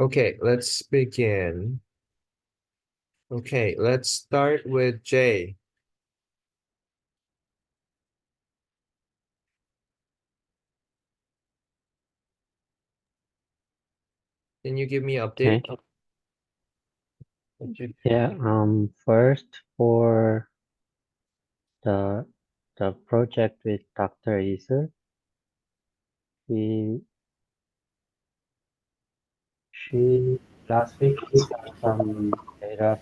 Okay, let's begin. Okay, let's start with Jay. Can you give me an Okay. update? Yeah. First for the the project with Dr. Isu, she she last week she got some data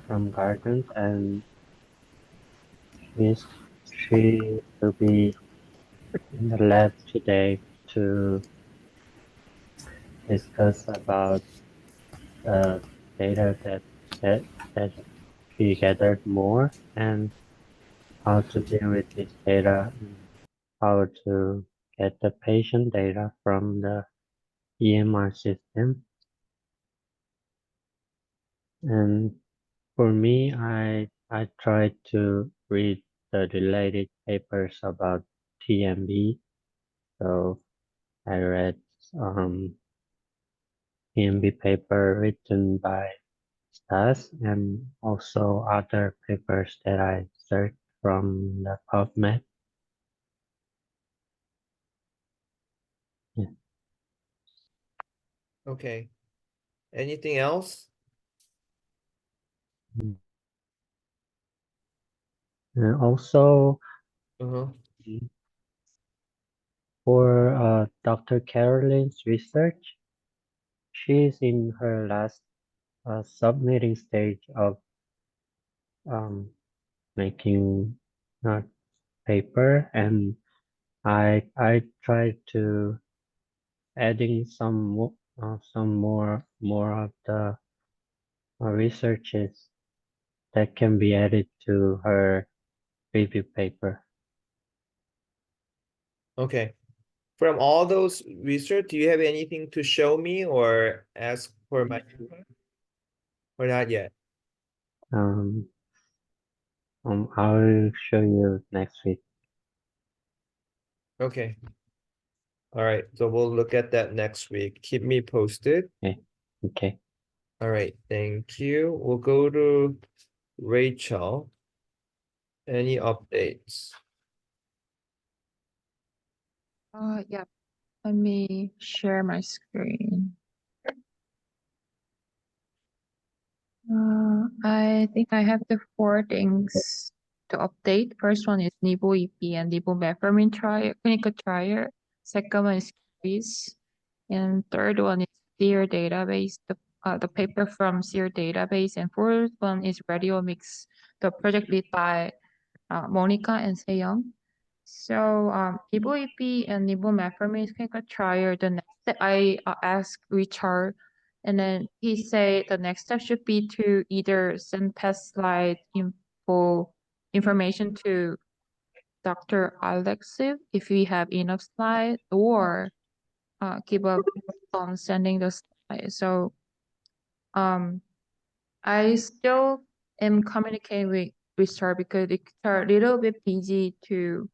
from Gardens, and she will be in the lab today to discuss about the data that that she gathered more, and how to deal with this data, and how to get the patient data from the EMR system. And for me, I tried to read the related papers about TMB. So I read TMB paper written by Stas, and also other papers that I searched from the PubMed. Yeah. Okay. Anything else? And also Uh-huh. for Dr. Caroline's research, she's in her last submitting stage of um, making a paper, and I tried to adding some more of the researches that can be added to her review paper. Okay. From all those research, do you have anything to show me or ask for my input? Or not yet? Um, I'll show you next week. Okay. All right. So we'll look at that next week. Keep me posted. Okay. Okay. All right. Thank you. We'll go to Rachel. Any updates? Yeah, let me share my screen. I think I have the four things to update. First one is Nivo-EP and Nivo-Metformin trial, clinical trial. Second one is quiz. And third one is SEER database, the paper from SEER database. And fourth one is RadioMix, the project lead by Monica and Seyoung. So Nivo-EP and Nivo-Metformin clinical trial, the next step I asked Richard, and then he said the next step should be to either send past slide information to Dr. Alexev if we have enough slide, or give up on sending the slide. So um, I still am communicating with Richard because it's a little bit busy to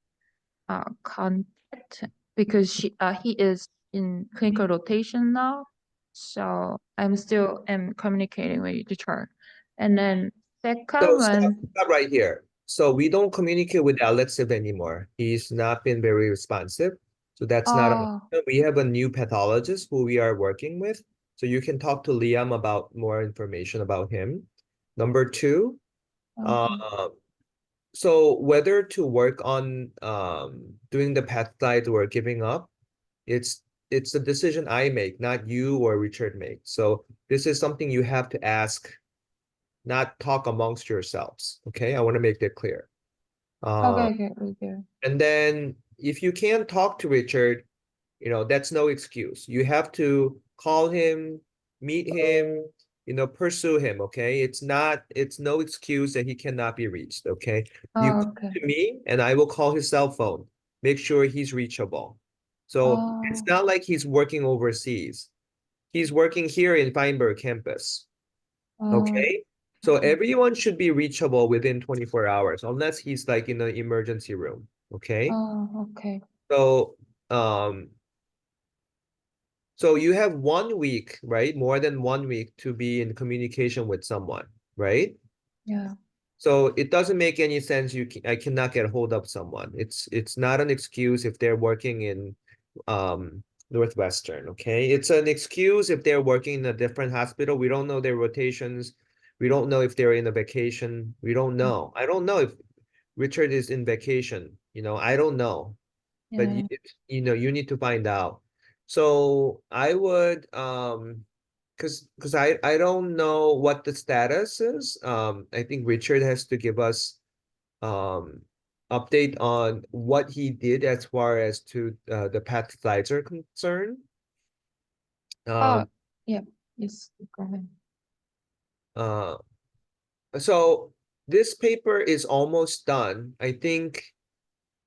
contact because he is in clinical rotation now. So I'm still am communicating with Richard. And then So second stop, one, stop right here. So we don't communicate with Alexev anymore. He's not been very responsive. So that's not an oh, option. We have a new pathologist who we are working with. So you can talk to Liam about more information about him. Number two, okay. uh, so whether to work on doing the peptide or giving up, it's it's a decision I make, not you or Richard make. So this is something you have to ask, not talk amongst yourselves. Okay, I want to make that clear. Okay, Uh, okay, okay. and then if you can't talk to Richard, that's no excuse. You have to call him, meet him, pursue him. Okay, it's no excuse that he cannot be reached. Okay, you Oh, come okay. to me and I will call his cell phone. Make sure he's reachable. So it's Oh, not like he's working overseas. He's working here in Feinberg campus. oh, Okay. So okay. everyone should be reachable within 24 hours, unless he's like in an emergency room. Okay. Oh, okay. So um So you have 1 week, right? More than 1 week to be in communication with someone, right? Yeah. So it doesn't make any sense. I cannot get a hold of someone. It's not an excuse if they're working in Northwestern, okay? It's an excuse if they're working in a different hospital. We don't know their rotations. We don't know if they're in a vacation. We don't know. I don't know if Richard is in vacation. I don't know. But Yeah. you need to find out. So I would because I don't know what the status is. I think Richard has to give us um update on what he did as far as to the path slides are concerned. Oh, Um yeah. Yes. Go ahead. uh so this paper is almost done. I think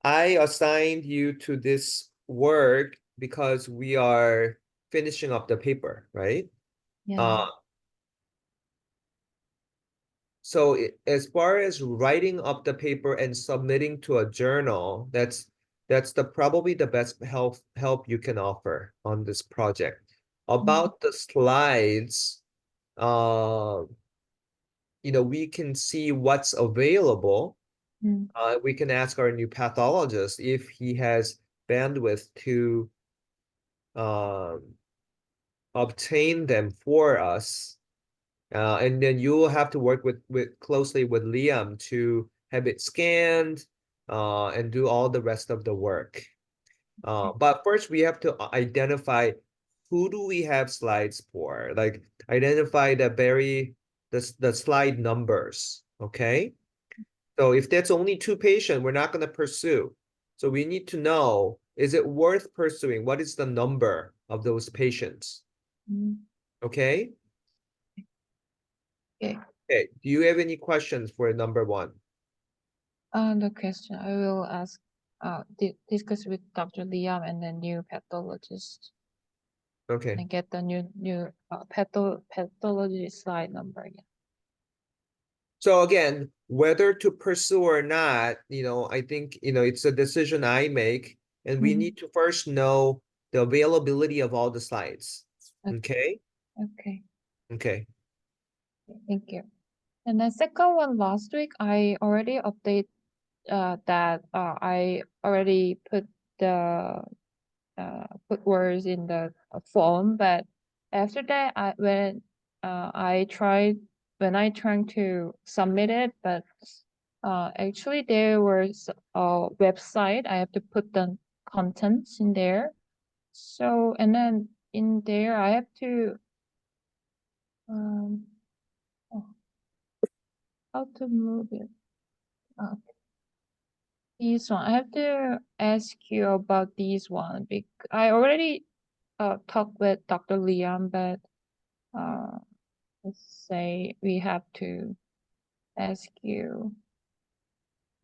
I assigned you to this work because we are finishing up the paper, right? Yeah. Uh, so as far as writing up the paper and submitting to a journal, that's probably the best help you can offer on this project. About the slides, uh, we can see what's available. Mm. We can ask our new pathologist if he has bandwidth to um, obtain them for us. And then you will have to work with closely with Liam to have it scanned and do all the rest of the work. But first we have to identify who do we have slides for, like identify the slide numbers, okay? So if that's only 2 patients, we're not going to pursue. So we need to know, is it worth pursuing? What is the number of those patients? Mm. Okay? Okay. Okay. Do you have any questions for number one? The question I will ask, discuss with Dr. Liam and the new pathologist Okay. and get the new pathology slide number. Yeah. So again, whether to pursue or not, I think, it's a decision I make, and we Mhm. need to first know the availability of all the slides. Okay? Okay. Okay. Thank you. And the second one last week, I already update that I already put words in the form, but after that, when I tried to submit it, but actually there was a website. I have to put the contents in there. So and then in there I have to um oh, how to move it. Uh, this one I have to ask you about this one because I already talked with Dr. Liam, but uh let's say we have to ask you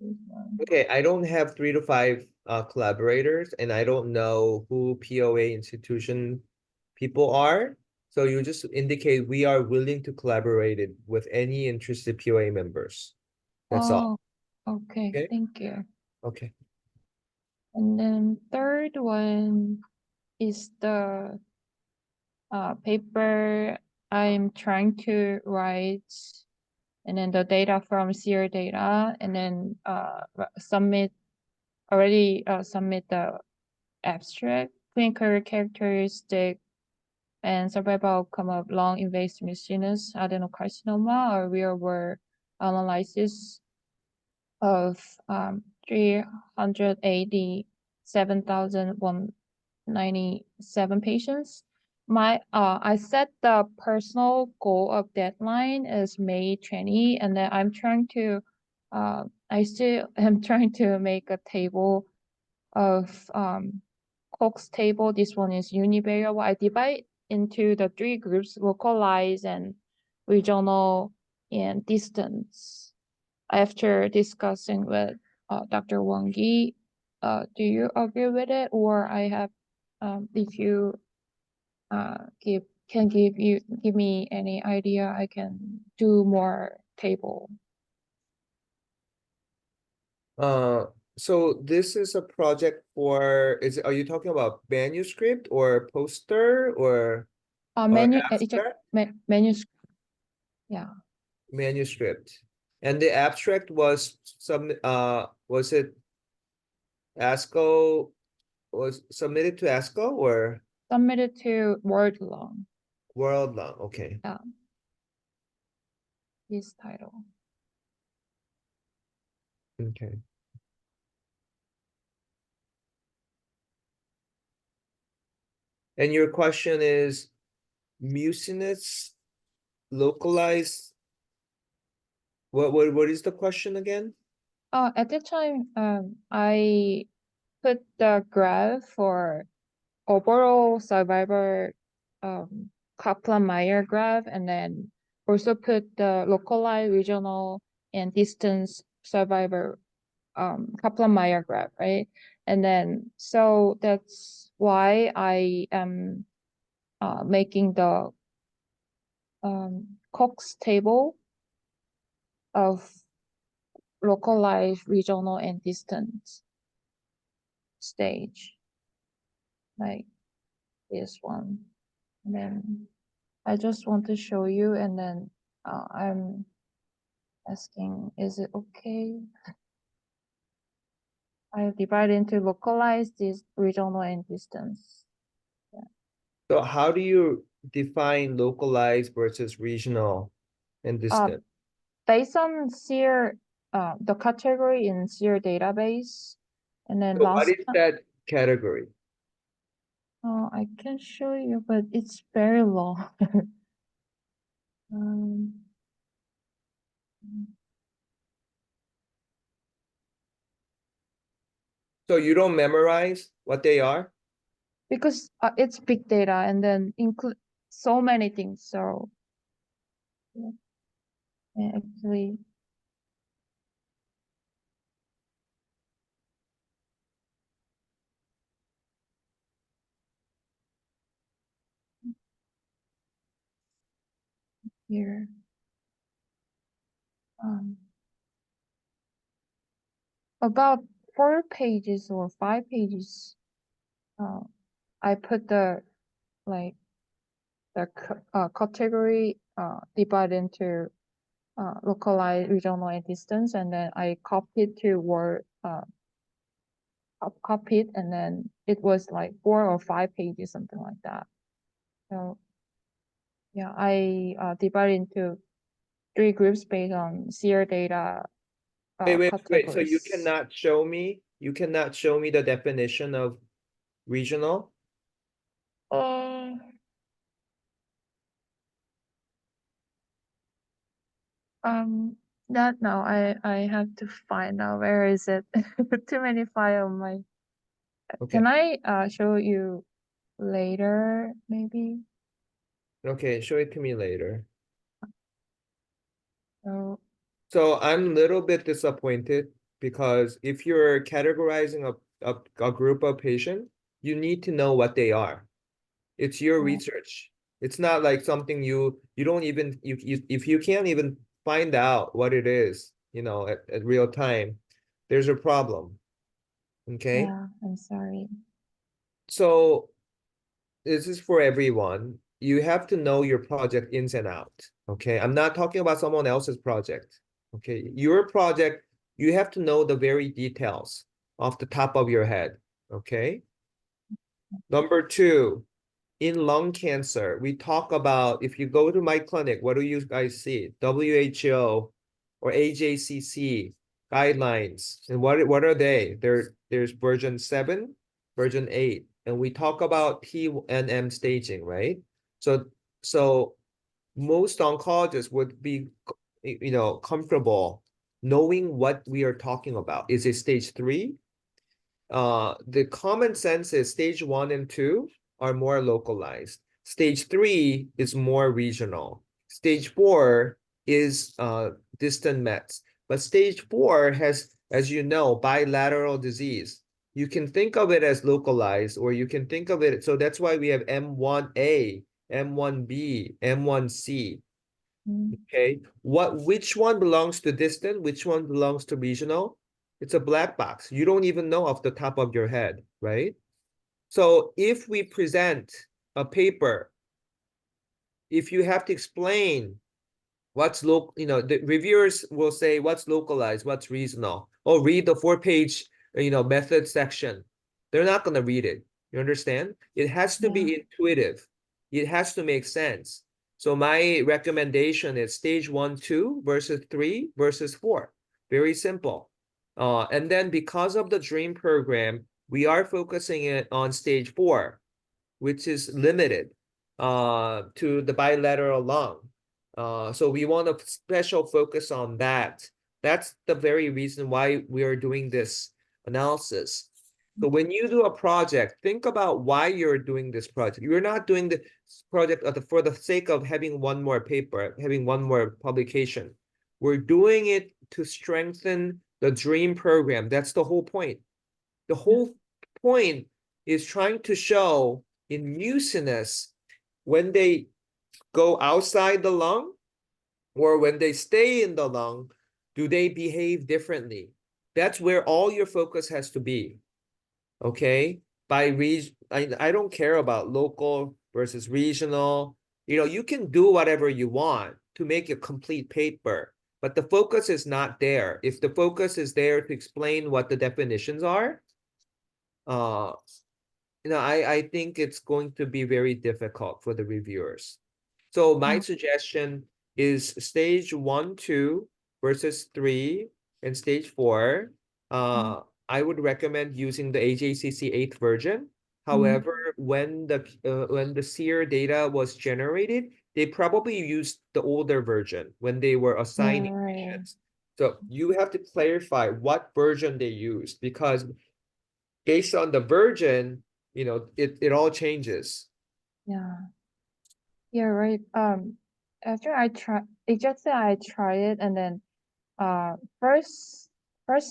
this one. Okay, I don't have 3 to 5 collaborators, and I don't know who POA institution people are. So you just indicate we are willing to collaborate with any interested POA members. That's all. Oh, okay, Okay. thank you. Okay. And then third one is the paper I'm trying to write, and then the data from SEER data, and then submit the abstract, clinical characteristic, and survival outcome of lung invasive mucinous adenocarcinoma or real world analysis of 387,197 patients. I set the personal goal of deadline as May 20, and then I still am trying to make a table of Cox table. This one is univariable. I divide into the 3 groups: localized and regional and distance. After discussing with Dr. Wang Yi, do you agree with it, or I have if you give me any idea, I can do more table. So this is a project for, are you talking about manuscript or poster or It's a abstract? manuscript. Yeah. Manuscript. And the abstract was was it ASCO, was submitted to ASCO or Submitted to Word Long. World Long? Okay. Yeah. This title. Okay. And your question is mucinous localized. What is the question again? At that time, I put the graph for overall survivor Kaplan-Meier graph, and then also put the localized, regional, and distance survivor Kaplan-Meier graph, right? And then so that's why I am making the Cox table of localized, regional, and distance stage, like this one. And then I just want to show you, and then I'm asking, is it okay? I divide into localized, this regional, and distance. So how do you define localized versus regional and distant? Based on SEER, the category in SEER database, and then So what last, is that category? I can show you, but it's very long. um, So you don't memorize what they are? because it's big data and then include so many things. So yeah, actually, here, um, about 4 pages or 5 pages, I put the like the category divided into localized, regional, and distance, and then I copied to Word, copied, and then it was like 4 or 5 pages, something like that. So yeah, I divided into 3 groups based on SEER data Wait. So categories. you cannot show me the definition of regional? Uh, um, that no, I have to find out where is it. Too many file on my. Okay. Can I show you later, maybe? Okay, show it to me later. So So I'm a little bit disappointed because if you're categorizing a group of patients, you need to know what they are. It's your yeah, research. It's not like something you don't even if you can't even find out what it is, at real time, there's a problem. Okay. yeah, I'm sorry. So this is for everyone. You have to know your project ins and out. Okay. I'm not talking about someone else's project. Okay. Your project, you have to know the very details off the top of your head. Okay. Number two, in lung cancer, we talk about if you go to my clinic, what do you guys see? WHO or AJCC guidelines. And what are they? There's version 7, version 8. And we talk about PNM staging, right? So most oncologists would be comfortable knowing what we are talking about. Is it stage 3? The common sense is stage 1 and 2 are more localized. Stage 3 is more regional. Stage 4 is distant mets. But stage 4 has, as you know, bilateral disease. You can think of it as localized, or you can think of it. So that's why we have M1A, M1B, M1C. Mm. Okay. Which one belongs to distant? Which one belongs to regional? It's a black box. You don't even know off the top of your head, right? So if we present a paper, if you have to explain what's local, the reviewers will say what's localized, what's regional. Oh, read the 4-page, method section. They're not going to read it. You understand? It has to be intuitive. It has to make sense. So my recommendation is stage 1, 2 versus 3 versus 4. Very simple. And then because of the DREAM program, we are focusing it on stage 4, which is limited to the bilateral lung. So we want a special focus on that. That's the very reason why we are doing this analysis. So when you do a project, think about why you're doing this project. You're not doing the project for the sake of having one more paper, having one more publication. We're doing it to strengthen the DREAM program. That's the whole point. The whole point is trying to show in mucinous when they go outside the lung or when they stay in the lung, do they behave differently? That's where all your focus has to be. Okay? By region, I don't care about local versus regional. You can do whatever you want to make a complete paper, but the focus is not there. If the focus is there to explain what the definitions are, uh, I think it's going to be very difficult for the reviewers. So my suggestion is stage 1, 2 versus 3 and stage 4. I would recommend using the AJCC 8th version. However, when the SEER data was generated, they probably used the older version when they were assigning patients. So you have to clarify what version they used because based on the version, it all changes. Yeah. Yeah, right. After I try, it's just that I try it, and then first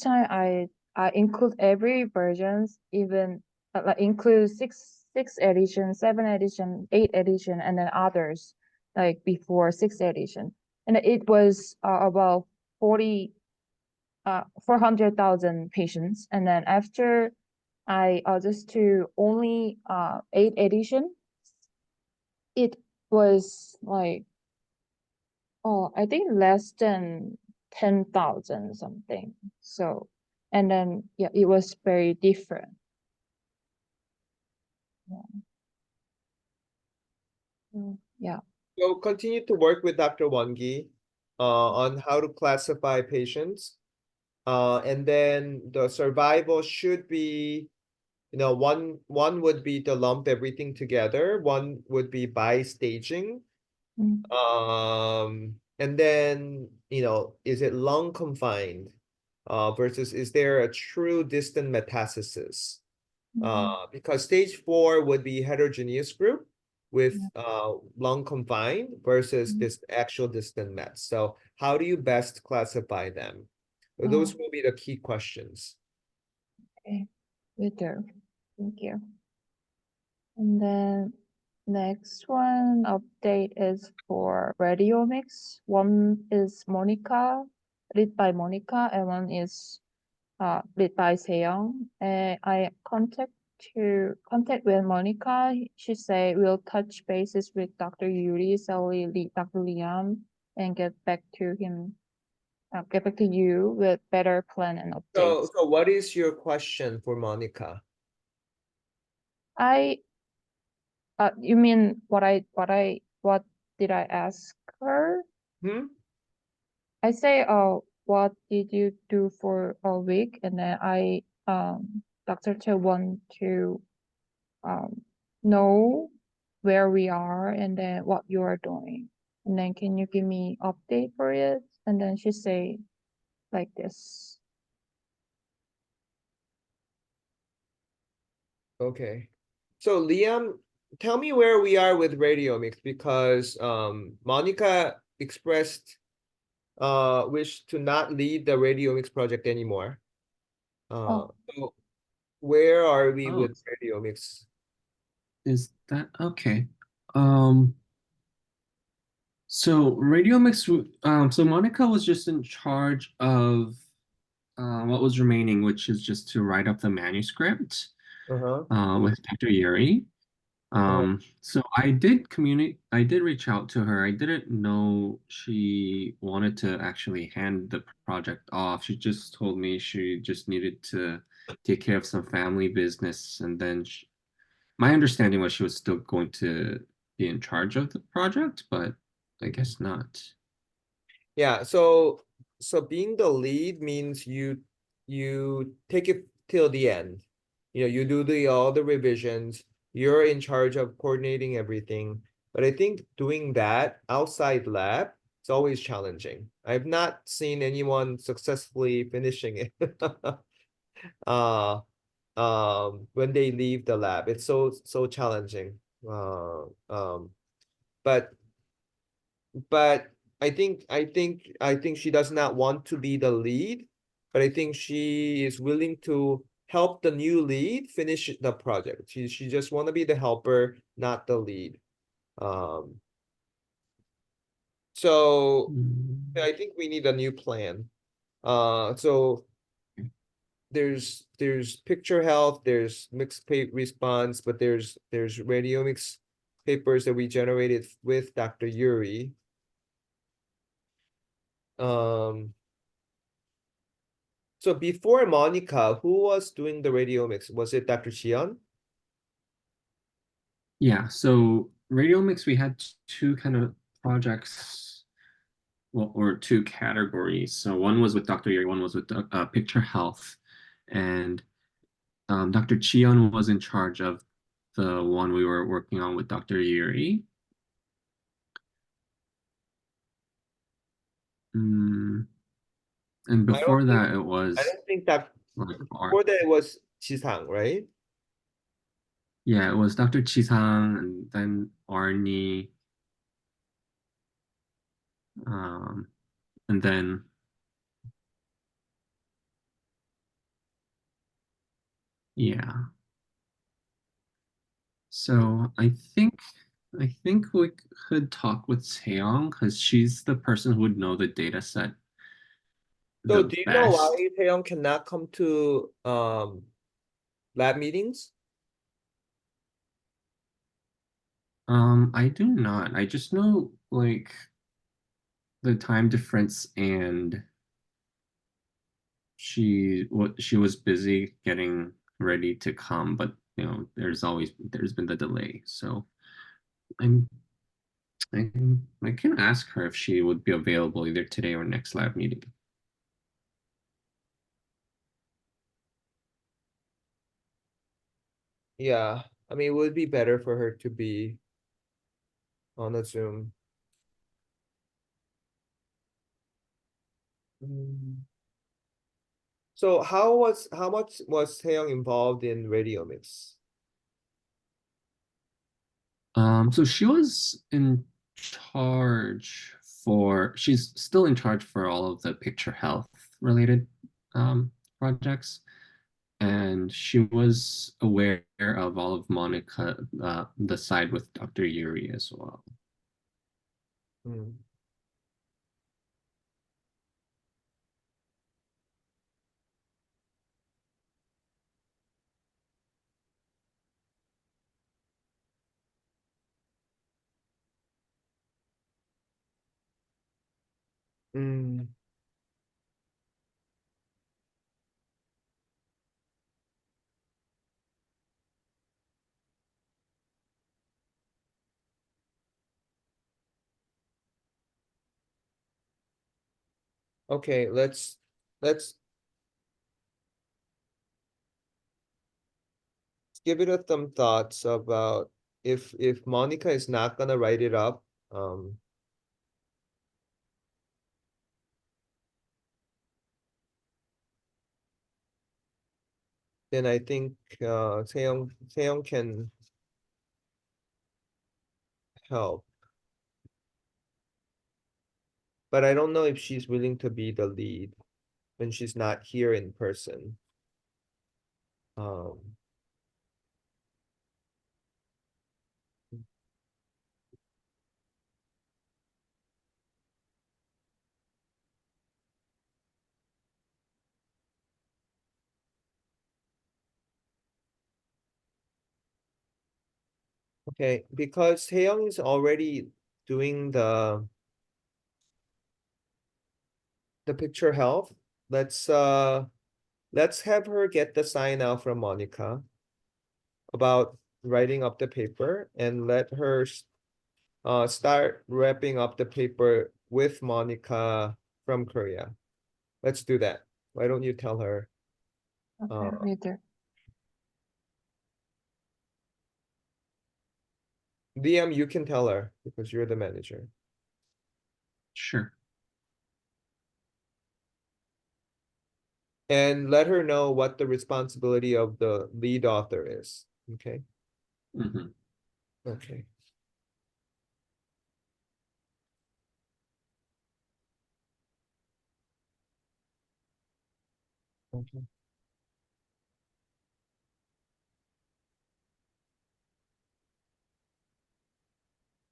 time I include every versions, even like include six edition, 7 edition, 8 edition, and then others like before 6 edition, and it was about 400,000 patients, and then after I just to only 8 edition, it was like, oh, I think less than 10,000 something. So, and then yeah, it was very different. Yeah. Yeah. So continue to work with Dr. Wangi on how to classify patients. And then the survival should be, one would be to lump everything together. One would be by staging. Mm, And then, is it lung confined? Versus is there a true distant metastasis? Because stage 4 would be heterogeneous group with yeah. lung confined versus Mm, this actual distant mets. So how do you best classify them? Those oh, will be the key questions. okay. Good job. Thank you. And then next one update is for radiomics. One is Monica, lead by Monica, and one is lead by Seyoung. I contact with Monica. She say we'll touch bases with Dr. Yuri, Sally, Dr. Liam, and get back to you with better plan and updates. So what is your question for Monica? I you mean what did I ask her? Hmm? I say, what did you do for a week? And then Dr. Chae want to um know where we are and then what you are doing. And then can you give me update for it? And then she say like this. Okay. So Liam, tell me where we are with radiomics because Monica expressed wish to not lead the radiomics project anymore. Oh, So where are we Oh, with radiomics? is that okay? Um, so radiomics, so Monica was just in charge of what was remaining, which is just to write up the manuscript Uh-huh. with Dr. Yuri. Uh-huh. So I did reach out to her. I didn't know she wanted to actually hand the project off. She just told me she just needed to take care of some family business, and then my understanding was she was still going to be in charge of the project, but I guess not. Yeah, so being the lead means you take it till the end. You know, you do the all the revisions, you're in charge of coordinating everything. But I think doing that outside lab is always challenging. I've not seen anyone successfully finishing it. Uh when they leave the lab. It's so challenging. But but I think she does not want to be the lead, but I think she is willing to help the new lead finish the project. She just want to be the helper, not the lead. Um, so Mm, I think we need a new plan. So there's picture health, there's mixed pay response, but there's radiomics papers that we generated with Dr. Yuri. Um, So before Monica, who was doing the radiomics? Was it Dr. Chion? Yeah, so radiomics, we had two kind of projects, well, or two categories. So one was with Dr. Yuri, one was with Picture Health, and Dr. Cheon was in charge of the one we were working on with Dr. Yuri. Mm, and I don't before think that, it I was don't think that like our, before that it was Chisang, right? yeah, it was Dr. Chisang and then Arnie, um, and then yeah. Hmm. So I think we could talk with Seong because she's the person who would know the data set So the do you know best. why Taeyong cannot come to lab meetings? I do not. I just know like the time difference and she was busy getting ready to come, but you know, there's been the delay. So I'm I can ask her if she would be available either today or next lab meeting. Yeah, I mean it would be better for her to be on a Zoom. Mm. So how much was Taeyong involved in radiomics? So she was in charge she's still in charge for all of the picture health related projects. And she was aware of all of Monica, the side with Dr. Yuri as well. Mm. Mm. Okay, let's give it a some thoughts about if Monica is not gonna write it up, um, then I think Taeyong can help. But I don't know if she's willing to be the lead when she's not here in person. Um, Okay, because Taeyong is already doing the picture health, let's have her get the sign out from Monica about writing up the paper and let her start wrapping up the paper with Monica from Korea. Let's do that. Why don't you tell her? Okay, we do. DM, you can tell her because you're the manager. Sure. And let her know what the responsibility of the lead author is. Okay. Hmm. Okay. Okay.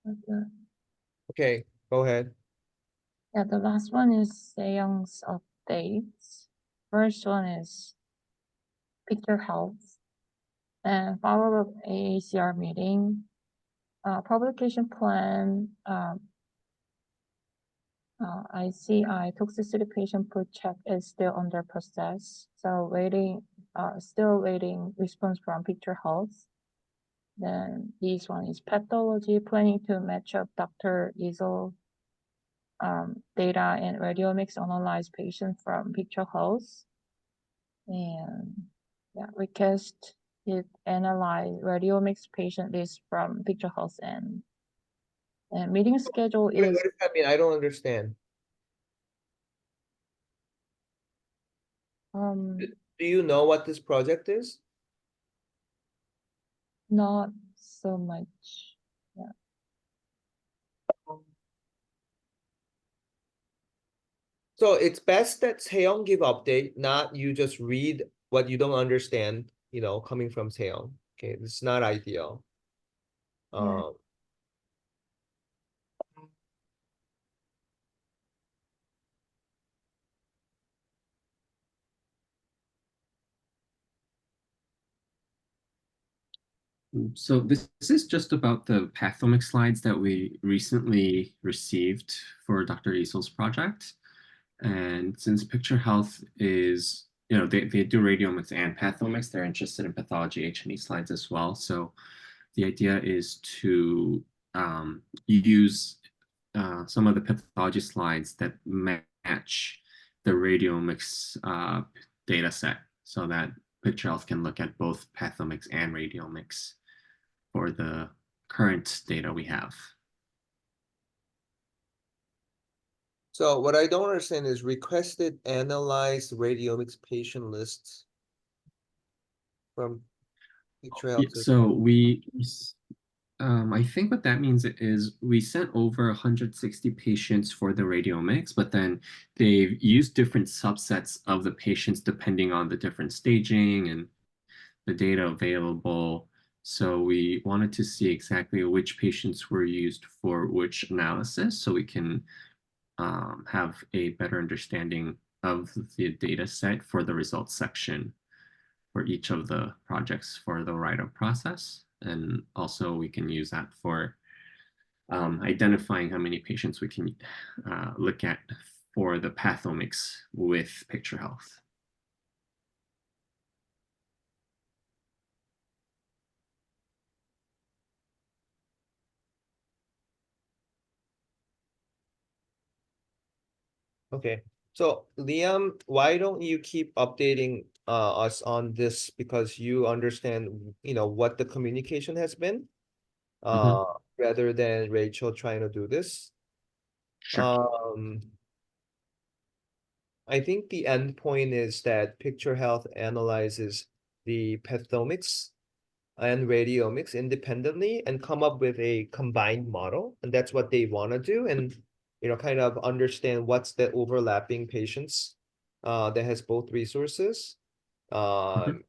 Okay. Okay, go ahead. Yeah, the last one is Seyoung's updates. First one is picture health and follow-up AACR meeting. Publication plan, ICI toxicity patient food check is still under process. So still waiting response from picture health. Then this one is pathology, planning to match up Dr. Isel data and radiomics analyze patient from picture health. And yeah, request it analyze radiomics patient list from picture health and meeting schedule What is does that mean? I don't understand. Do you know what this project is? not so much. Yeah. So it's best that Seong give update, not you just read what you don't understand, coming from Seong. Okay, this is not ideal. Yeah. So this is just about the pathomic slides that we recently received for Dr. Easel's project. And since Picture Health is, they do radiomics and pathomics, they're interested in pathology H&E slides as well. So the idea is to use some of the pathology slides that match the radiomics data set so that Picture Health can look at both pathomics and radiomics for the current data we have. So what I don't understand is requested analyze radiomics patient lists from picture Yeah, health. so I think what that means is we sent over 160 patients for the radiomics, but then they've used different subsets of the patients depending on the different staging and the data available. So we wanted to see exactly which patients were used for which analysis so we can have a better understanding of the data set for the results section for each of the projects for the write-up process. And also we can use that for identifying how many patients we can look at for the pathomics with Picture Health. Okay, so Liam, why don't you keep updating us on this because you understand, what the communication has been, Mhm. rather than Rachel trying to do this. Sure. I think the end point is that Picture Health analyzes the pathomics and radiomics independently and come up with a combined model. And that's what they want to do. And, kind of understand what's the overlapping patients that has both resources. Mhm.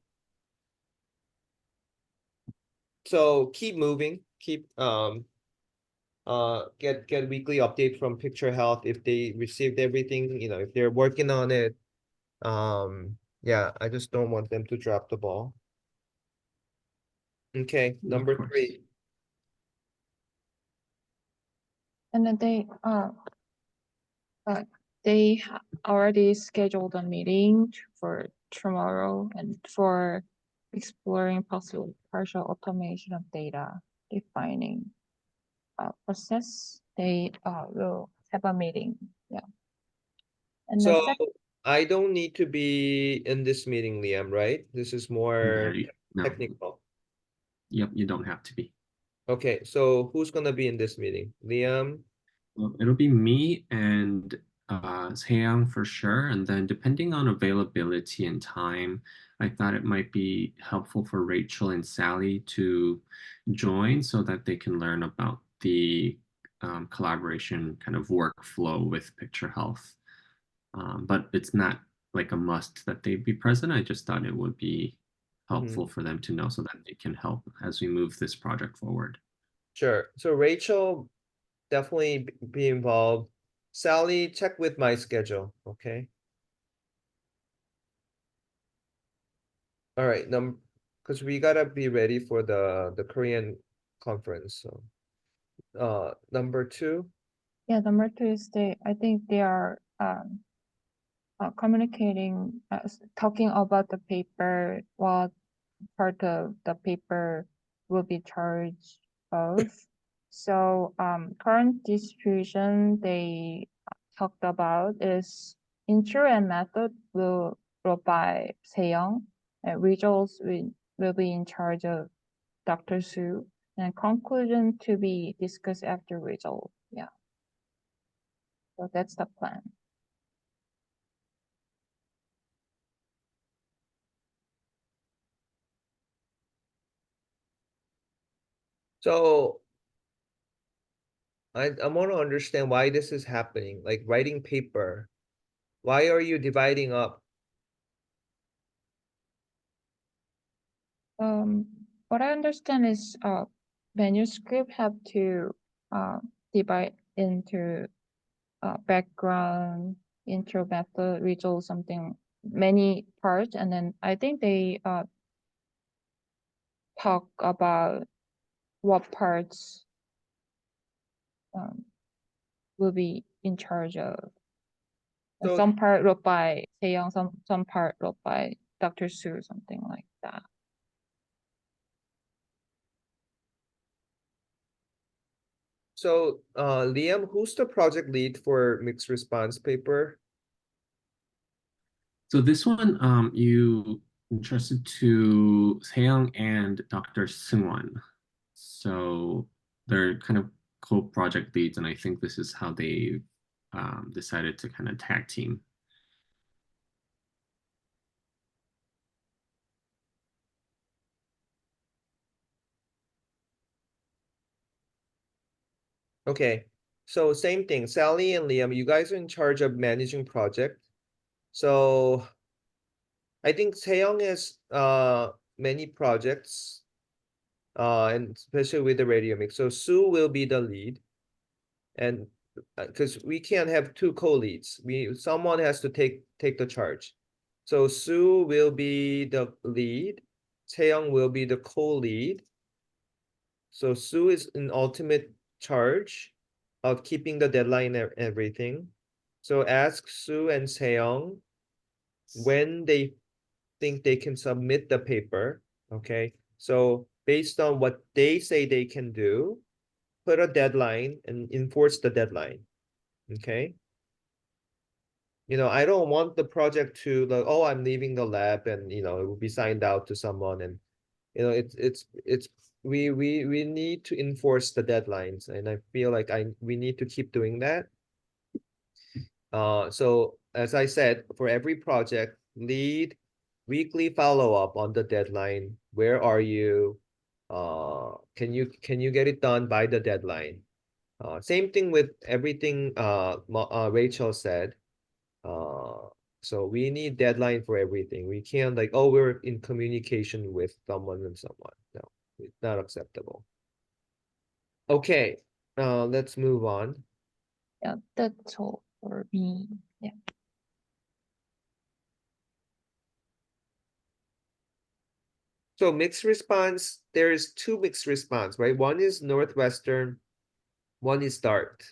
So keep moving, keep get weekly update from Picture Health if they received everything, if they're working on it. Yeah, I just don't want them to drop the ball. Okay, Of number course. 3. And then they already scheduled a meeting for tomorrow and for exploring possible partial automation of data defining process. They will have a meeting. Yeah. And the So second, I don't need to be in this meeting, Liam, right? This is more No. technical. Yep, you don't have to be. Okay, so who's gonna be in this meeting? Liam? Well, it'll be me and Seong for sure. And then depending on availability and time, I thought it might be helpful for Rachel and Sally to join so that they can learn about the collaboration kind of workflow with Picture Health. But it's not like a must that they be present. I just thought it would be helpful for them to know so that they can help as we move this project forward. Sure. So Rachel definitely be involved. Sally, check with my schedule, okay? All right, because we gotta be ready for the Korean conference. So, number two. yeah, number two is I think they are communicating, talking about the paper, what part of the paper will be charged of. So current distribution they talked about is intro and method will by Seyoung, and results will be in charge of Dr. Su, and conclusion to be discussed after result. Yeah. So that's the plan. So I want to understand why this is happening, like writing paper. Why are you dividing up? What I understand is manuscript have to divide into background, intro, method, result, something, many parts, and then I think they talk about what parts will be in charge of. So Some part wrote by Taeyong, some part wrote by Dr. Su, something like that. So, Liam, who's the project lead for mixed response paper? So this one, you entrusted to Seong and Dr. Seungwon. So they're kind of co-project leads, and I think this is how they decided to kind of tag team. Okay, so same thing. Sally and Liam, you guys are in charge of managing project. So I think Taeyong has many projects, and especially with the radio mix. So Sue will be the lead, and because we can't have two co-leads, someone has to take the charge. So Sue will be the lead, Taeyong will be the co-lead. So Sue is in ultimate charge of keeping the deadline and everything. So ask Sue and Seong when they think they can submit the paper. Okay. So based on what they say they can do, put a deadline and enforce the deadline. Okay. I don't want the project to like, oh, I'm leaving the lab and it will be signed out to someone and it's we need to enforce the deadlines and I feel like we need to keep doing that. So as I said, for every project, lead weekly follow-up on the deadline. Where are you? Can you get it done by the deadline? Same thing with everything Rachel said. Uh, so we need deadline for everything. We can't like, oh, we're in communication with someone and someone. No, it's not acceptable. Okay, let's move on. Yeah, that's all for me. Yeah. So mixed response, there is two mixed response, right? One is Northwestern, one is Dart.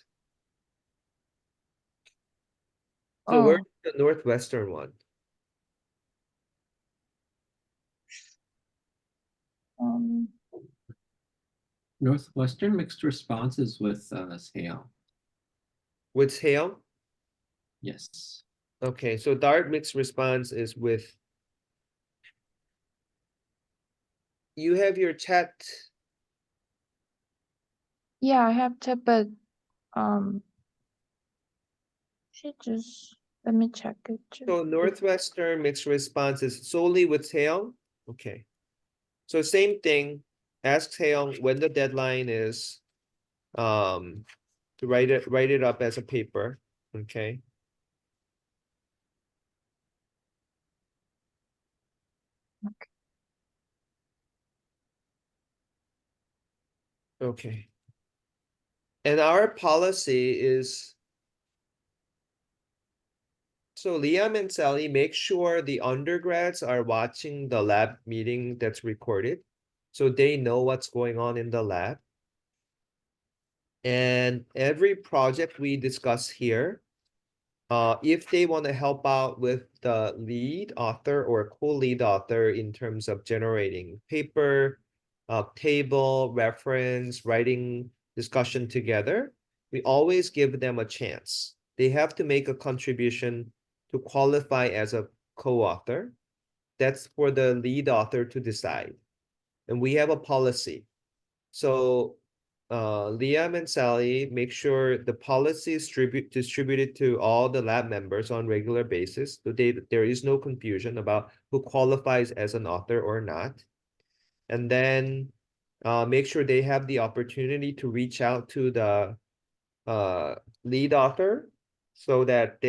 So where's Oh, the Northwestern one? um, Northwestern mixed responses with Sale. With Hale? Yes. Okay, so Dart mixed response is with. You have your chat. yeah, I have to, but um, she just let me check it. So Northwestern mixed response is solely with Hale. Okay. So same thing. Ask Hale when the deadline is. To write it up as a paper. Okay. Okay. And our policy is. So Liam and Sally, make sure the undergrads are watching the lab meeting that's recorded, so they know what's going on in the lab. And every project we discuss here, if they want to help out with the lead author or co-lead author in terms of generating paper, table, reference, writing discussion together, we always give them a chance. They have to make a contribution to qualify as a co-author. That's for the lead author to decide. And we have a policy. So Liam and Sally make sure the policy is distributed to all the lab members on regular basis, so there is no confusion about who qualifies as an author or not. And then make sure they have the opportunity to reach out to the lead author so that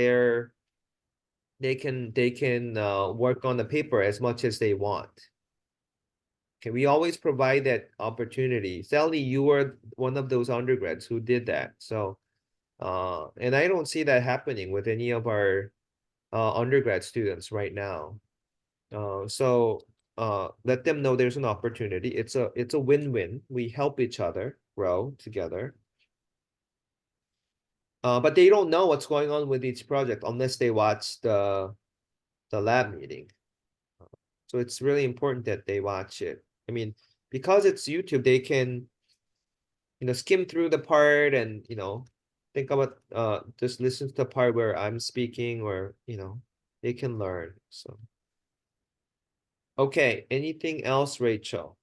they can work on the paper as much as they want. Okay, we always provide that opportunity. Sally, you were one of those undergrads who did that. So, and I don't see that happening with any of our undergrad students right now. So let them know there's an opportunity. It's a win-win. We help each other grow together. But they don't know what's going on with each project unless they watch the lab meeting. So it's really important that they watch it. I mean, because it's YouTube, they can skim through the part and think about just listen to the part where I'm speaking, or they can learn. So okay, anything else, Rachel?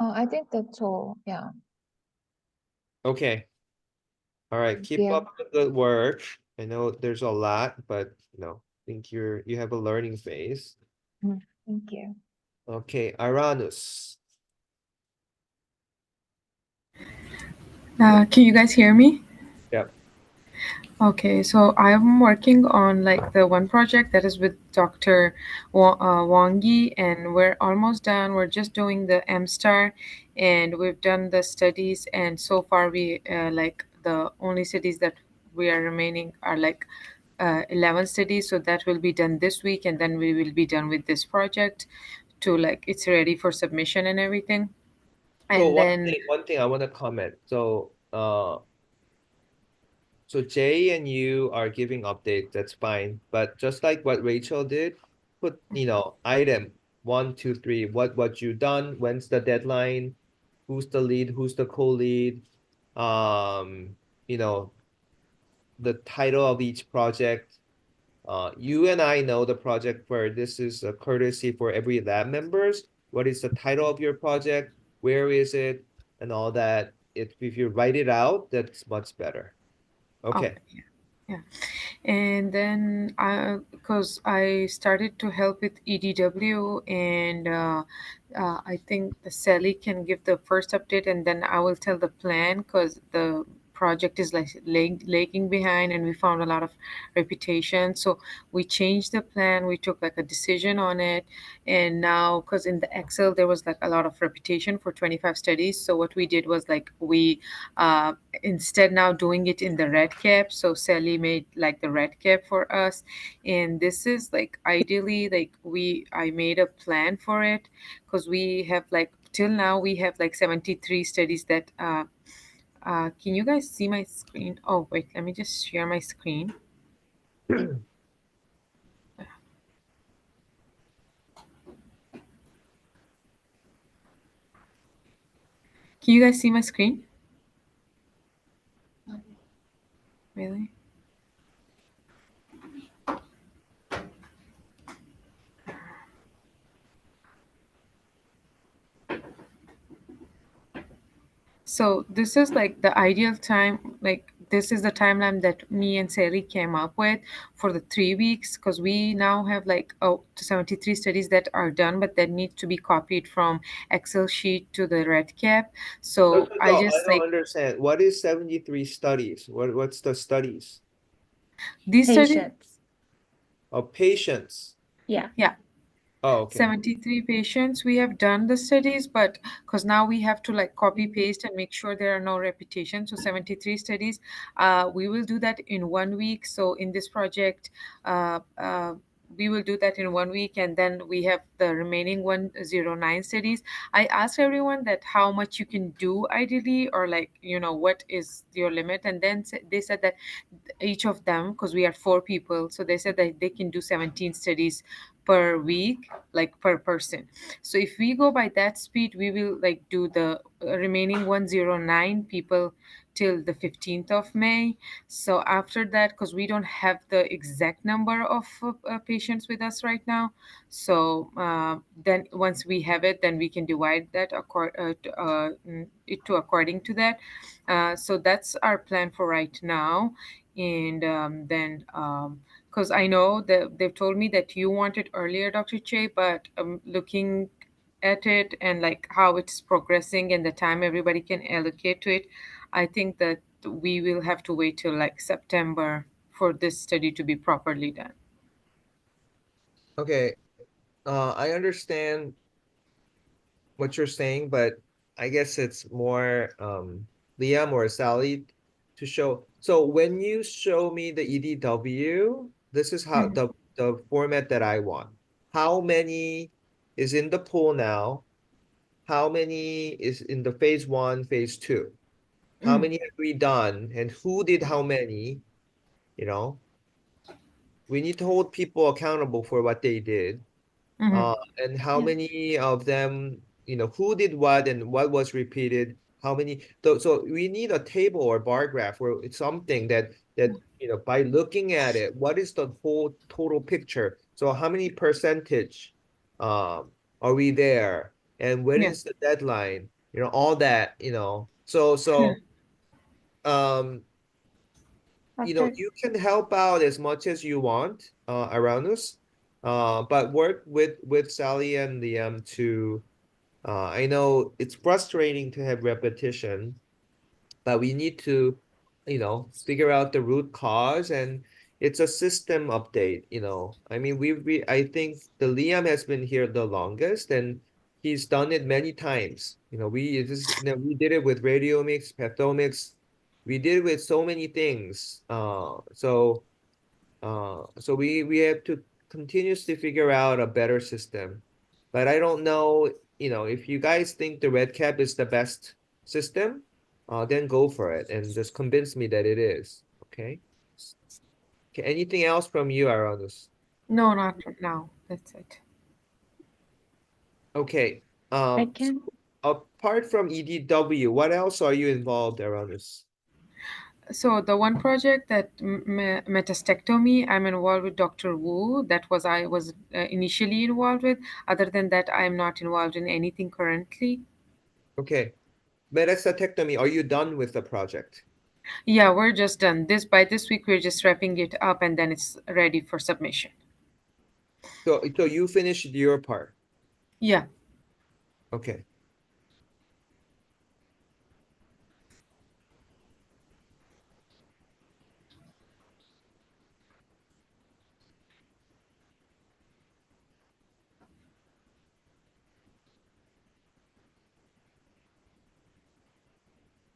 Oh, I think that's all. Yeah. Okay, all right, keep Yeah. up the good work. I know there's a lot, but I think you have a learning phase. Thank you. Okay, Iranus. Can you guys hear me? Yep. Okay, so I'm working on like the one project that is with Dr. Wang Yi, and we're almost done. We're just doing the MSTAR, and we've done the studies, and so far we like the only studies that we are remaining are like 11 studies, so that will be done this week, and then we will be done with this project to like it's ready for submission and everything. So And then one thing I want to comment. So Jay and you are giving updates, that's fine. But just like what Rachel did, put, item 1, 2, 3, what you done, when's the deadline, who's the lead, who's the co-lead, um, you know, the title of each project. You and I know the project where this is a courtesy for every lab members. What is the title of your project? Where is it? And all that. If you write it out, that's much better. Okay. okay, yeah. And then because I started to help with EDW, and I think the Sally can give the first update, and then I will tell the plan because the project is like lagging behind, and we found a lot of reputation. So we changed the plan. We took like a decision on it, and now because in the Excel there was like a lot of reputation for 25 studies. So what we did was like we instead now doing it in the red cap. So Sally made like the red cap for us, and this is like ideally like I made a plan for it because we have like till now we have like 73 studies that Can you guys see my screen? Oh, wait, let me just share my screen. Can you guys see my screen? Really? So this is like the ideal time, like this is the timeline that me and Sally came up with for the 3 weeks, because we now have like 73 studies that are done, but that need to be copied from Excel sheet to the red cap. No, So no, I no, I just don't like understand. What is 73 studies? What's the studies? these studies. Patients. Of patients. Yeah. Yeah. Oh, okay. 73 patients we have done the studies, but because now we have to like copy paste and make sure there are no repetitions. So 73 studies, we will do that in 1 week. So in this project, we will do that in 1 week, and then we have the remaining 109 studies. I asked everyone that how much you can do ideally, or like, what is your limit, and then they said that each of them, because we are 4 people, so they said that they can do 17 studies per week, like per person. So if we go by that speed, we will like do the remaining 109 people till the 15th of May. So after that, because we don't have the exact number of patients with us right now, so then once we have it, then we can divide that it to according to that. So that's our plan for right now. And then because I know that they've told me that you want it earlier, Dr. Che, but looking at it and like how it's progressing and the time everybody can allocate to it, I think that we will have to wait till like September for this study to be properly done. Okay. I understand what you're saying, but I guess it's more Liam or Sally to show. So when you show me the EDW, this is how Mhm. the format that I want. How many is in the pool now? How many is in the phase one, phase two? How Mm. many have we done? And who did how many? You know, we need to hold people accountable for what they did. Mhm. And how Yeah. many of them, who did what and what was repeated, how many. So we need a table or bar graph or it's something that by looking at it, what is the whole total picture? So how many percentage are we there? And when Yeah. is the deadline? All that. So um After you can help out as much as you want around us, but work with Sally and Liam to. I know it's frustrating to have repetition, but we need to, figure out the root cause, and it's a system update. I mean, I think the Liam has been here the longest, and he's done it many times. We did it with radiomics, pathomics. We did it with so many things. So we have to continuously figure out a better system. But I don't know, if you guys think the red cap is the best system, then go for it and just convince me that it is. Okay. Okay. Anything else from you, Aranus? No, not right now. That's it. Okay. I So can apart from EDW, what else are you involved, Aranus? So the one project that metastectomy, I'm involved with Dr. Wu. That was I was initially involved with. Other than that, I'm not involved in anything currently. Okay. Metastatectomy, are you done with the project? Yeah, we're just done. By this week, we're just wrapping it up, and then it's ready for submission. So you finished your part. Yeah. Okay.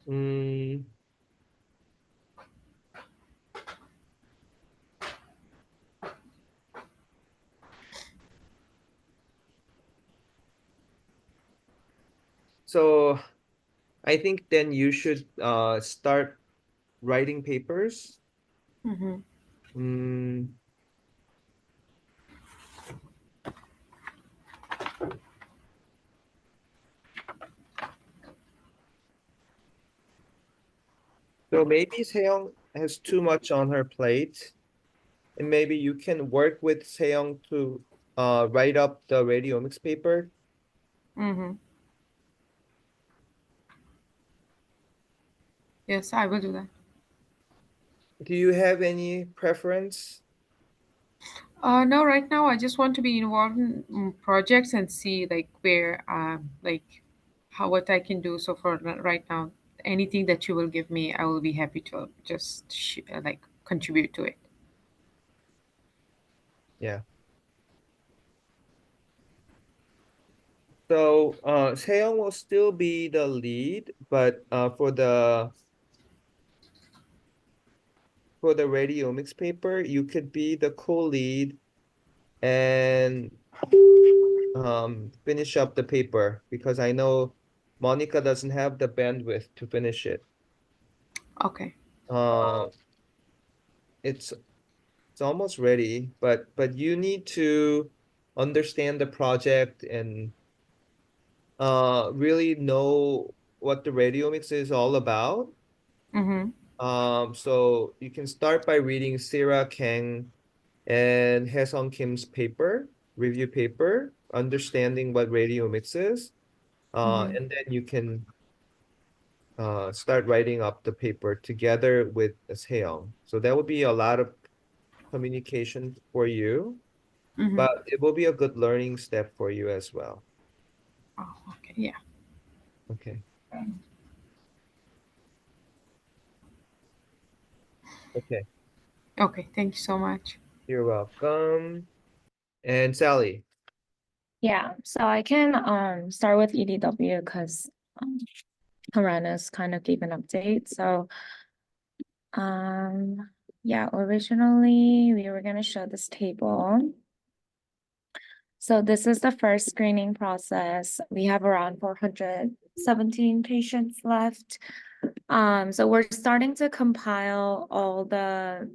Mm, so I think then you should start writing papers. Mm-hmm. Mm, so maybe Seong has too much on her plate, and maybe you can work with Seong to write up the radiomics paper. Mm-hmm. Yes, I will do that. Do you have any preference? No, right now I just want to be involved in projects and see like where, like how what I can do. So for right now, anything that you will give me, I will be happy to just like contribute to it. Yeah. So Seong will still be the lead, but for the radiomics paper, you could be the co-lead and finish up the paper because I know Monica doesn't have the bandwidth to finish it. Okay. Uh, it's almost ready, but you need to understand the project and really know what the radiomics is all about. Mm-hmm. So you can start by reading Sarah Kang and Haesung Kim's paper, review paper, understanding what radiomics is. Mm-hmm. And then you can start writing up the paper together with Seong. So that would be a lot of communication for you, Mm-hmm. but it will be a good learning step for you as well. Oh, okay. Yeah. Okay. Okay. Okay. Thank you so much. You're welcome. And Sally. Yeah, so I can start with EDW because Haranas kind of gave an update. So yeah, originally we were gonna show this table. So this is the first screening process. We have around 417 patients left. So we're starting to compile all the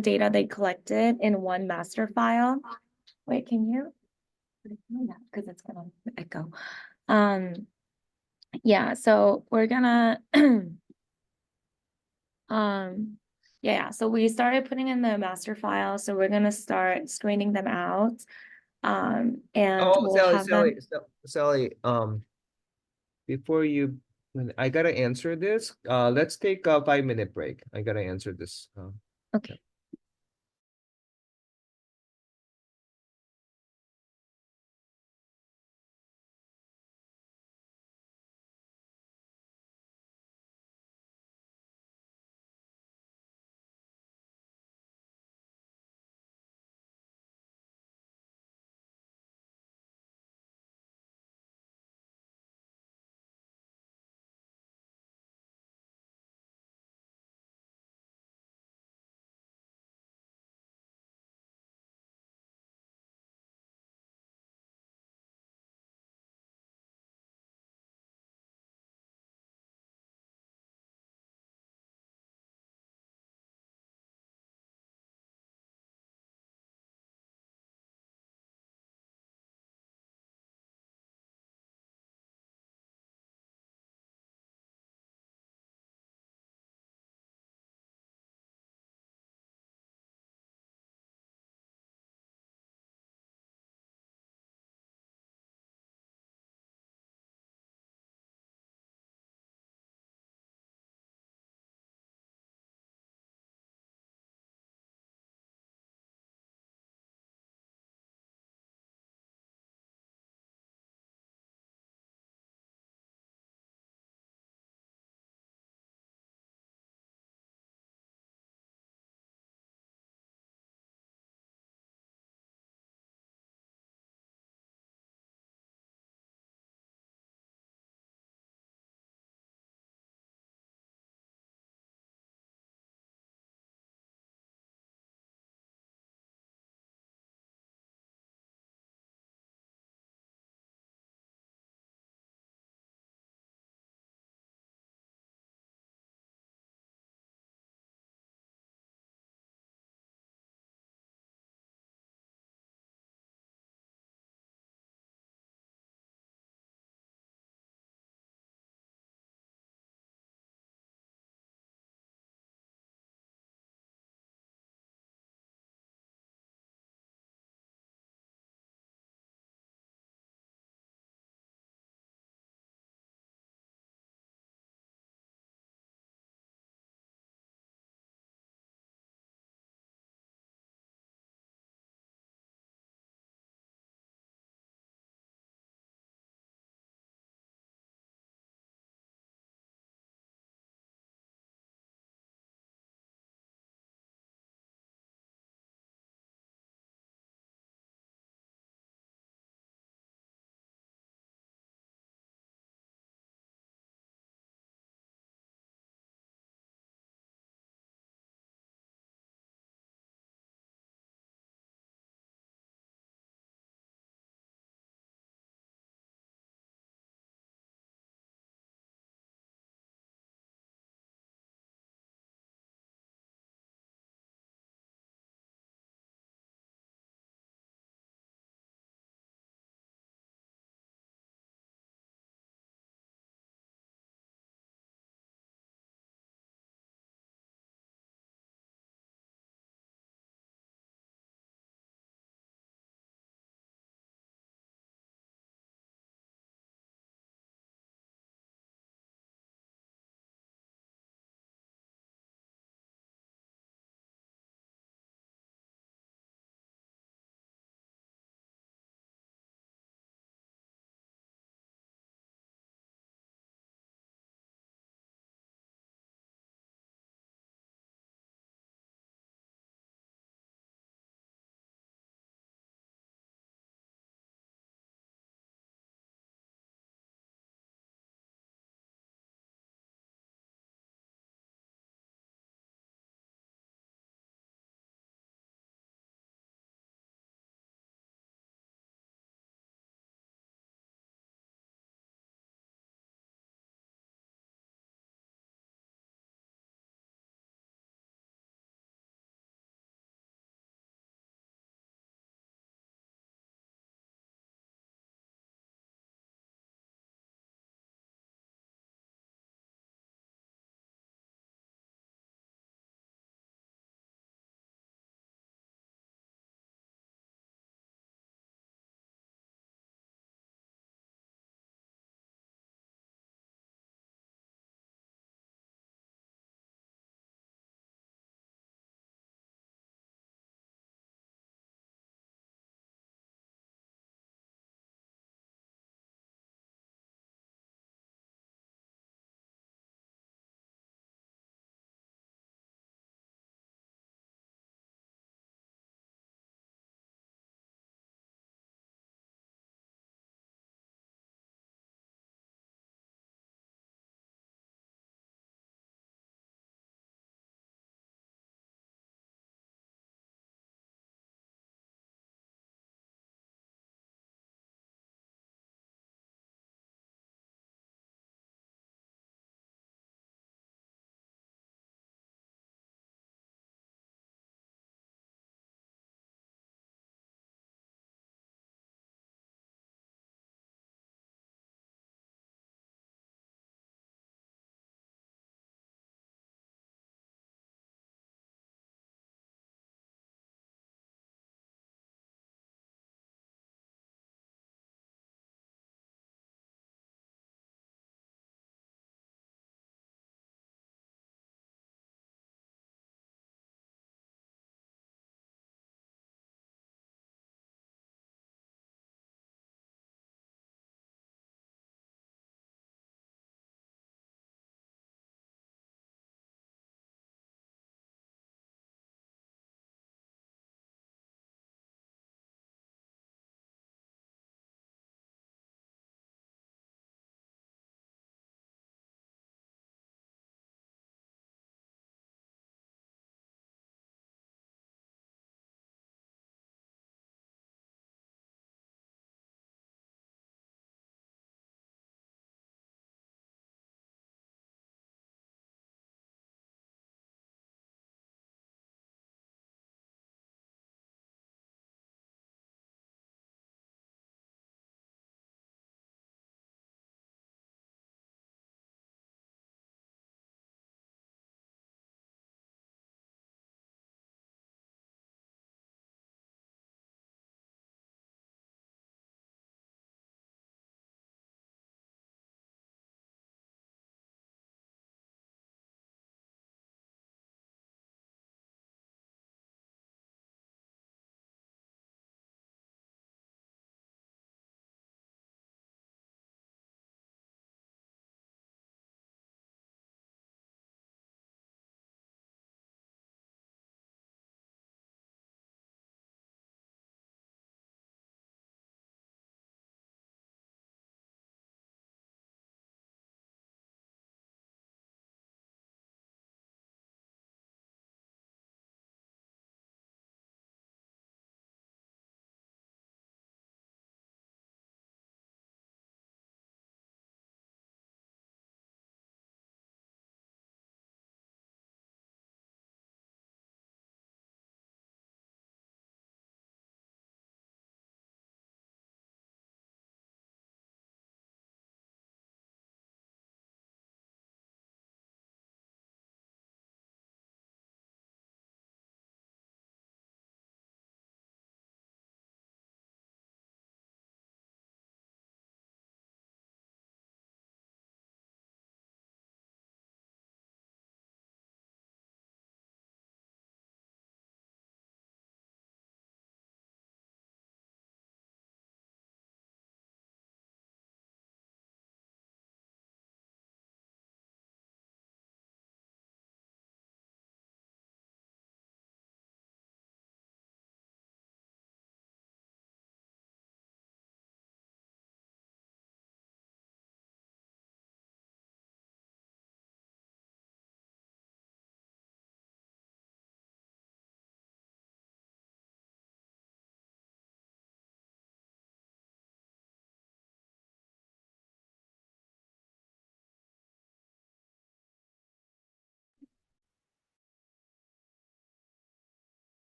data they collected in one master file. Wait, can you? Because it's gonna echo. Yeah, so we're gonna yeah, so we started putting in the master file, so we're gonna start screening them out. And Oh, we'll Sally, have them. Sally, before you, I gotta answer this. Let's take a 5-minute break. I gotta answer this. Okay.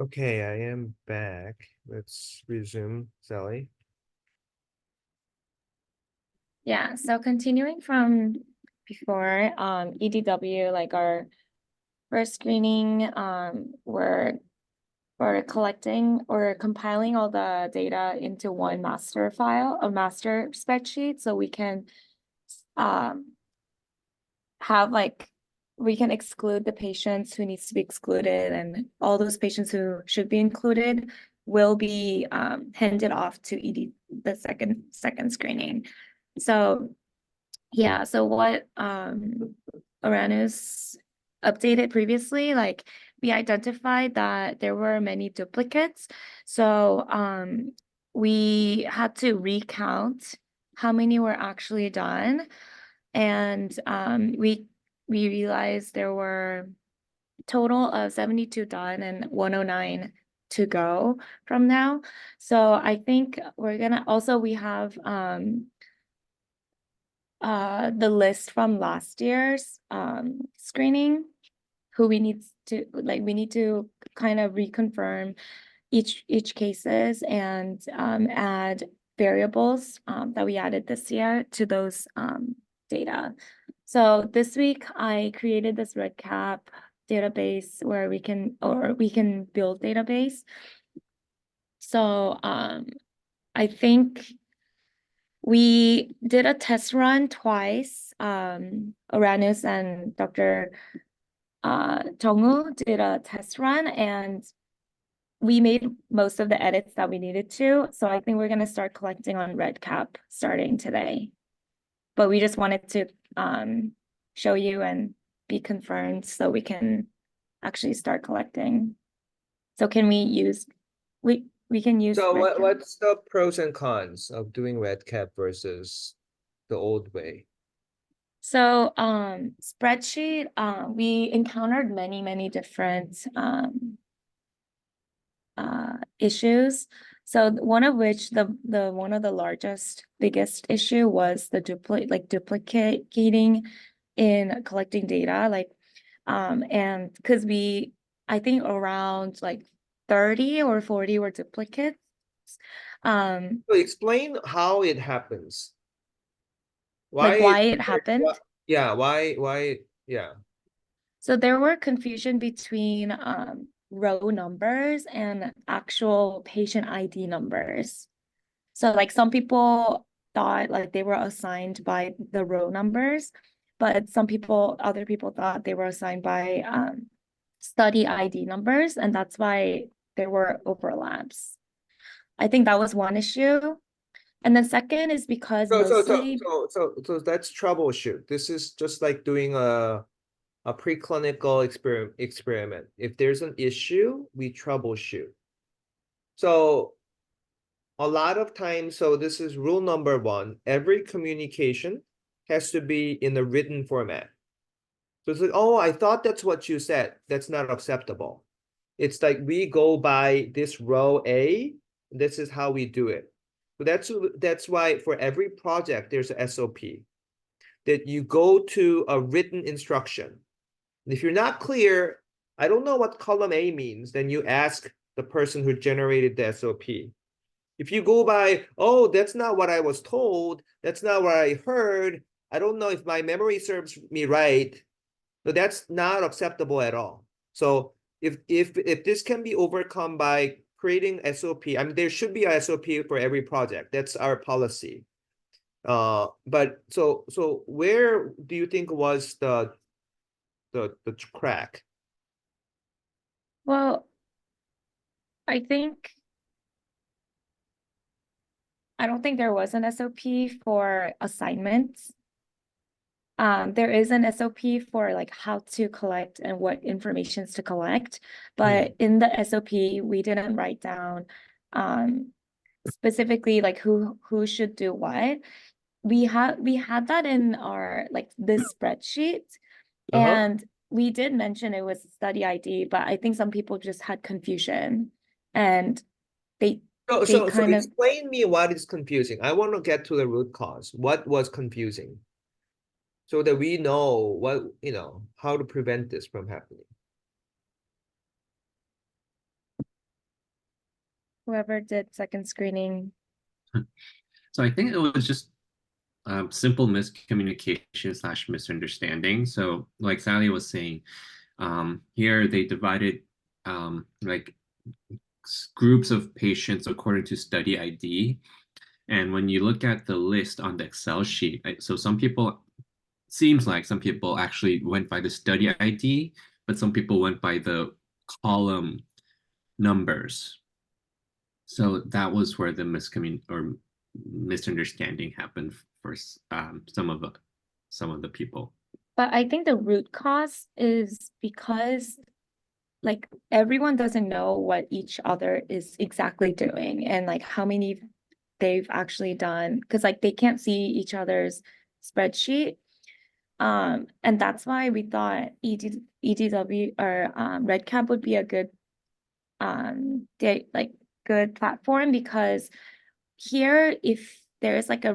Okay, I am back. Let's resume, Sally. Yeah, so continuing from before, EDW, like our first screening, we're collecting or compiling all the data into one master file, a master spreadsheet, so we can have like we can exclude the patients who needs to be excluded, and all those patients who should be included will be handed off to ED the second screening. So yeah, so what Uranus updated previously, like we identified that there were many duplicates. So we had to recount how many were actually done. And we realized there were total of 72 done and 109 to go from now. So I think we're gonna also we have the list from last year's screening, who we need to kind of reconfirm each cases and add variables that we added this year to those data. So this week I created this RedCap database where we can build database. So I think we did a test run twice. Uranus and Dr. Tongu did a test run, and we made most of the edits that we needed to. So I think we're going to start collecting on RedCap starting today. But we just wanted to show you and be confirmed so we can actually start collecting. So can we use we can use So RedCap. what's the pros and cons of doing RedCap versus the old way? So spreadsheet, we encountered many different issues. So one of which the one of the biggest issue was the duplicating in collecting data, like and because I think around like 30 or 40 were duplicates. So explain how it happens. Like why it happened. Yeah, why, yeah. So there were confusion between row numbers and actual patient ID numbers. So like some people thought like they were assigned by the row numbers, but other people thought they were assigned by study ID numbers, and that's why there were overlaps. I think that was one issue. And then second is because So mostly that's troubleshoot. This is just like doing a preclinical experiment. If there's an issue, we troubleshoot. So a lot of times, so this is rule number one, every communication has to be in a written format. So it's like, oh, I thought that's what you said. That's not acceptable. It's like we go by this row A, this is how we do it. So that's why for every project, there's a SOP that you go to a written instruction. And if you're not clear, I don't know what column A means, then you ask the person who generated the SOP. If you go by, oh, that's not what I was told, that's not what I heard, I don't know if my memory serves me right, no, that's not acceptable at all. So if this can be overcome by creating SOP, I mean, there should be a SOP for every project. That's our policy. But so where do you think was the crack? well, I don't think there was an SOP for assignments. There is an SOP for like how to collect and what informations to collect, but in the SOP, we didn't write down specifically like who should do what. We had that in our like this spreadsheet, and we did mention it was study ID, but I think some people just had confusion, and they So kind of explain me what is confusing. I want to get to the root cause. What was confusing? So that we know what, how to prevent this from happening. whoever did second screening. So I think it was just simple miscommunication slash misunderstanding. So like Sally was saying, here they divided like groups of patients according to study ID. And when you look at the list on the Excel sheet, so seems like some people actually went by the study ID, but some people went by the column numbers. So that was where the misunderstanding happened for some of the people. But I think the root cause is because like everyone doesn't know what each other is exactly doing and like how many they've actually done because like they can't see each other's spreadsheet. And that's why we thought EDW or RedCap would be a good good platform because here if there's like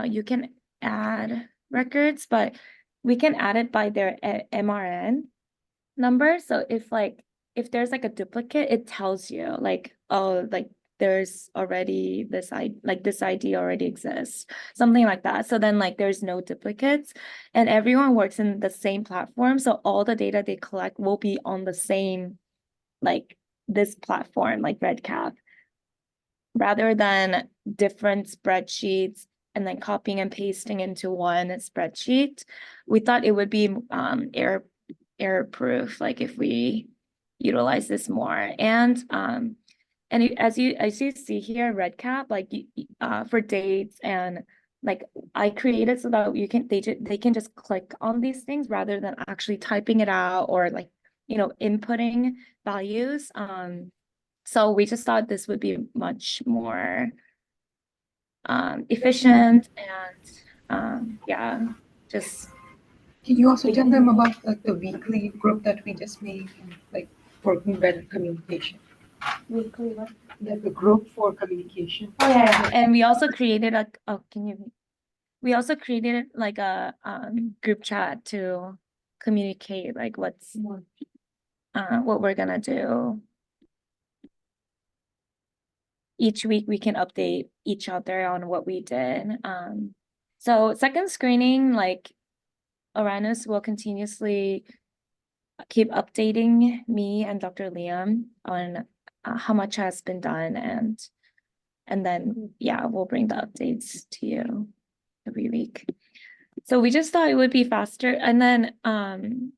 you can add records, but we can add it by their MRN number. So if there's like a duplicate, it tells you like, oh, like there's already this ID already exists, something like that. So then like there's no duplicates and everyone works in the same platform. So all the data they collect will be on the same like this platform, like RedCap, rather than different spreadsheets and then copying and pasting into one spreadsheet. We thought it would be error proof, like if we utilize this more. And as you see here, RedCap, like for dates and like I created so that they can just click on these things rather than actually typing it out or like inputting values. So we just thought this would be much more efficient and yeah, just. Can you also tell them about like the weekly group that we just made, and, like for better communication? Weekly what? Like the group for communication. Oh yeah. And we also created we also created like a group chat to communicate like what we're gonna do. Each week we can update each other on what we did. So second screening, like Uranus will continuously keep updating me and Dr. Liam on how much has been done and then yeah, we'll bring the updates to you every week. So we just thought it would be faster. And then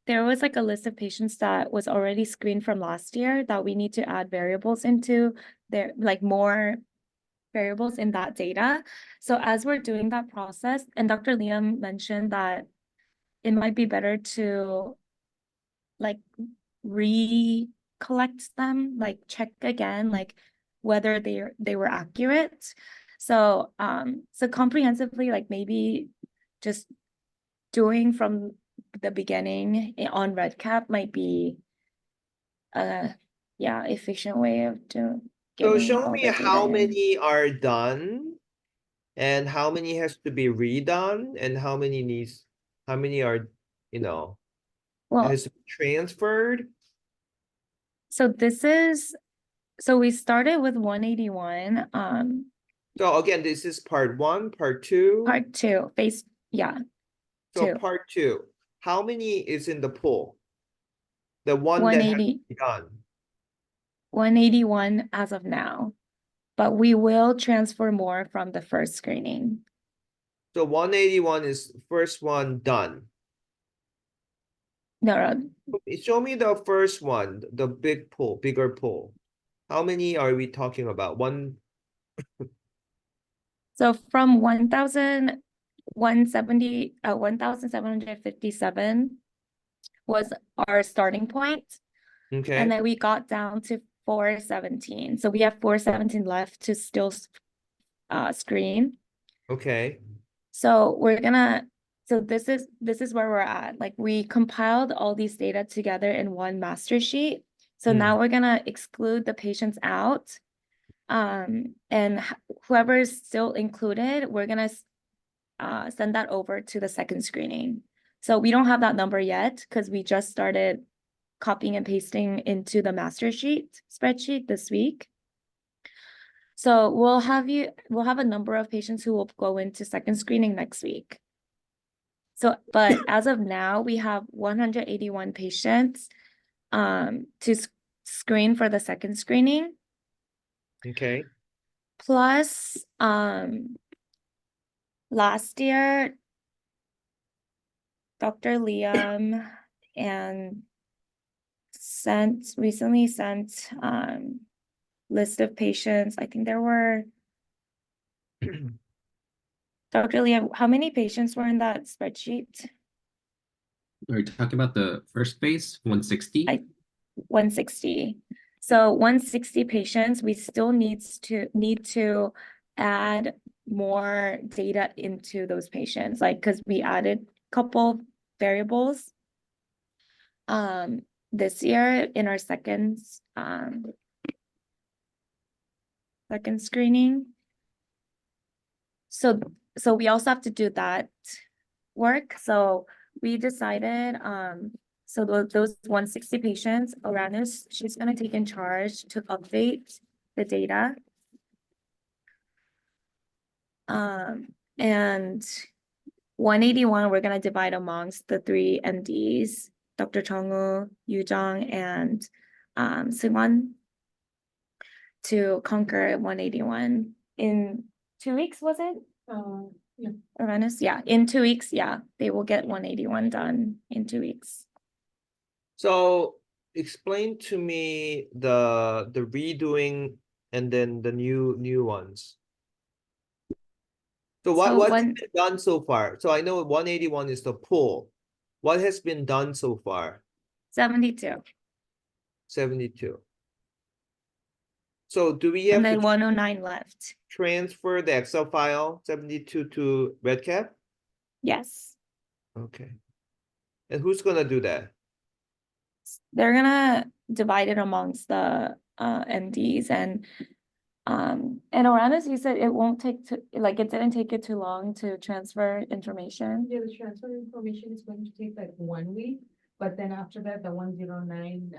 there was like a list of patients that was already screened from last year that we need to add variables into there, like more variables in that data. So as we're doing that process, and Dr. Liam mentioned that it might be better to like recollect them, like check again, like whether they were accurate. So so comprehensively, like maybe just doing from the beginning on RedCap might be a efficient way of doing. So show me how many are done and how many has to be redone and how many are, has to be transferred. So so we started with 181. So again, this is part 1, part 2. Part 2, So 2. part 2, how many is in the pool? The one that has to be done. 181 as of now, but we will transfer more from the first screening. So 181 is first one done. No. Show me the first one, the bigger pool. How many are we talking about? One. So from 1,757 was our starting point. Okay. And then we got down to 417. So we have 417 left to still screen. Okay. So this is where we're at. Like we compiled all these data together in one master sheet. So now we're gonna exclude the patients out. And whoever is still included, we're gonna send that over to the second screening. So we don't have that number yet because we just started copying and pasting into the master sheet spreadsheet this week. So we'll have a number of patients who will go into second screening next week. So, but as of now, we have 181 patients to screen for the second screening. Okay. Plus, last year, Dr. Liam and recently sent list of patients. I think there were Dr. Liam, how many patients were in that spreadsheet? Are you talking about the first phase, 160? 160. So 160 patients, we still need to add more data into those patients, like because we added a couple variables this year in our second screening. So we also have to do that work. So we decided so those 160 patients, Oranis, she's gonna take in charge to update the data. And 181 we're gonna divide amongst the 3 MDs, Dr. Chong, Yu Jung, and Seungwon, to conquer 181 in 2 weeks, was it? Yeah. Oranis, yeah, in 2 weeks, yeah, they will get 181 done in 2 weeks. So explain to me the redoing and then the new ones. So what's been done so far? So I know 181 is the pool. What has been done so far? 72. 72. So do we have And then to 109 left. transfer the Excel file 72 to RedCap? Yes. Okay. And who's gonna do that? They're gonna divide it amongst the MDs and Oranis, you said it won't take it didn't take it too long to transfer information. Yeah, the transfer information is going to take like 1 week, but then after that, the 109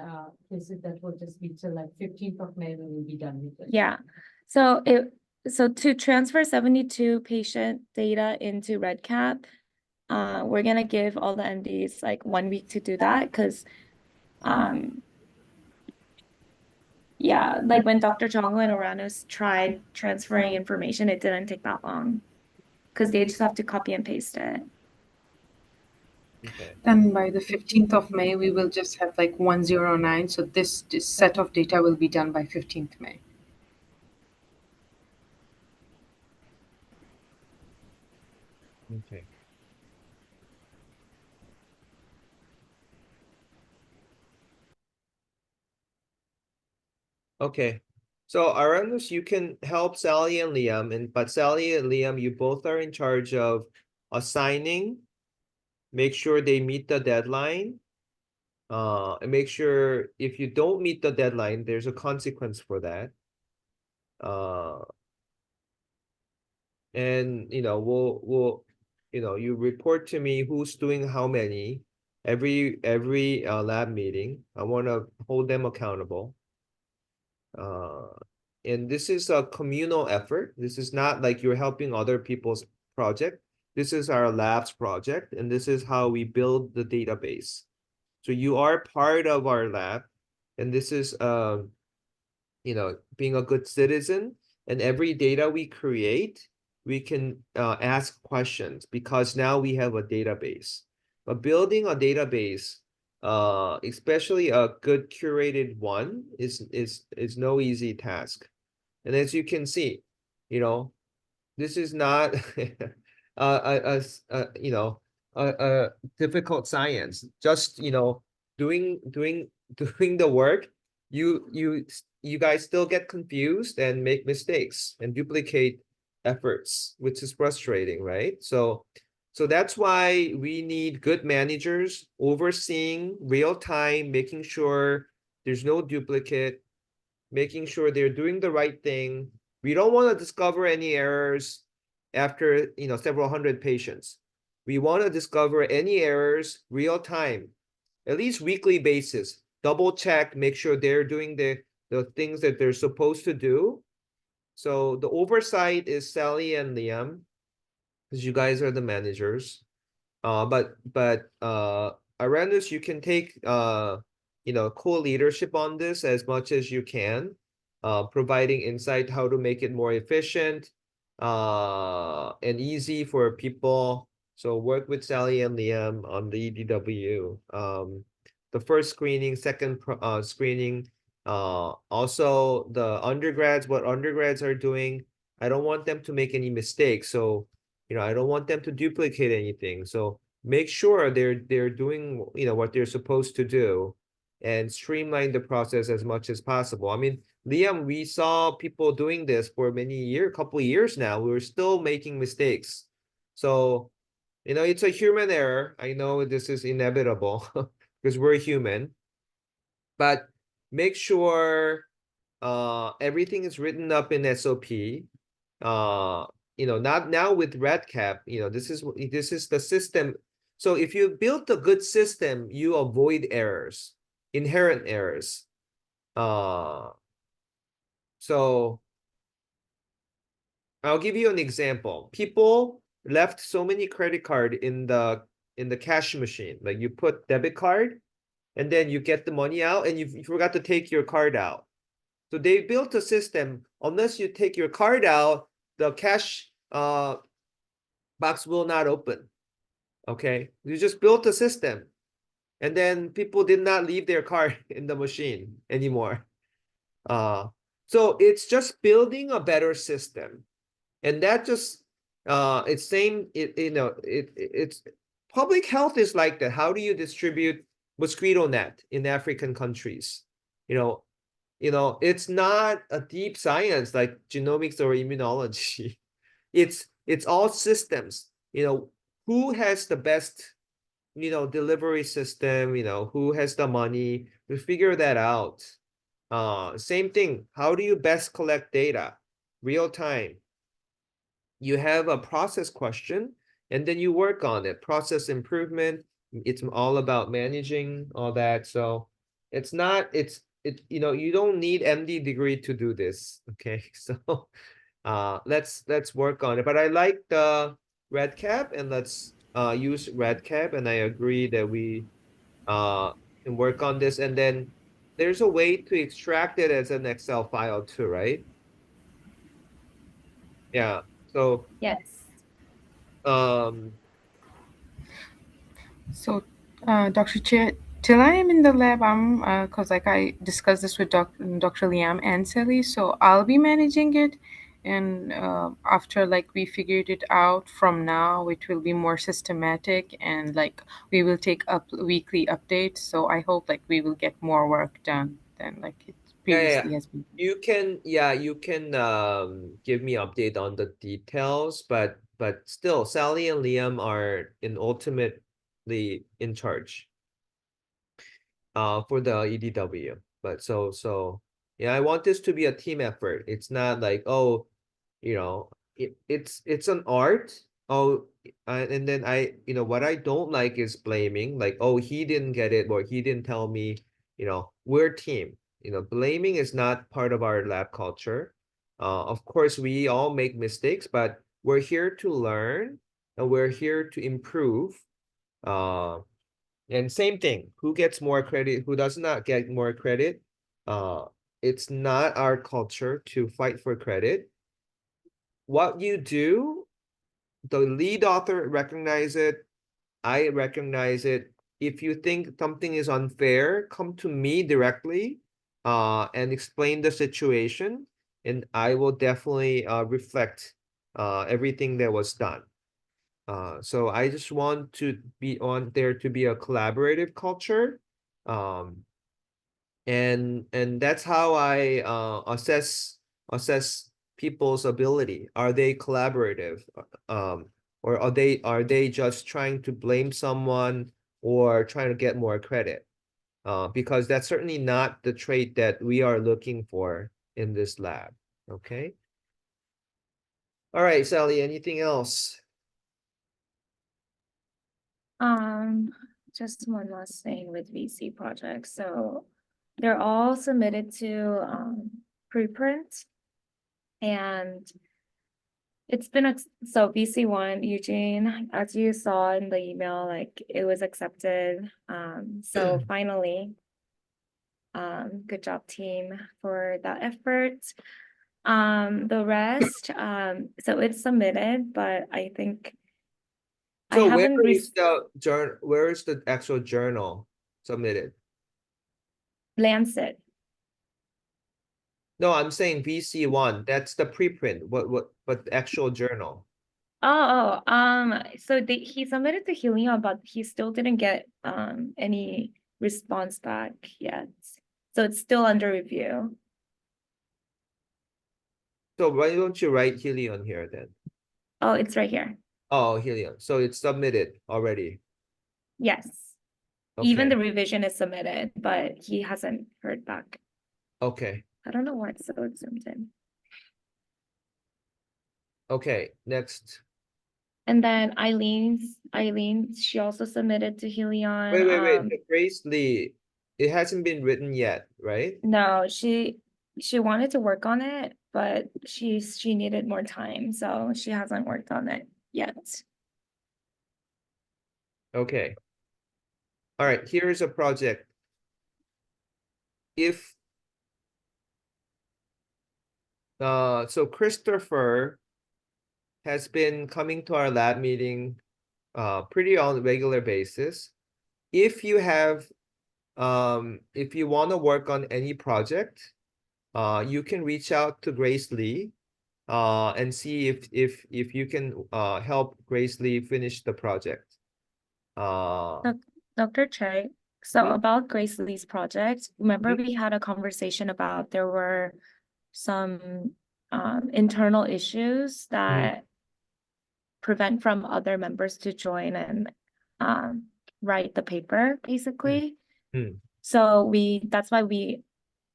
visit that will just be till like 15th of May, we will be done with it. Yeah. So to transfer 72 patient data into RedCap, we're gonna give all the MDs like 1 week to do that because yeah, like when Dr. Chong and Oranos tried transferring information, it didn't take that long because they just have to copy and paste it. Okay. Then by the 15th of May, we will just have like 109. So this set of data will be done by 15th May. Okay. Okay. So Aranus, you can help Sally and Liam, but Sally and Liam, you both are in charge of assigning, make sure they meet the deadline. And make sure if you don't meet the deadline, there's a consequence for that. And we'll you report to me who's doing how many every lab meeting. I want to hold them accountable. And this is a communal effort. This is not like you're helping other people's project. This is our lab's project, and this is how we build the database. So you are part of our lab, and this is being a good citizen. And every data we create, we can ask questions because now we have a database. But building a database, especially a good curated one, is no easy task. And as you can see, this is not a difficult science. Just doing the work, you guys still get confused and make mistakes and duplicate efforts, which is frustrating, right? So that's why we need good managers overseeing real time, making sure there's no duplicate, making sure they're doing the right thing. We don't want to discover any errors after several hundred patients. We want to discover any errors real time, at least weekly basis. Double check, make sure they're doing the things that they're supposed to do. So the oversight is Sally and Liam, because you guys are the managers. But Arandus, you can take co-leadership on this as much as you can, providing insight how to make it more efficient, and easy for people. So work with Sally and Liam on the EDW. The first screening, second screening, also the undergrads, what undergrads are doing. I don't want them to make any mistakes. So I don't want them to duplicate anything. So make sure they're doing what they're supposed to do, and streamline the process as much as possible. I mean, Liam, we saw people doing this for couple of years now. We're still making mistakes. So, it's a human error. I know this is inevitable because we're human, but make sure everything is written up in SOP. Not now with RedCap, this is the system. So if you build a good system, you avoid errors, inherent errors. So I'll give you an example. People left so many credit card in the cash machine. Like you put debit card and then you get the money out and you forgot to take your card out. So they built a system, unless you take your card out, the cash box will not open. Okay. You just built a system. And then people did not leave their card in the machine anymore. So it's just building a better system. And that just it's same it's public health is like that. How do you distribute mosquito net in African countries? It's not a deep science like genomics or immunology. It's all systems. Who has the best delivery system, who has the money, we figure that out. Same thing, how do you best collect data real time? You have a process question and then you work on it. Process improvement, it's all about managing all that. So you don't need MD degree to do this. Okay. So let's work on it. But I like the red cap, and let's use red cap, and I agree that we can work on this. And then there's a way to extract it as an Excel file too, right? Yeah. So Yes. um So, Dr. Chae, till I am in the lab, I'm because like I discussed this with Dr. Liam and Sally, so I'll be managing it. And after like we figured it out, from now it will be more systematic, and like we will take up weekly updates. So I hope like we will get more work done than like it yeah. previously has been. You can give me update on the details, but still Sally and Liam are ultimately in charge for the EDW. But so yeah, I want this to be a team effort. It's not like, oh, it's an art. Oh, and then what I don't like is blaming, like, oh, he didn't get it or he didn't tell me. We're team. Blaming is not part of our lab culture. Of course, we all make mistakes, but we're here to learn and we're here to improve. Uh, and same thing, who gets more credit, who does not get more credit? Uh, it's not our culture to fight for credit. What you do, the lead author recognize it, I recognize it. If you think something is unfair, come to me directly, and explain the situation, and I will definitely reflect everything that was done. So I just want to be on there to be a collaborative culture. Um, and that's how I assess people's ability. Are they collaborative? Or are they just trying to blame someone or trying to get more credit? Because that's certainly not the trait that we are looking for in this lab. Okay. All right, Sally, anything else? Just one last thing with VC projects. So they're all submitted to preprint. And it's been so VC1, Eugene, as you saw in the email, like it was accepted. So finally, good job team for that effort. The rest, so it's submitted, but I think I So where haven't is the journal? Where is the actual journal submitted? Lancet. No, I'm saying VC1. That's the preprint. But the actual journal. So he submitted to Helion, but he still didn't get any response back yet. So it's still under review. So why don't you write Helion here then? Oh, it's right here. Oh, Helion. So it's submitted already. Yes. Even Okay. the revision is submitted, but he hasn't heard back. Okay. I don't know why it's so zoomed in. Okay. Next. And then Eileen, she also submitted to Helion. Wait. The Grace Lee, it hasn't been written yet, right? No, she wanted to work on it, but she needed more time, so she hasn't worked on it yet. Okay. All right. Here's a project. If so Christopher has been coming to our lab meeting pretty on a regular basis. If you have if you want to work on any project, you can reach out to Grace Lee and see if you can help Grace Lee finish the project. Dr. Chae, so Hmm? about Grace Lee's project, remember Mhm. we had a conversation about there were some internal issues that prevent from other members to join and write the paper, basically. Hmm. So that's why we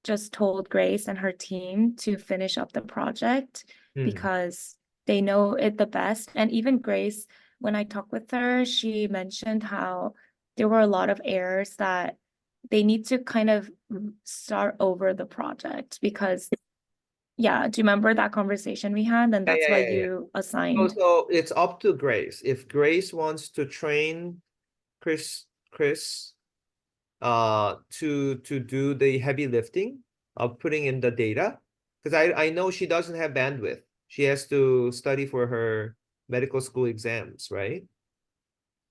just told Grace and her team to finish up the project Hmm. because they know it the best. And even Grace, when I talked with her, she mentioned how there were a lot of errors that they need to kind of start over the project because, yeah, do you remember that conversation we had? And that's why Yeah. you assigned. So it's up to Grace. If Grace wants to train Chris to do the heavy lifting of putting in the data, because I know she doesn't have bandwidth. She has to study for her medical school exams, right?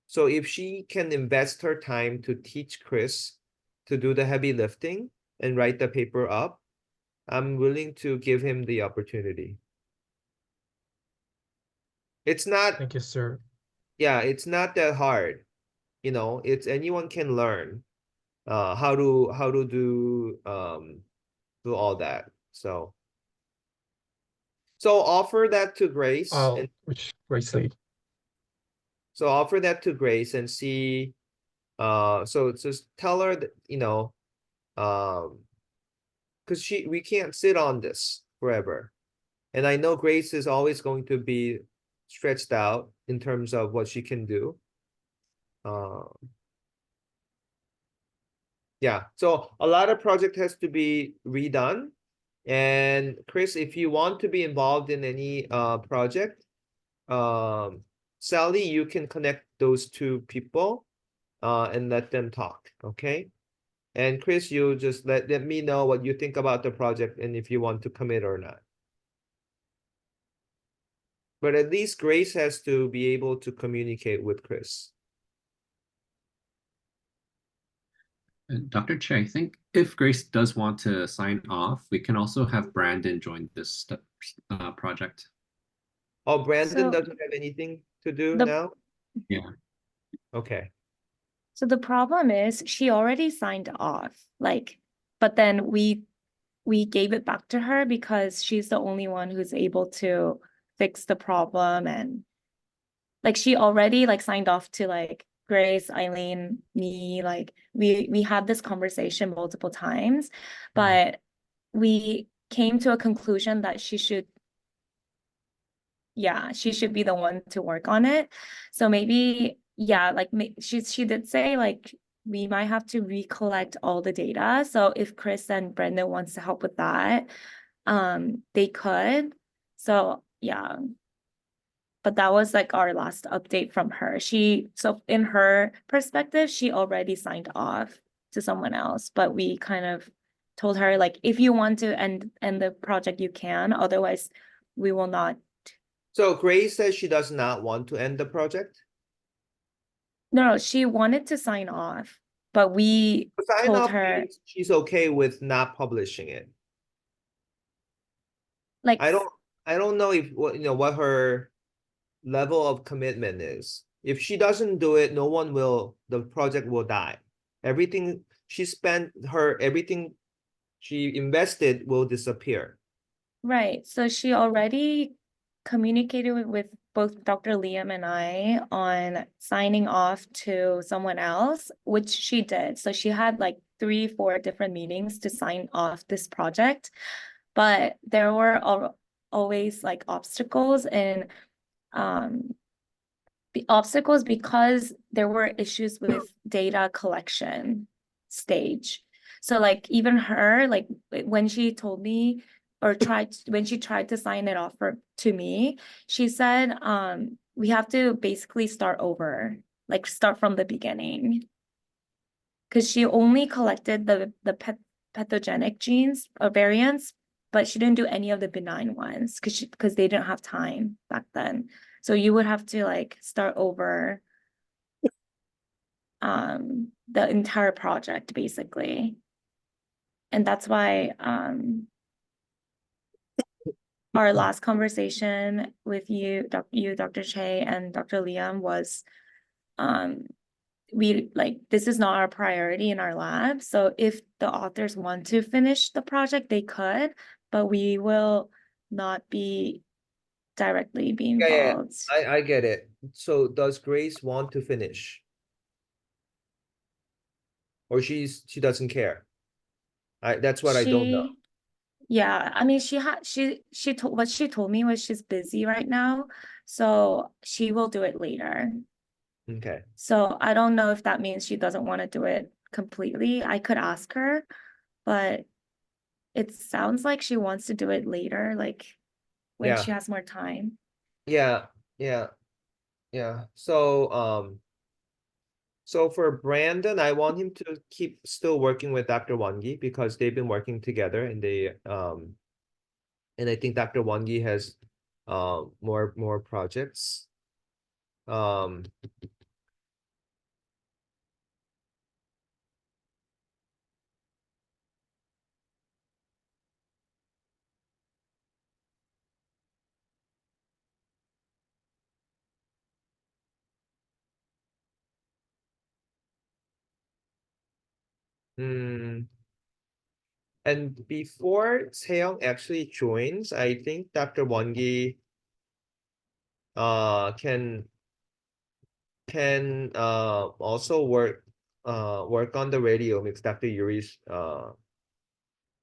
So if she can invest her time to teach Chris to do the heavy lifting and write the paper up, I'm willing to give him the opportunity. It's not, Thank you, sir. yeah, it's not that hard. You know, it's anyone can learn how to do all that. So offer that to Grace and Which Grace Lee? so offer that to Grace and see so just tell her that, you know, because we can't sit on this forever. And I know Grace is always going to be stretched out in terms of what she can do. Yeah, so a lot of project has to be redone. And Chris, if you want to be involved in any project, Sally, you can connect those two people and let them talk, okay? And Chris, you just let me know what you think about the project and if you want to commit or not. But at least Grace has to be able to communicate with Chris. Dr. Chae, I think if Grace does want to sign off, we can also have Brandon join this project. Oh, Brandon So doesn't have anything to do the now? Yeah. Okay. so the problem is she already signed off, like, but then we gave it back to her because she's the only one who's able to fix the problem. And like she already like signed off to like Grace, Eileen, me, like we had this conversation multiple times, but we came to a conclusion that she should be the one to work on it. So maybe, yeah, like she did say like we might have to recollect all the data. So if Chris and Brendan wants to help with that, they could. So yeah. But that was like our last update from her. So in her perspective, she already signed off to someone else, but we kind of told her like, if you want to end the project, you can. Otherwise, we will not. So Grace says she does not want to end the project. No, she wanted to sign off, but we Sign told off her means she's okay with not publishing it. like I don't know if what what her level of commitment is. If she doesn't do it, the project will die. Everything she spent everything she invested will disappear. right. So she already communicated with both Dr. Liam and I on signing off to someone else, which she did. So she had like 3-4 different meetings to sign off this project, but there were always like obstacles and the obstacles because there were issues with data collection stage. So like even her, like when she told me or when she tried to sign it off to me, she said, we have to basically start over, like start from the beginning. Because she only collected the pathogenic genes or variants, but she didn't do any of the benign ones because they didn't have time back then. So you would have to like start over the entire project basically. And that's why our last conversation with you, Dr. Chae and Dr. Liam was we like this is not our priority in our lab. So if the authors want to finish the project, they could, but we will not be directly be Yeah, involved. I get it. So does Grace want to finish? Or she doesn't care? That's what I don't know. Yeah, I mean she told what she told me was she's busy right now, so she will do it later. Okay. So I don't know if that means she doesn't want to do it completely. I could ask her, but it sounds like she wants to do it later, like when Yeah. she has more time. Yeah. Yeah. Yeah. So for Brandon, I want him to keep still working with Dr. Wangi because they've been working together and I think Dr. Wangi has more projects. Um hmm, and before Seong actually joins, I think Dr. Wangi can also work on the radio mix Dr. Yuri's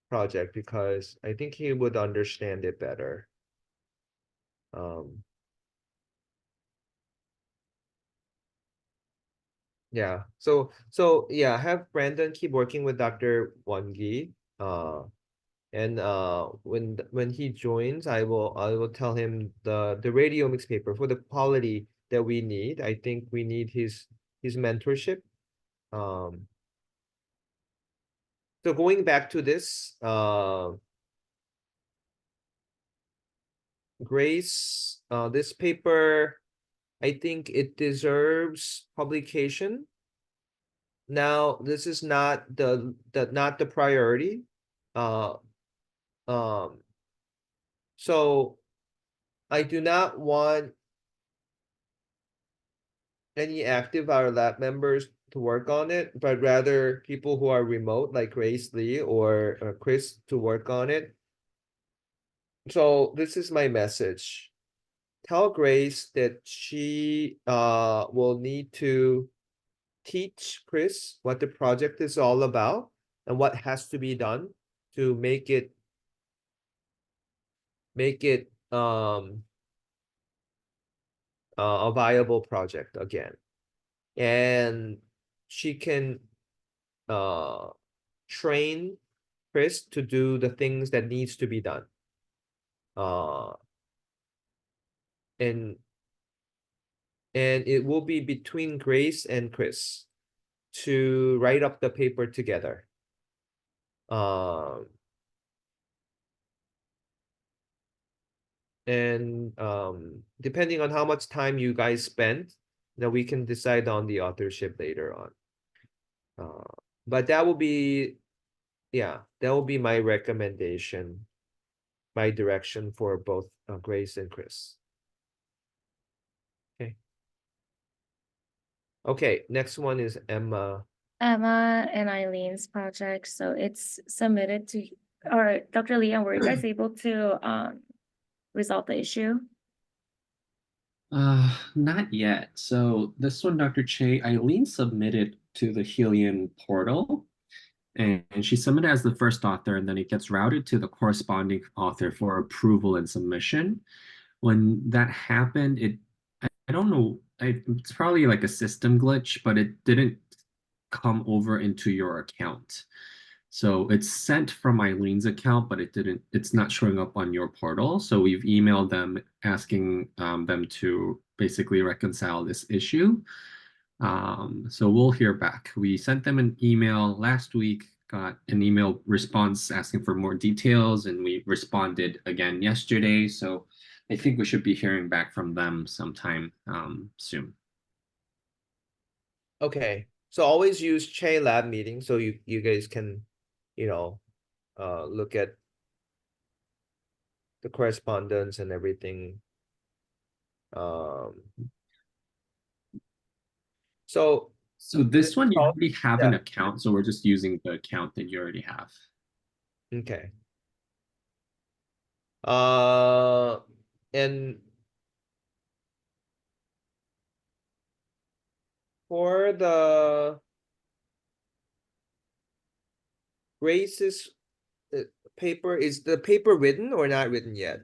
project because I think he would understand it better. Um yeah. So yeah, have Brandon keep working with Dr. Wangi. And when he joins, I will tell him the radio mix paper for the quality that we need. I think we need his mentorship. Um so going back to this, Grace, this paper, I think it deserves publication. Now, this is not the priority. Uh, um, so I do not want any active our lab members to work on it, but rather people who are remote, like Grace Lee or Chris, to work on it. So this is my message. Tell Grace that she will need to teach Chris what the project is all about and what has to be done to make it a viable project again. And she can train Chris to do the things that needs to be done. Uh and it will be between Grace and Chris to write up the paper together. And depending on how much time you guys spend, then we can decide on the authorship later on. But that will be, yeah, that will be my recommendation, my direction for both Grace and Chris. Okay. Okay, next one is Emma. Emma and Eileen's project, so it's submitted to, or Dr. Leon, were you guys able to resolve the issue? Not yet. So this one, Dr. Chae, Eileen submitted to the Helion portal, and she submitted as the first author, and then it gets routed to the corresponding author for approval and submission. When that happened, I don't know, it's probably like a system glitch, but it didn't come over into your account. So it's sent from Eileen's account, but it's not showing up on your portal. So we've emailed them asking them to basically reconcile this issue. So we'll hear back. We sent them an email last week, got an email response asking for more details, and we responded again yesterday. So I think we should be hearing back from them sometime soon. Okay, so always use Che Lab meeting so you guys can, look at the correspondence and everything. So this one you already have an yeah. account, so we're just using the account that you already have. Okay. And for the Grace's paper, is the paper written or not written yet?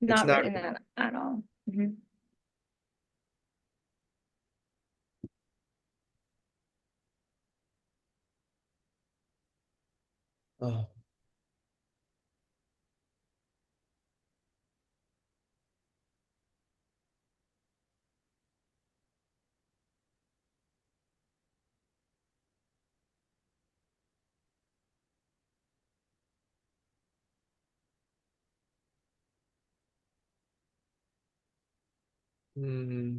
Not not written at all. Mhm. Oh. Hmm.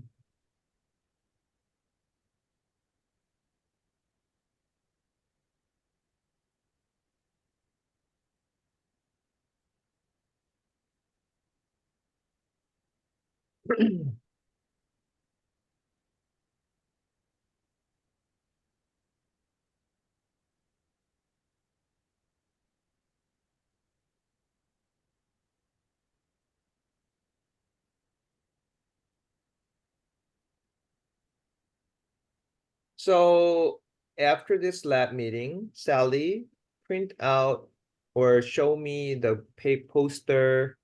So after this lab meeting, Sally, print out or show me the poster,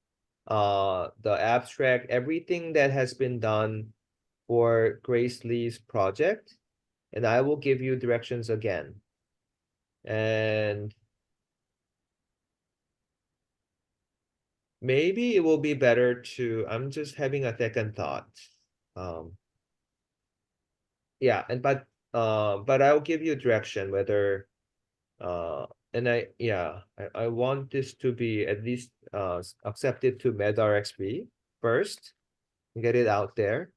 the abstract, everything that has been done for Grace Lee's project, and I will give you directions again. And maybe it will be better to, I'm just having a second thought. Yeah, but I'll give you direction whether and I want this to be at least accepted to medRxB first, get it out there.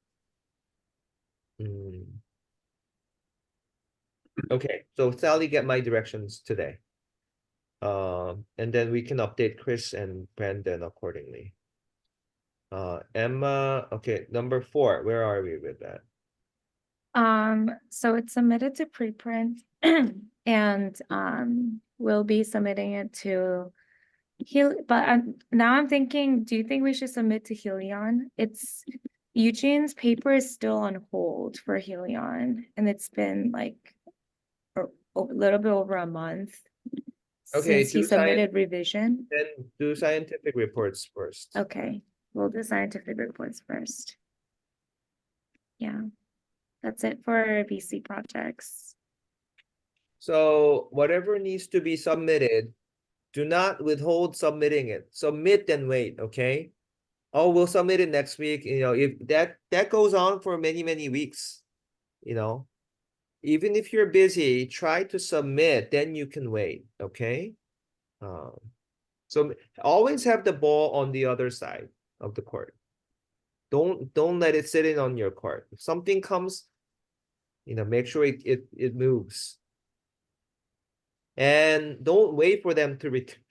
Okay, so Sally, get my directions today. And then we can update Chris and Brandon accordingly. Emma, okay, number 4, where are we with that? So it's submitted to preprint and we'll be submitting it to but now I'm thinking, do you think we should submit to Helion? It's Eugene's paper is still on hold for Helion, and it's been like a little bit over a month Okay, since he submitted revision. Then do scientific reports first. Okay, we'll do scientific reports first. Yeah, that's it for VC projects. So whatever needs to be submitted, do not withhold submitting it. Submit and wait, okay? oh, we'll submit it next week. If that goes on for many, many weeks, even if you're busy, try to submit, then you can wait, okay? So always have the ball on the other side of the court. Don't let it sit in on your court. If something comes, make sure it moves. And don't wait for them to return.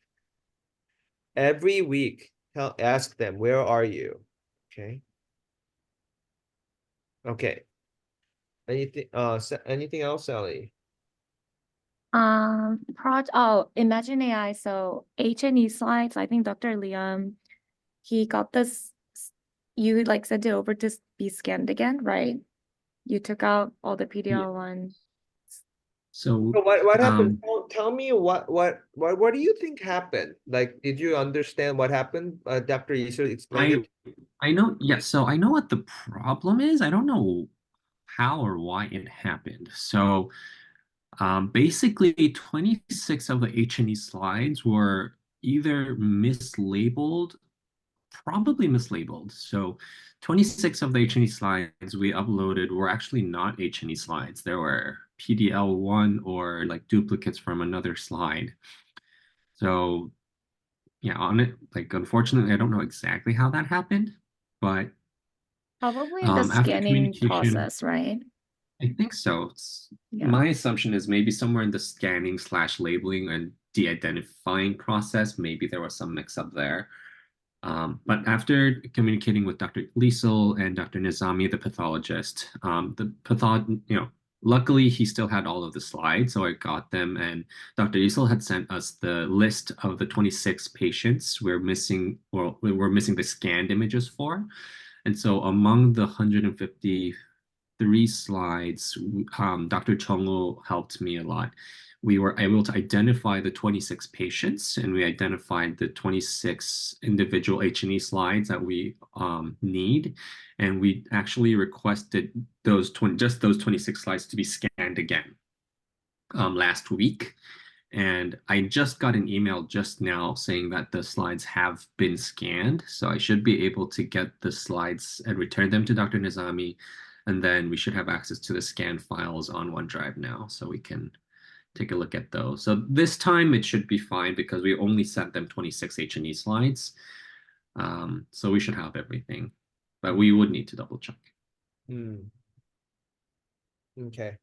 Every week, ask them, where are you? Okay. Okay. Anything else, Sally? Imagine AI. So H&E slides, I think Dr. Liam, he got this, you like sent it over to be scanned again, right? You took out all the PDL1. So So what happened? Tell me what do you think happened? Like, did you understand what happened? Dr. Yusuf explained it. I know, yes. So I know what the problem is. I don't know how or why it happened. So basically 26 of the H&E slides were either mislabeled, probably mislabeled. So 26 of the H&E slides we uploaded were actually not H&E slides. There were PDL1 or like duplicates from another slide. So yeah, on it, like unfortunately, I don't know exactly how that happened, but Probably the after scanning communication, process, right? I think so. Yeah. My assumption is maybe somewhere in the scanning / labeling and de-identifying process, maybe there was some mix up there. But after communicating with Dr. Liesel and Dr. Nizami, the pathologist, luckily he still had all of the slides, so I got them. And Dr. Liesel had sent us the list of the 26 patients we're missing the scanned images for. And so among the 153 slides, Dr. Chongo helped me a lot. We were able to identify the 26 patients, and we identified the 26 individual H&E slides that we need. And we actually requested those 26 slides to be scanned again last week. And I just got an email just now saying that the slides have been scanned. So I should be able to get the slides and return them to Dr. Nizami. And then we should have access to the scanned files on OneDrive now, so we can take a look at those. So this time it should be fine because we only sent them 26 H&E slides. So we should have everything, but we would need to double check. Okay.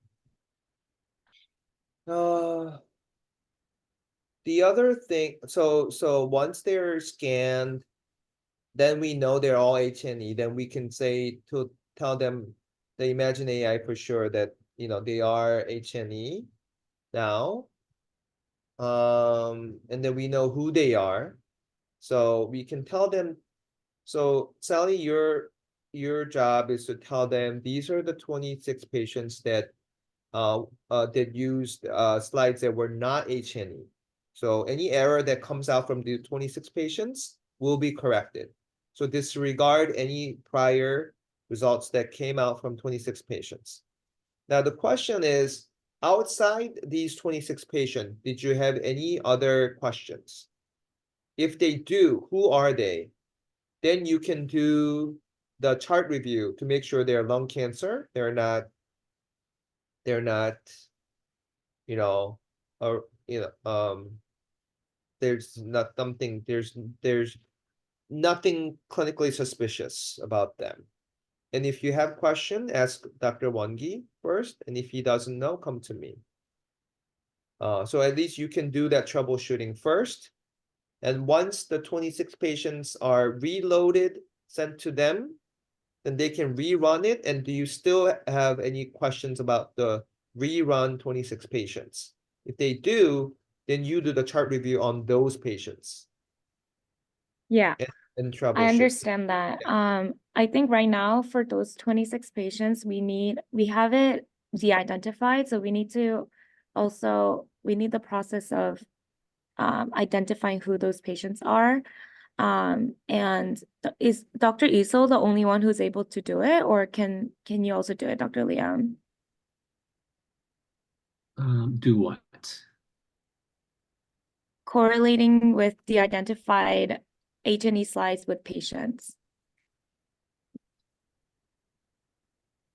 The other thing, so once they're scanned, then we know they're all H&E. Then we can say to tell them the Imagine AI for sure that they are H&E now. And then we know who they are, so we can tell them. So Sally, your job is to tell them these are the 26 patients that used slides that were not H&E. So any error that comes out from the 26 patients will be corrected. So disregard any prior results that came out from 26 patients. Now the question is, outside these 26 patients, did you have any other questions? If they do, who are they? Then you can do the chart review to make sure they're lung cancer. They're not, or there's nothing clinically suspicious about them. And if you have question, ask Dr. Wangi first, and if he doesn't know, come to me. So at least you can do that troubleshooting first. And once the 26 patients are reloaded, sent to them, then they can rerun it. And do you still have any questions about the rerun 26 patients? If they do, then you do the chart review on those patients. Yeah. And troubleshoot. I understand that. I think right now for those 26 patients, we have it de-identified. So we need the process of identifying who those patients are. And is Dr. Isel the only one who's able to do it, or can you also do it, Dr. Liam? Do what? Correlating with the identified H&E slides with patients.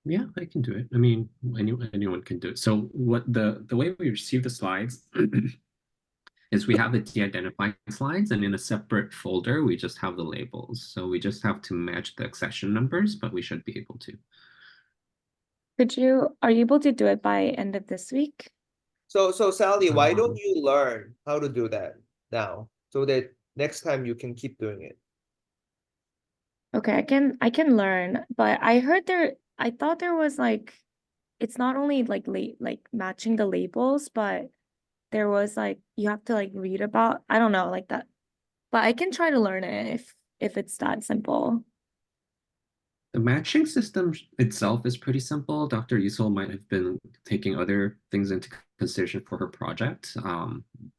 Yeah, I can do it. I mean, anyone can do it. So what the way we receive the slides is we have the de-identified slides, and in a separate folder, we just have the labels. So we just have to match the accession numbers, but we should be able to. Are you able to do it by end of this week? So Sally, why don't Um, you learn how to do that now so that next time you can keep doing it? Okay, I can learn, but I thought there was like it's not only like matching the labels, but there was like you have to like read about, I don't know, like that. But I can try to learn it if it's that simple. The matching system itself is pretty simple. Dr. Isol might have been taking other things into consideration for her project.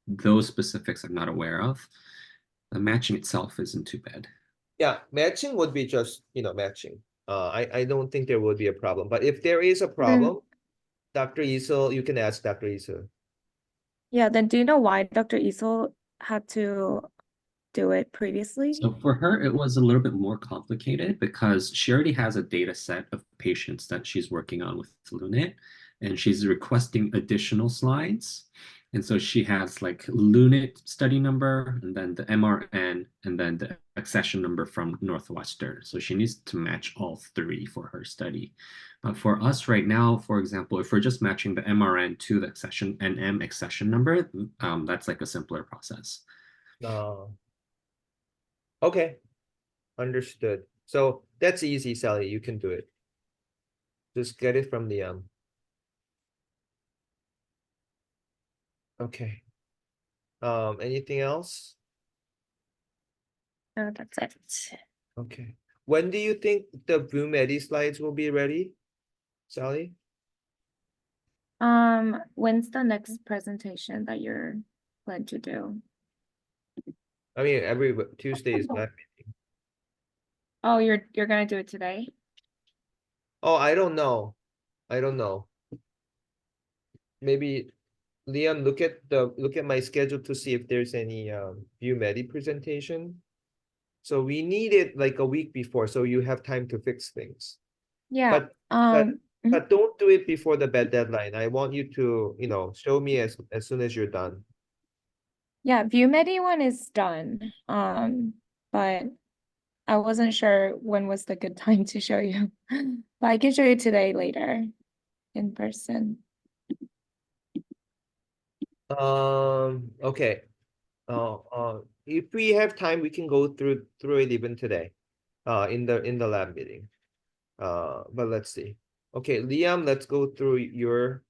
Those specifics I'm not aware of. The matching itself isn't too bad. Yeah, matching would be just, matching. I don't think there would be a problem. But if there is a Then problem, Dr. Isel, you can ask Dr. Isel. yeah, then do you know why Dr. Isol had to do it previously? So for her, it was a little bit more complicated because she already has a data set of patients that she's working on with Lunit, and she's requesting additional slides. And so she has like Lunit study number, and then the MRN, and then the accession number from Northwestern. So she needs to match all three for her study. But for us right now, for example, if we're just matching the MRN to the accession NM accession number, that's like a simpler process. Uh, okay, understood. So that's easy, Sally. You can do it. Just get it from the Okay. Anything else? No, that's it. Okay. When do you think the Boom Eddy slides will be ready, Sally? When's the next presentation that you're planned to do? I mean, every Tuesday is not. Oh, you're gonna do it today? Oh, I don't know. I don't know. Maybe Leon, look at my schedule to see if there's any View Medi presentation. So we need it like a week before, so you have time to fix things. Yeah. But but don't do it before the bed deadline. I want you to, show me as soon as you're done. Yeah, ViewMedi one is done. But I wasn't sure when was the good time to show you. But I can show you today later in person. Okay. If we have time, we can go through it even today, in the lab meeting. But let's see. Okay, Liam, let's go through your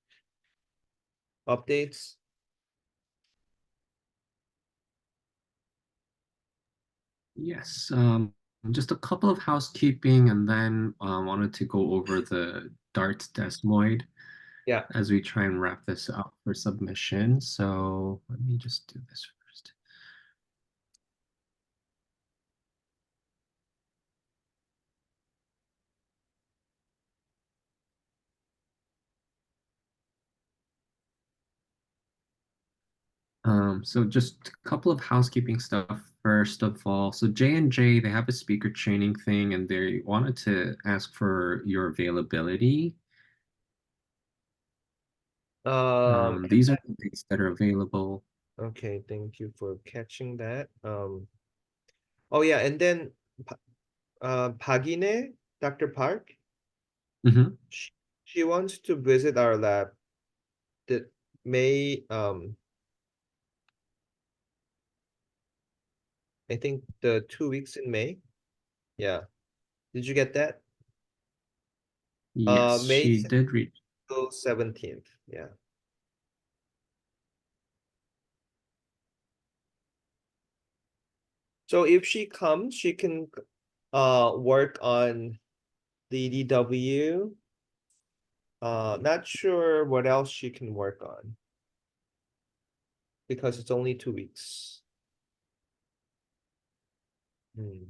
updates. Yes, just a couple of housekeeping, and then wanted to go over the DART desmoid Yeah. as we try and wrap this up for submission. So let me just do this first. So just a couple of housekeeping stuff first of all. So J&J, they have a speaker training thing, and they wanted to ask for your availability. These are the dates that are available. Okay, thank you for catching that. Oh yeah, and then Pagine, Dr. Park, Mhm. she wants to visit our lab that May, I think the 2 weeks in May. Yeah. Did you get that? Yes, May she did reach. 17th. Yeah. So if she comes, she can work on the DW. Not sure what else she can work on because it's only 2 weeks. Hmm.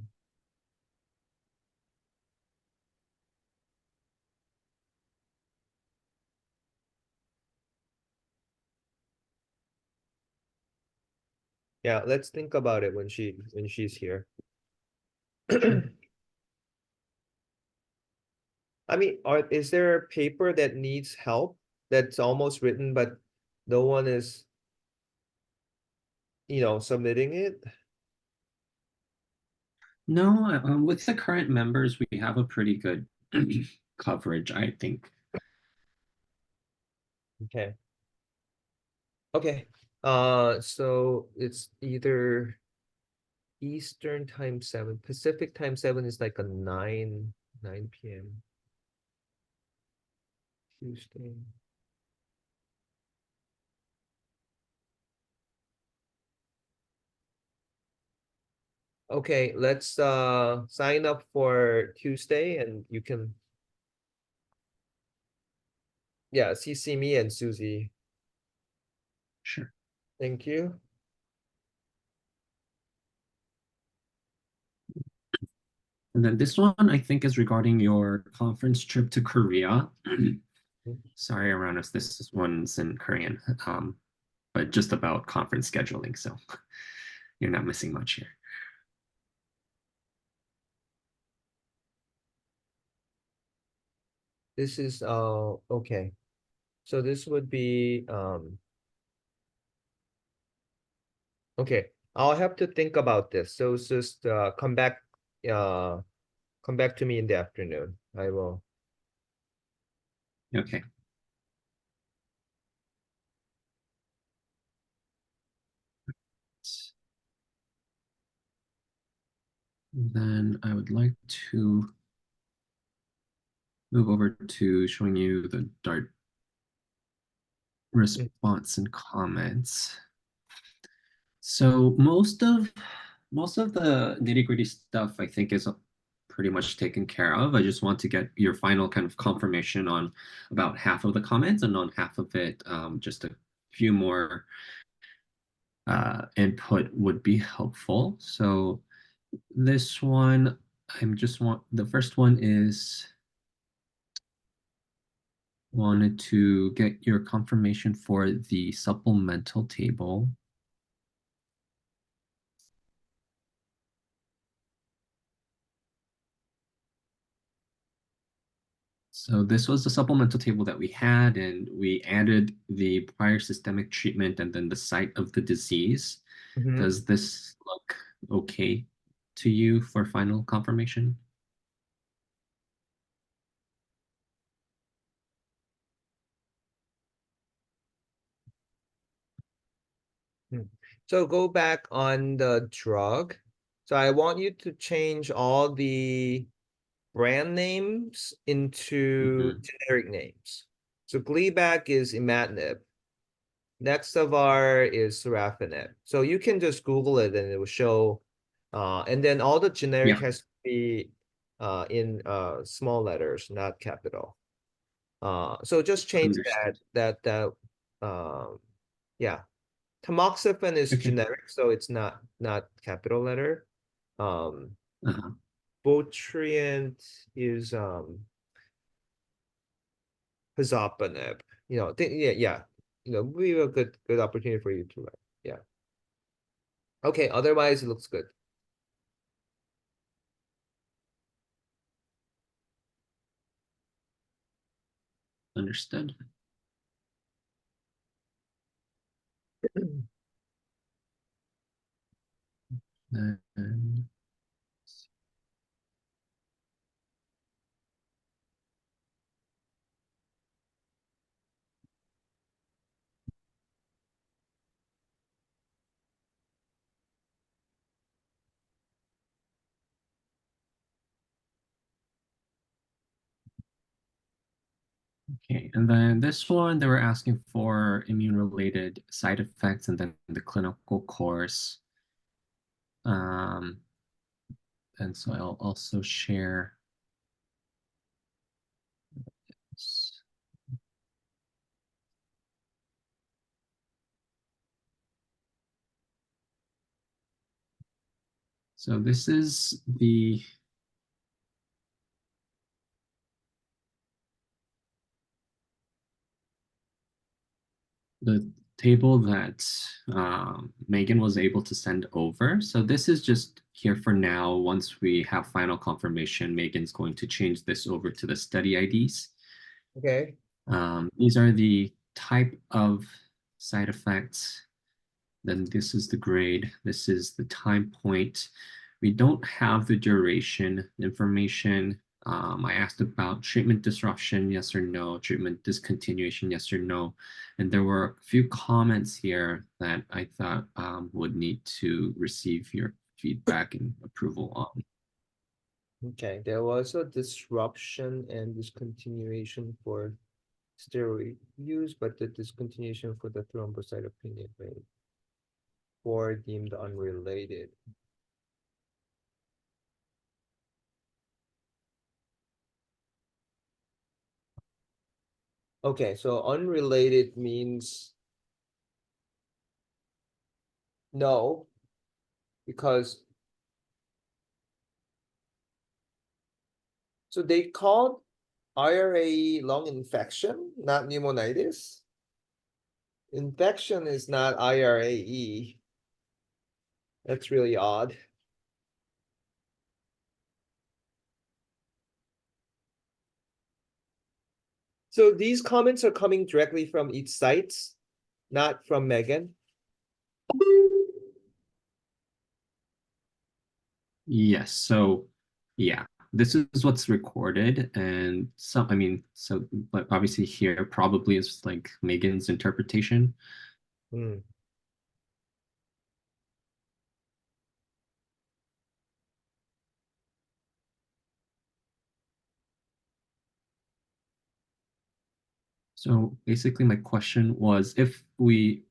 Yeah, let's think about it when she's here. I mean, is there a paper that needs help that's almost written, but no one is, submitting it? No, with the current members, we have a pretty good coverage, I think. Okay. Okay. So it's either Eastern time 7, Pacific time 7 is like a 9 p.m. Tuesday. Okay, let's sign up for Tuesday and you can, yeah, CC me and Susie. Sure. Thank you. And then this one, I think, is regarding your conference trip to Korea. Sorry, Aranis, this one's in Korean, but just about conference scheduling, so you're not missing much here. This is okay. So this would be okay. I'll have to think about this. So it's just come back to me in the afternoon. I will. Okay. Then I would like to move over to showing you the Dart response and comments. So most of the nitty-gritty stuff I think is pretty much taken care of. I just want to get your final kind of confirmation on about half of the comments, and on half of it, just a few more input would be helpful. So this one, the first one is wanted to get your confirmation for the supplemental table. So this was the supplemental table that we had, and we added the prior systemic treatment and then the site of the disease. Mhm. Does this look okay to you for final confirmation? So go back on the drug. So I want you to change all the brand names into generic names. So Gleevec is imatinib. Nexavar is sorafenib. So you can just Google it and it will show. And then all the generic Yeah. has to be in small letters, not capital. So just change Understood. yeah. Tamoxifen is Okay. generic, so it's not capital letter. Uh-huh. Votrient is pazopanib. Yeah. We have a good opportunity for you to write. Yeah. Okay, otherwise it looks good. Understood. Then okay, and then this one, they were asking for immune-related side effects and then the clinical course. And so I'll also share this. So this is the table that Megan was able to send over. So this is just here for now. Once we have final confirmation, Megan's going to change this over to the study IDs. Okay. These are the type of side effects. Then this is the grade. This is the time point. We don't have the duration information. I asked about treatment disruption, yes or no, treatment discontinuation, yes or no. And there were a few comments here that I thought would need to receive your feedback and approval on. Okay, there was a disruption and discontinuation for steroid use, but the discontinuation for the thrombocytopenia rate or deemed unrelated. Okay, so unrelated means no, because so they called IRA lung infection, not pneumonitis. Infection is not IRAE. That's really odd. So these comments are coming directly from each site, not from Megan. Yes, so yeah, this is what's recorded, and some, I mean, so, but obviously here probably is like Megan's interpretation. Hmm. So basically my question was if we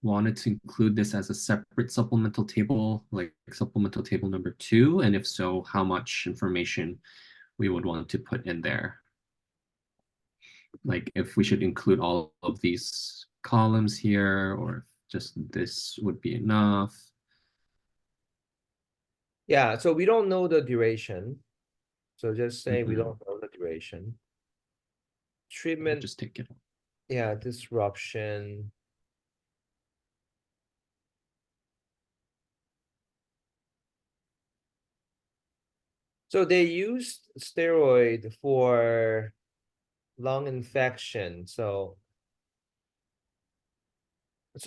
wanted to include this as a separate supplemental table, like supplemental table number 2, and if so, how much information we would want to put in there. Like if we should include all of these columns here, or if just this would be enough. Yeah, so we don't know the duration. So just say we Mhm. don't know the duration. I'll Treatment, just take it. yeah, disruption. So they used steroid for lung infection. So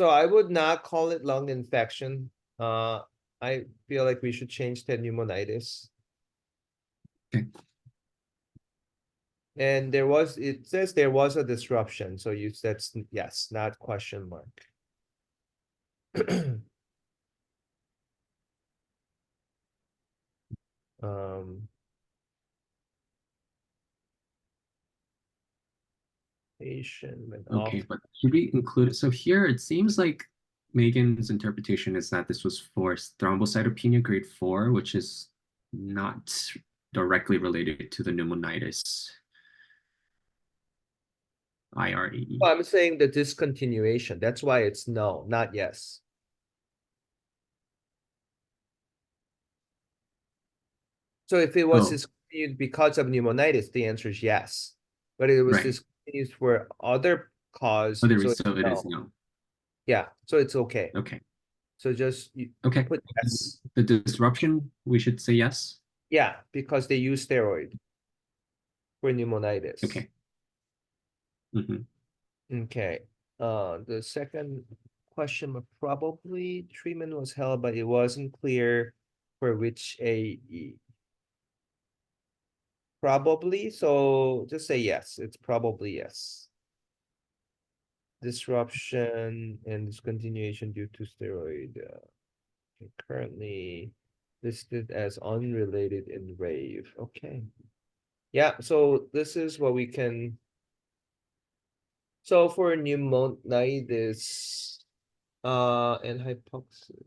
I would not call it lung infection. I feel like we should change to pneumonitis. Okay. And it says there was a disruption. So that's yes, not question mark. Um, patient went off. Okay, but should we include it? So here it seems like Megan's interpretation is that this was for thrombocytopenia grade 4, which is not directly related to the pneumonitis IRE. Well, I'm saying the discontinuation. That's why it's no, not yes. So if it was Oh, discontinued because of pneumonitis, the answer is yes. But it was right. discontinued for other cause, Other so reason, it's so it is no. no. Yeah, so it's okay. Okay. So just Okay. put yes. The disruption, we should say yes. Yeah, because they use steroid for pneumonitis. Okay. Mhm. Okay. The second question was probably treatment was held, but it wasn't clear for which AE. Probably, so just say yes. It's probably yes. Disruption and discontinuation due to steroid. Currently listed as unrelated in rave. Okay. Yeah, so this is what we can. So for pneumonitis, and hypoxia.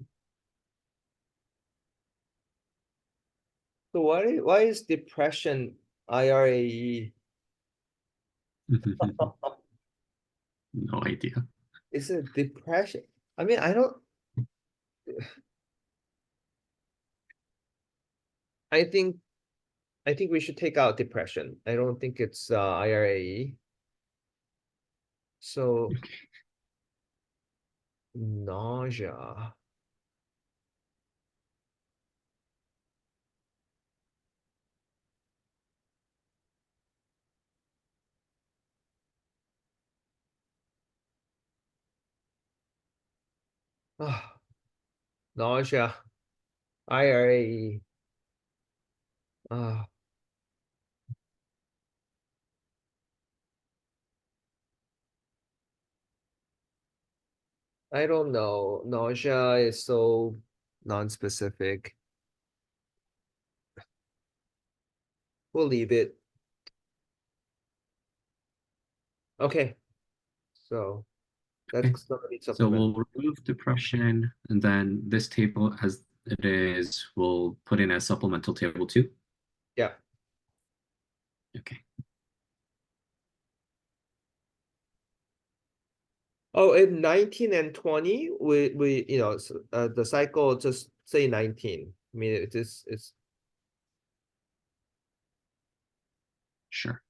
So why is depression IRAE? No idea. Is it depression? I mean, I don't. I think we should take out depression. I don't think it's IRAE. So nausea. Ah, nausea, IRA. Ah, I don't know. Nausea is so non-specific. We'll leave it. Okay, so Okay. that's gonna be So supplement. we'll remove depression, and then this table as it is, we'll put in as supplemental table 2. Yeah. Okay. Oh, in 19 and 20, we the cycle just say 19. I mean, it's Sure.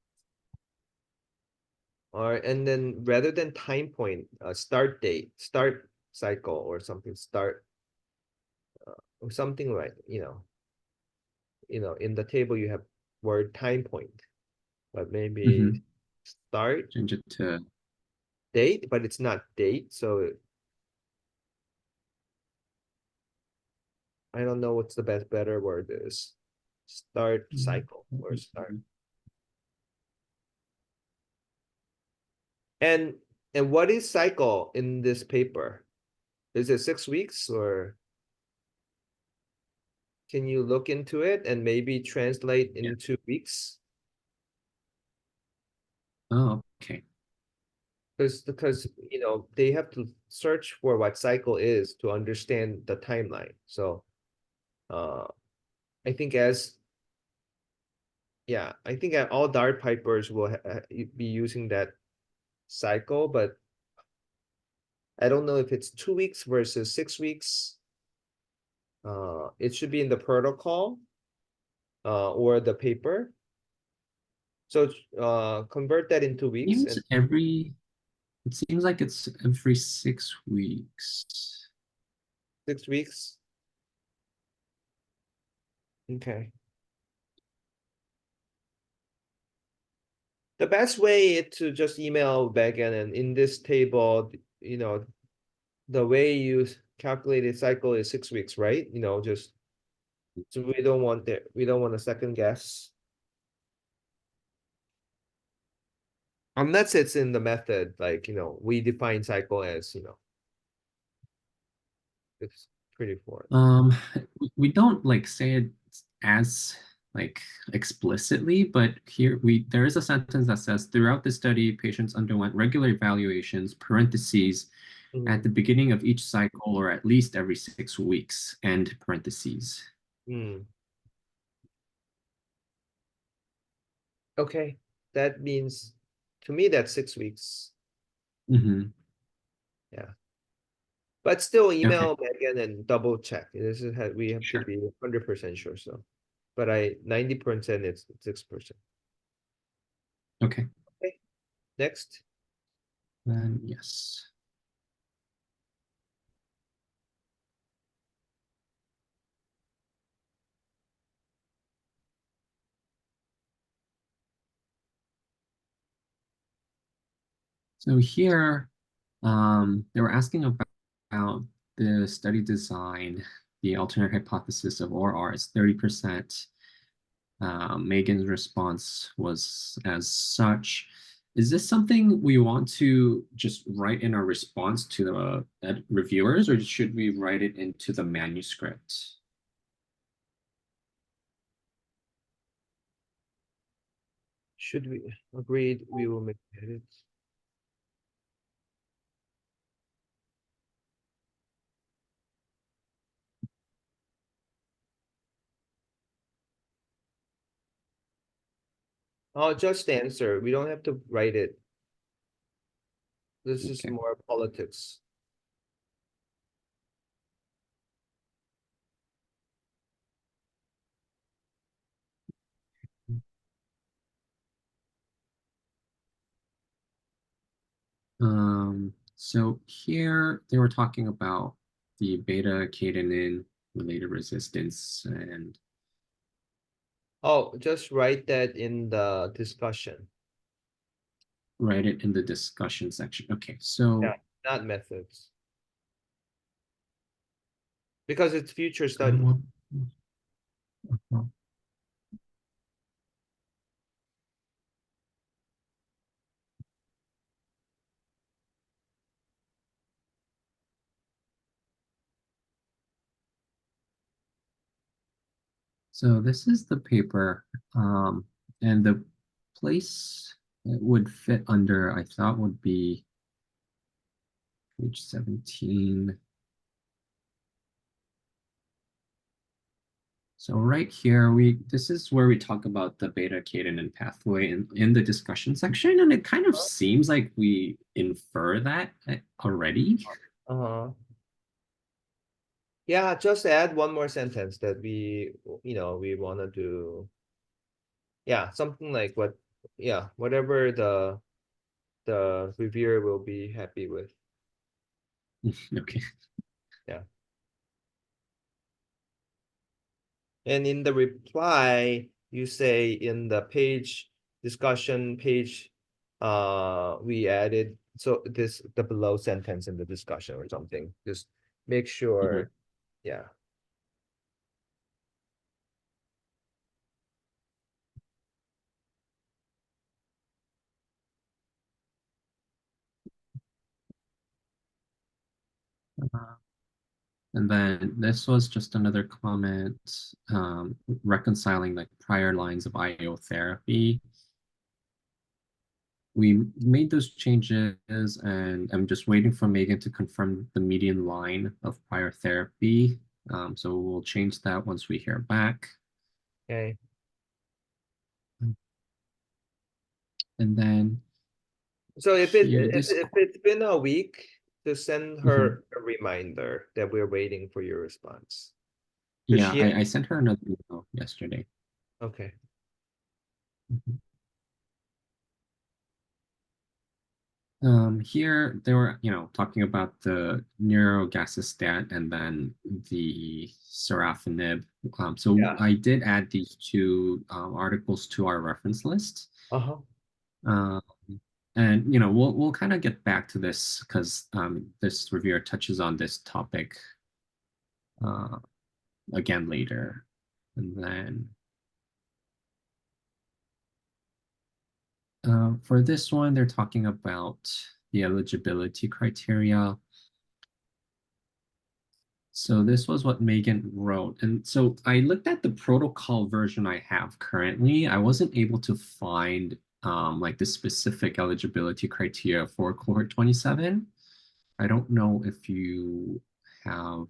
all right, and then rather than time point, start date, start cycle or something, start or something like, in the table you have word time point, but maybe start Change it to date, but it's not date, so I don't know what's the better word is. Start cycle or start. And what is cycle in this paper? Is it 6 weeks or can you look into it and maybe translate Yeah. into weeks? Oh, okay. Because they have to search for what cycle is to understand the timeline. So I think all dart pipers will be using that cycle, but I don't know if it's 2 weeks versus 6 weeks. It should be in the protocol or the paper. So convert that into weeks Seems and it seems like it's every 6 weeks. 6 weeks. Okay. The best way is to just email back and in this table, the way you calculated cycle is 6 weeks, right? Just so we don't want a second guess. Unless it's in the method, like, we define cycle as, it's pretty foreign. We don't like say it as like explicitly, but here there is a sentence that says throughout the study, patients underwent regular evaluations, parentheses, at the beginning of each cycle or at least every 6 weeks, end parentheses. Okay, that means to me that's 6 weeks. Yeah. But still email Megan and double check. We have to be 100% sure. So, but 90% it's 6%. Okay. Okay. Next. Then yes. So here, they were asking about the study design. The alternate hypothesis of ORR is 30%. Megan's response was as such. Is this something we want to just write in our response to the reviewers, or should we write it into the manuscript? Should we agreed we will make edits? Oh, just answer. We don't have to write it. This is more politics. So here they were talking about the beta catenin related resistance and just write that in the discussion. write it in the discussion section. Okay, so not methods. because it's future study. Uh-huh. So this is the paper, and the place it would fit under, I thought, would be page 17. So right here, this is where we talk about the beta-catenin pathway in the discussion section, and it kind of seems like we infer that already. Uh-huh. Yeah, just add one more sentence that we want to do. Yeah, something like whatever the reviewer will be happy with. Okay. Yeah. And in the reply, you say in the page discussion page, we added the below sentence in the discussion or something. Just make sure, yeah. And then this was just another comment, reconciling like prior lines of IO therapy. We made those changes, and I'm just waiting for Megan to confirm the median line of prior therapy. So we'll change that once we hear back. Okay. And then So if here, this. it's been a week, just send her a reminder that we're waiting for your response. Yeah, She I sent her another email yesterday. okay. Here they were, talking about the neurogassistat and then the sorafenib. So Yeah. I did add these two articles to our reference list. Uh-huh. Um, and we'll kind of get back to this because this reviewer touches on this topic again later. And then for this one, they're talking about the eligibility criteria. So this was what Megan wrote. And so I looked at the protocol version I have currently. I wasn't able to find like the specific eligibility criteria for cohort 27. I don't know if you have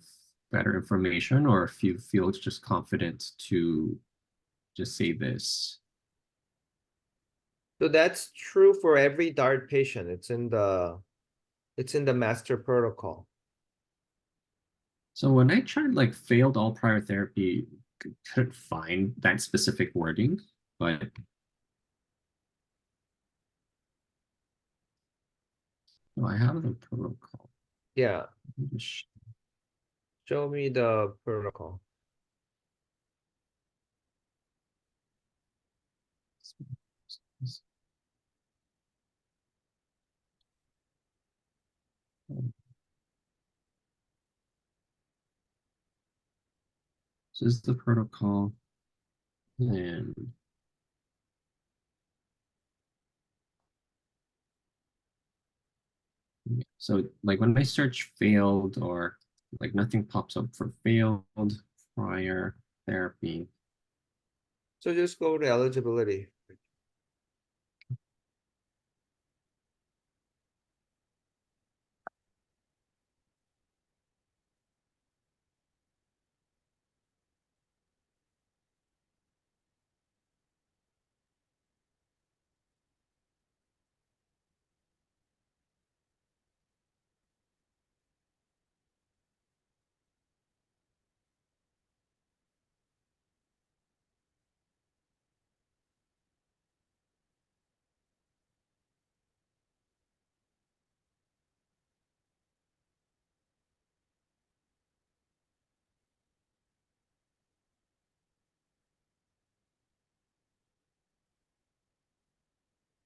better information or if you feel just confident to just say this. So that's true for every DART patient. It's in the master protocol. So when I tried like failed all prior therapy, couldn't find that specific wording, but oh, I have the protocol. Yeah. Show me the protocol. This is the protocol. And so like when I search failed or like nothing pops up for failed prior therapy. So just go to eligibility.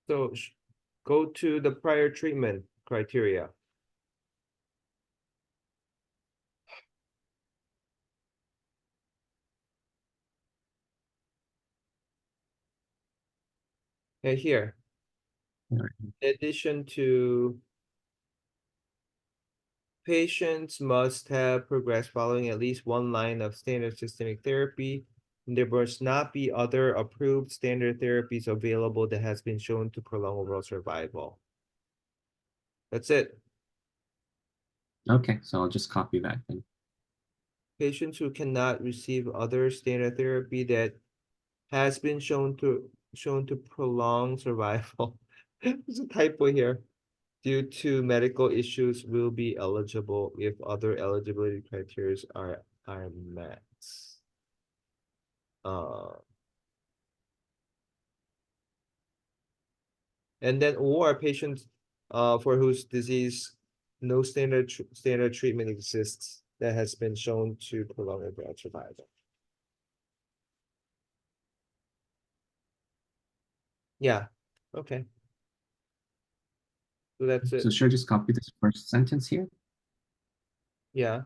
So go to the prior treatment criteria. Here, Alright. in addition to patients must have progressed following at least one line of standard systemic therapy. And there must not be other approved standard therapies available that has been shown to prolong overall survival. That's it. Okay, so I'll just copy that then. Patients who cannot receive other standard therapy that has been shown to prolong survival. There's a typo here. Due to medical issues will be eligible if other eligibility criteria are met. And then or patients for whose disease no standard treatment exists that has been shown to prolong overall survival. Yeah, okay. So that's it. So should I just copy this first sentence here? Yeah.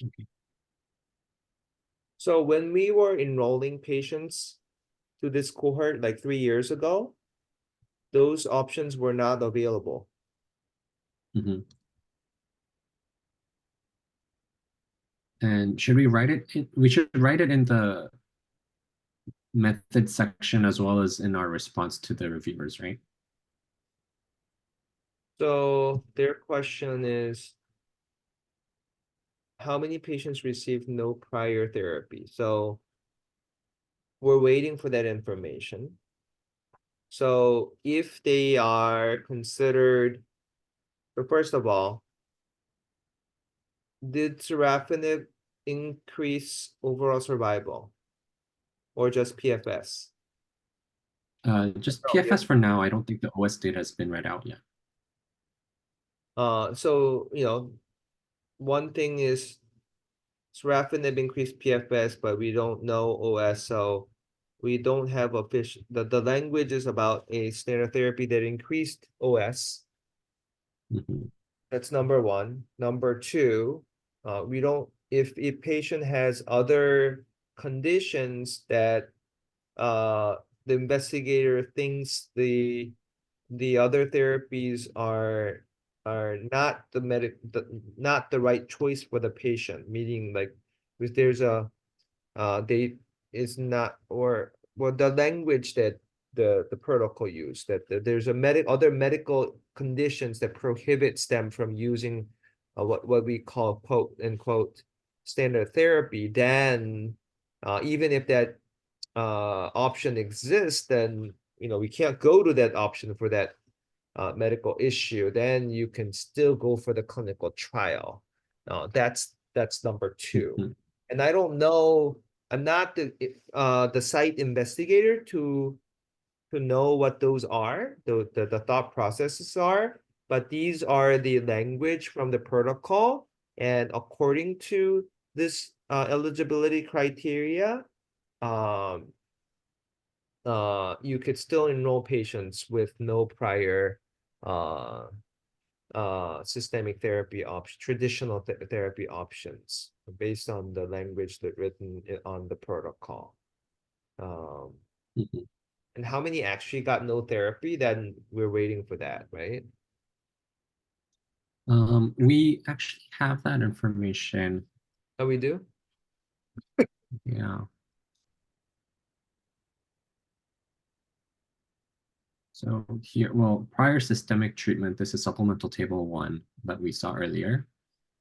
Okay. So when we were enrolling patients to this cohort like 3 years ago, those options were not available. Mhm. And should we write it in, we should write it in the method section as well as in our response to the reviewers, right? So their question is, how many patients received no prior therapy? So we're waiting for that information. So if they are considered, so first of all, did sorafenib increase overall survival or just PFS? Just Oh, PFS for now. I don't think the OS data has been read out yet. So one thing is sorafenib increased PFS, but we don't know OS, so we don't have official. The language is about a standard therapy that increased OS. Mhm. That's number one. Number two, we don't, if a patient has other conditions that the investigator thinks the other therapies are not not the right choice for the patient, meaning like if there's a they is not, or well, the language that the protocol used, that there's a other medical conditions that prohibits them from using what we call quote unquote standard therapy, then even if that option exists, then we can't go to that option for that medical issue, then you can still go for the clinical trial. That's number two. Mhm. And I don't know, I'm not the site investigator to know what those are, the thought processes are, but these are the language from the protocol. And according to this eligibility criteria, um, you could still enroll patients with no prior uh systemic therapy option, traditional therapy options based on the language that written on the protocol. Mhm. And how many actually got no therapy? Then we're waiting for that, right? We actually have that information. Oh, we do? Yeah. So here, well, prior systemic treatment, this is supplemental table 1 that we saw earlier.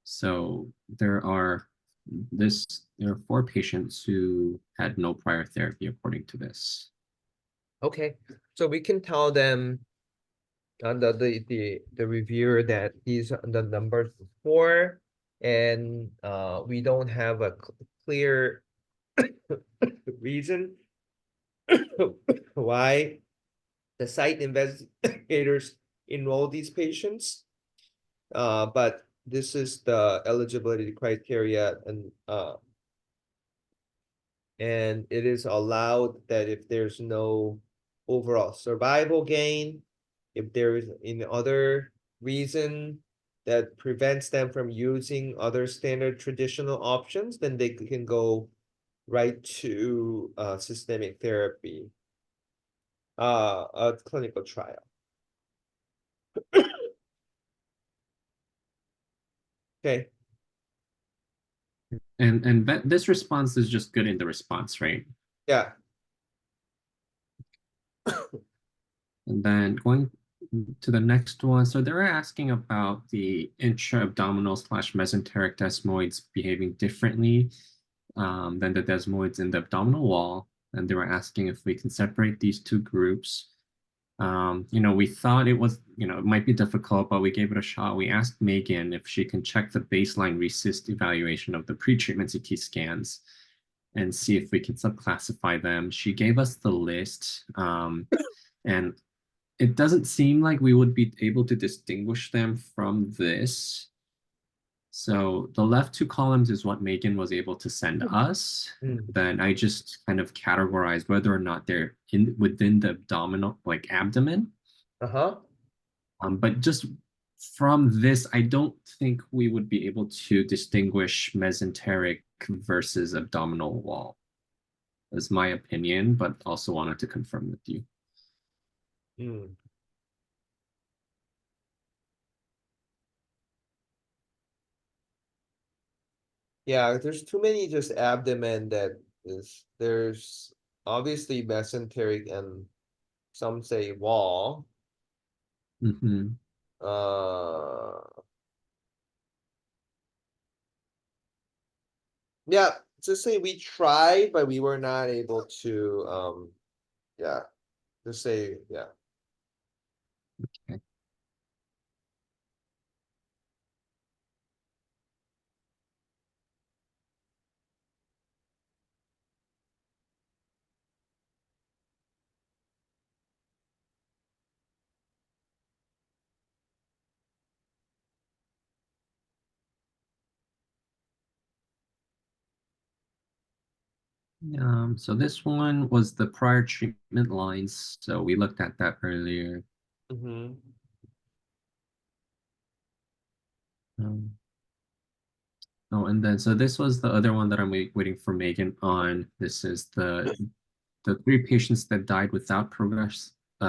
So there are 4 patients who had no prior therapy according to this. Okay, so we can tell them the reviewer that these are the numbers before, and we don't have a clear reason why the site investigators enroll these patients. But this is the eligibility criteria, and it is allowed that if there's no overall survival gain, if there is any other reason that prevents them from using other standard traditional options, then they can go right to systemic therapy, a clinical trial. Okay. And this response is just good in the response, right? Yeah. And then going to the next one, so they're asking about the intra-abdominal slash mesenteric desmoids behaving differently than the desmoids in the abdominal wall. And they were asking if we can separate these two groups. We thought it was, it might be difficult, but we gave it a shot. We asked Megan if she can check the baseline RECIST evaluation of the pre-treatment CT scans and see if we can subclassify them. She gave us the list, and it doesn't seem like we would be able to distinguish them from this. So the left two columns is what Megan was able to send us. Then I just kind of categorized whether or not they're within the abdominal, like abdomen. Uh-huh. But just from this, I don't think we would be able to distinguish mesenteric versus abdominal wall, is my opinion, but also wanted to confirm with you. Yeah, there's too many just abdomen that there's obviously mesenteric and some say wall. Mm-hmm. Yeah, just say we tried, but we were not able to yeah, just say yeah. Okay. So this one was the prior treatment lines. So we looked at that earlier. Mm-hmm. Oh, and then so this was the other one that I'm waiting for Megan on. This is the 3 patients that died without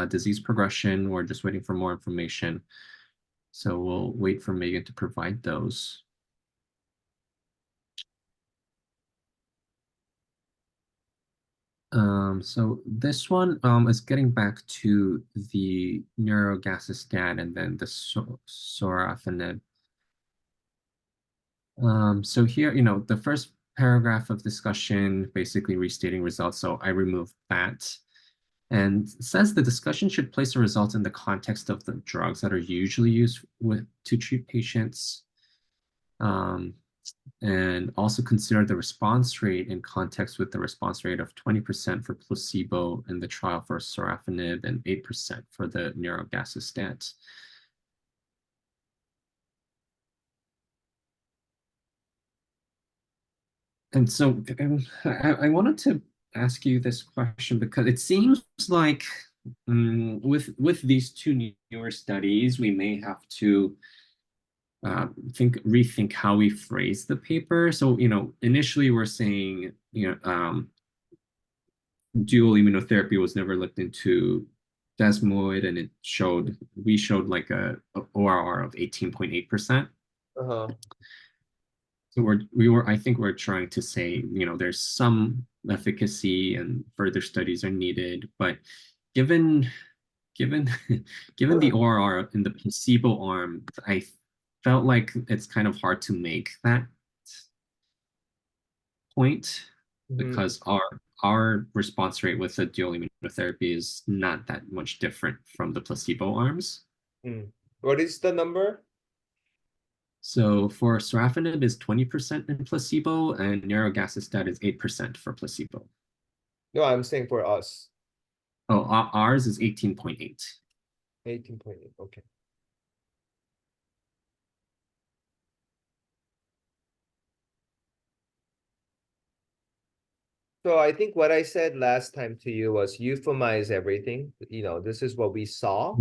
disease progression. We're just waiting for more information. So we'll wait for Megan to provide those. So this one is getting back to the neurogassistat and then the sorafenib. So here, the first paragraph of discussion basically restating results. So I removed that. And it says the discussion should place the results in the context of the drugs that are usually used to treat patients. And also consider the response rate in context with the response rate of 20% for placebo in the trial for sorafenib and 8% for the neurogassistat. And so I wanted to ask you this question because it seems like with these two newer studies, we may have to rethink how we phrase the paper. So, initially we're saying, dual immunotherapy was never looked into desmoid, and we showed like a ORR of 18.8%. Uh-huh. So I think we're trying to say, there's some efficacy and further studies are needed, but given the ORR in the placebo arm, I felt like it's kind of hard to make that point because our response rate with the dual immunotherapy is not that much different from the placebo arms. What is the number? So for sorafenib is 20% in placebo, and neurogassistat is 8% for placebo. No, I'm saying for us. Oh, ours is 18.8. 18.8, okay. So I think what I said last time to you was euphemize everything. This is what we saw.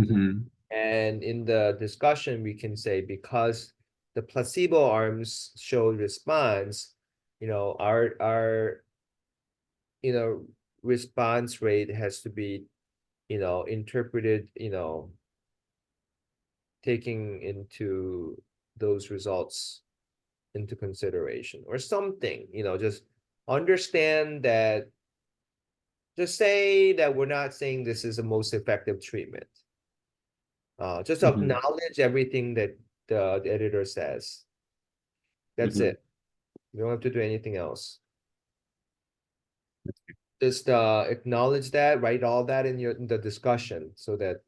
And in the discussion, we can say because the placebo arms showed response, our response rate has to be, interpreted, taking into those results into consideration or something, just understand that, just say that we're not saying this is the most effective treatment. Just Mhm. acknowledge everything that the editor says. That's Mhm. it. You don't have to do anything else. Just acknowledge that, write all that in the discussion so that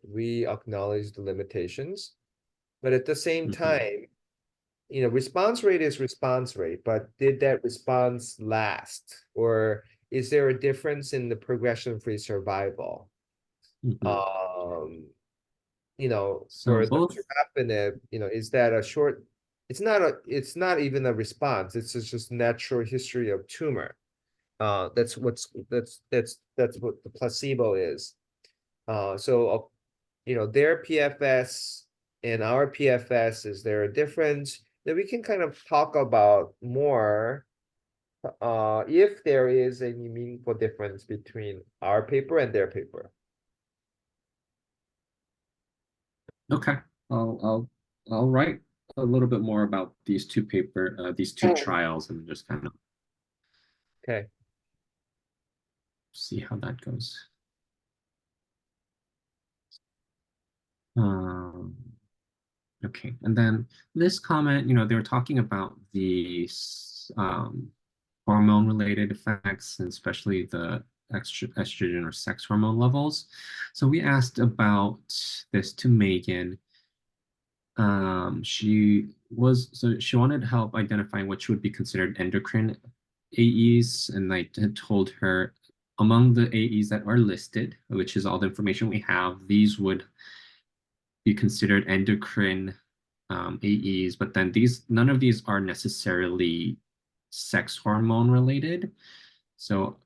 we acknowledge the limitations. But at the same Mhm. time, response rate is response rate, but did that response last? Or is there a difference in the progression-free survival? Mhm. So For the both. sorafenib, is that a short, it's not even a response, it's just natural history of tumor. That's what the placebo is. Their PFS and our PFS, is there a difference that we can kind of talk about more, if there is any meaningful difference between our paper and their paper. Okay, I'll write a little bit more about these two trials, and just kind of Okay. see how that goes. Um, okay, and then this comment, they were talking about the hormone-related effects, and especially the estrogen or sex hormone levels. So we asked about this to Megan. She wanted help identifying which would be considered endocrine AEs, and I had told her among the AEs that are listed, which is all the information we have, these would be considered endocrine AEs, but then none of these are necessarily sex hormone related. So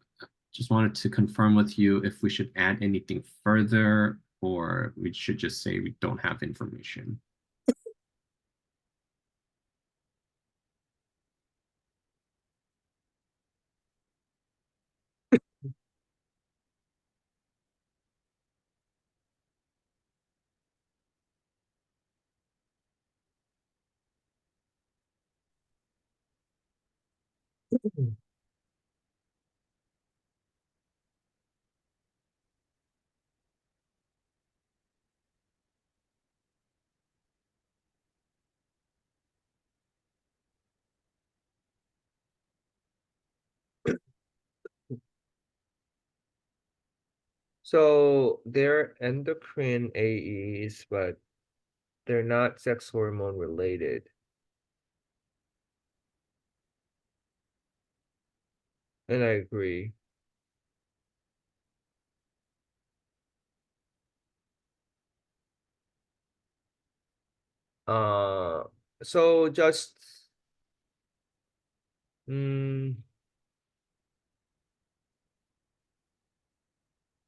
just wanted to confirm with you if we should add anything further, or we should just say we don't have information. So they're endocrine AEs, but they're not sex hormone related. And I agree. Uh, so just, mm,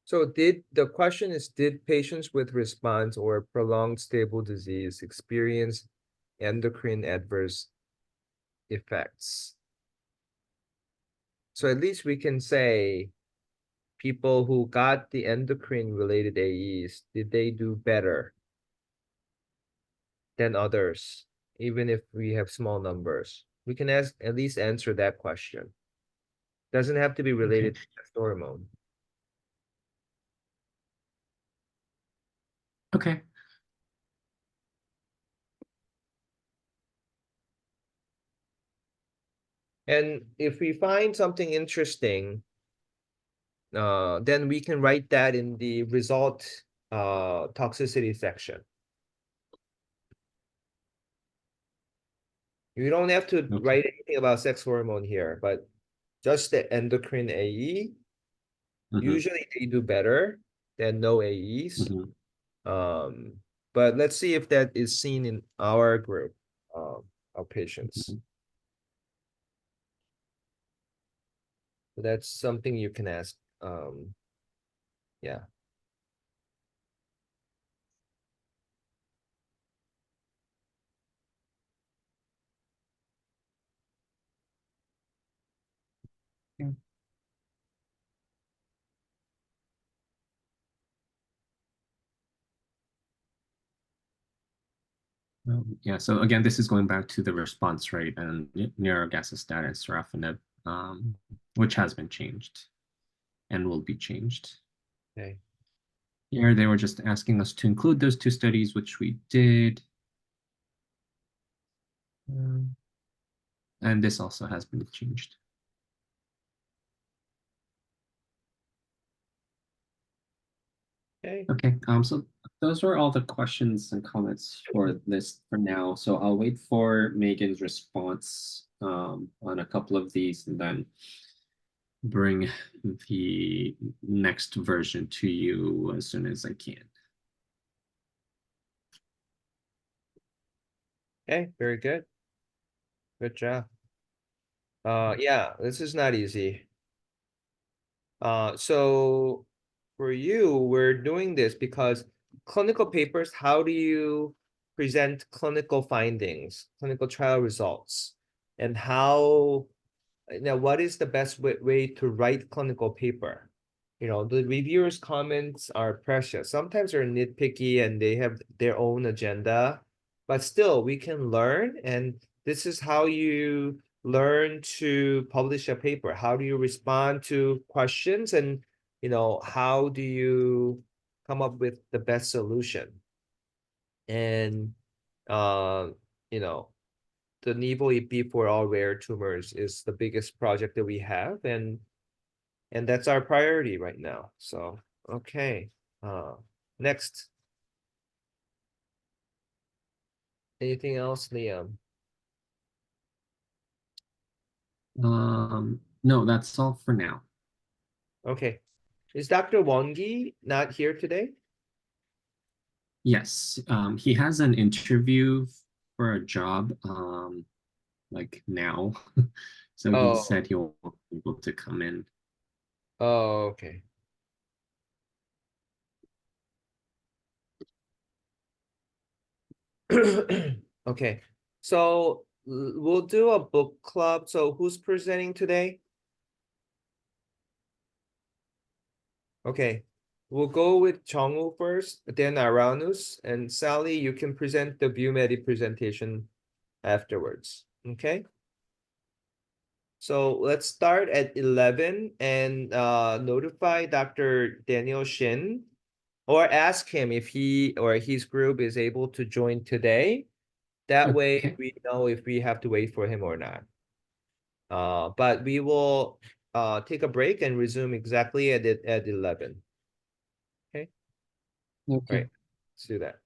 so the question is, did patients with response or prolonged stable disease experience endocrine adverse effects? So at least we can say people who got the endocrine related AEs, did they do better than others, even if we have small numbers? We can at least answer that question. Doesn't have to be related to sex hormone. Okay. And if we find something interesting, then we can write that in the result toxicity section. You don't have to Okay. write anything about sex hormone here, but just the endocrine AE. Usually they do better than no AEs. Mhm. But let's see if that is seen in our group of patients. Mhm. So that's something you can ask. Yeah. Yeah, so again, this is going back to the response rate and neurogasostatin sorafenib, which has been changed and will be changed. Okay. Here, they were just asking us to include those two studies, which we did. And this also has been changed. Okay. Okay, so those were all the questions and comments for this for now. So I'll wait for Megan's response on a couple of these and then bring the next version to you as soon as I can. Okay, very good. Good job. Yeah, this is not easy. So for you, we're doing this because clinical papers, how do you present clinical findings, clinical trial results? And how, what is the best way to write clinical paper? The reviewers' comments are precious. Sometimes they're nitpicky and they have their own agenda, but still we can learn. And this is how you learn to publish a paper. How do you respond to questions? And, how do you come up with the best solution? And, uh, you know, the Nivo EP for all rare tumors is the biggest project that we have, and that's our priority right now. So, okay. Next. Anything else, Liam? No, that's all for now. Okay. Is Dr. Wongi not here today? Yes, he has an interview for a job, like now. So he Oh, said he'll be able to come in. oh, okay. Okay. So we'll do a book club. So who's presenting today? Okay. We'll go with Chongwoo first, then Aranus, and Sally, you can present the ViewMedi presentation afterwards. Okay. So let's start at 11 and notify Dr. Daniel Shin or ask him if he or his group is able to join today. That way Okay. we know if we have to wait for him or not. But we will take a break and resume exactly at 11. Okay. All Okay. right. Let's do that.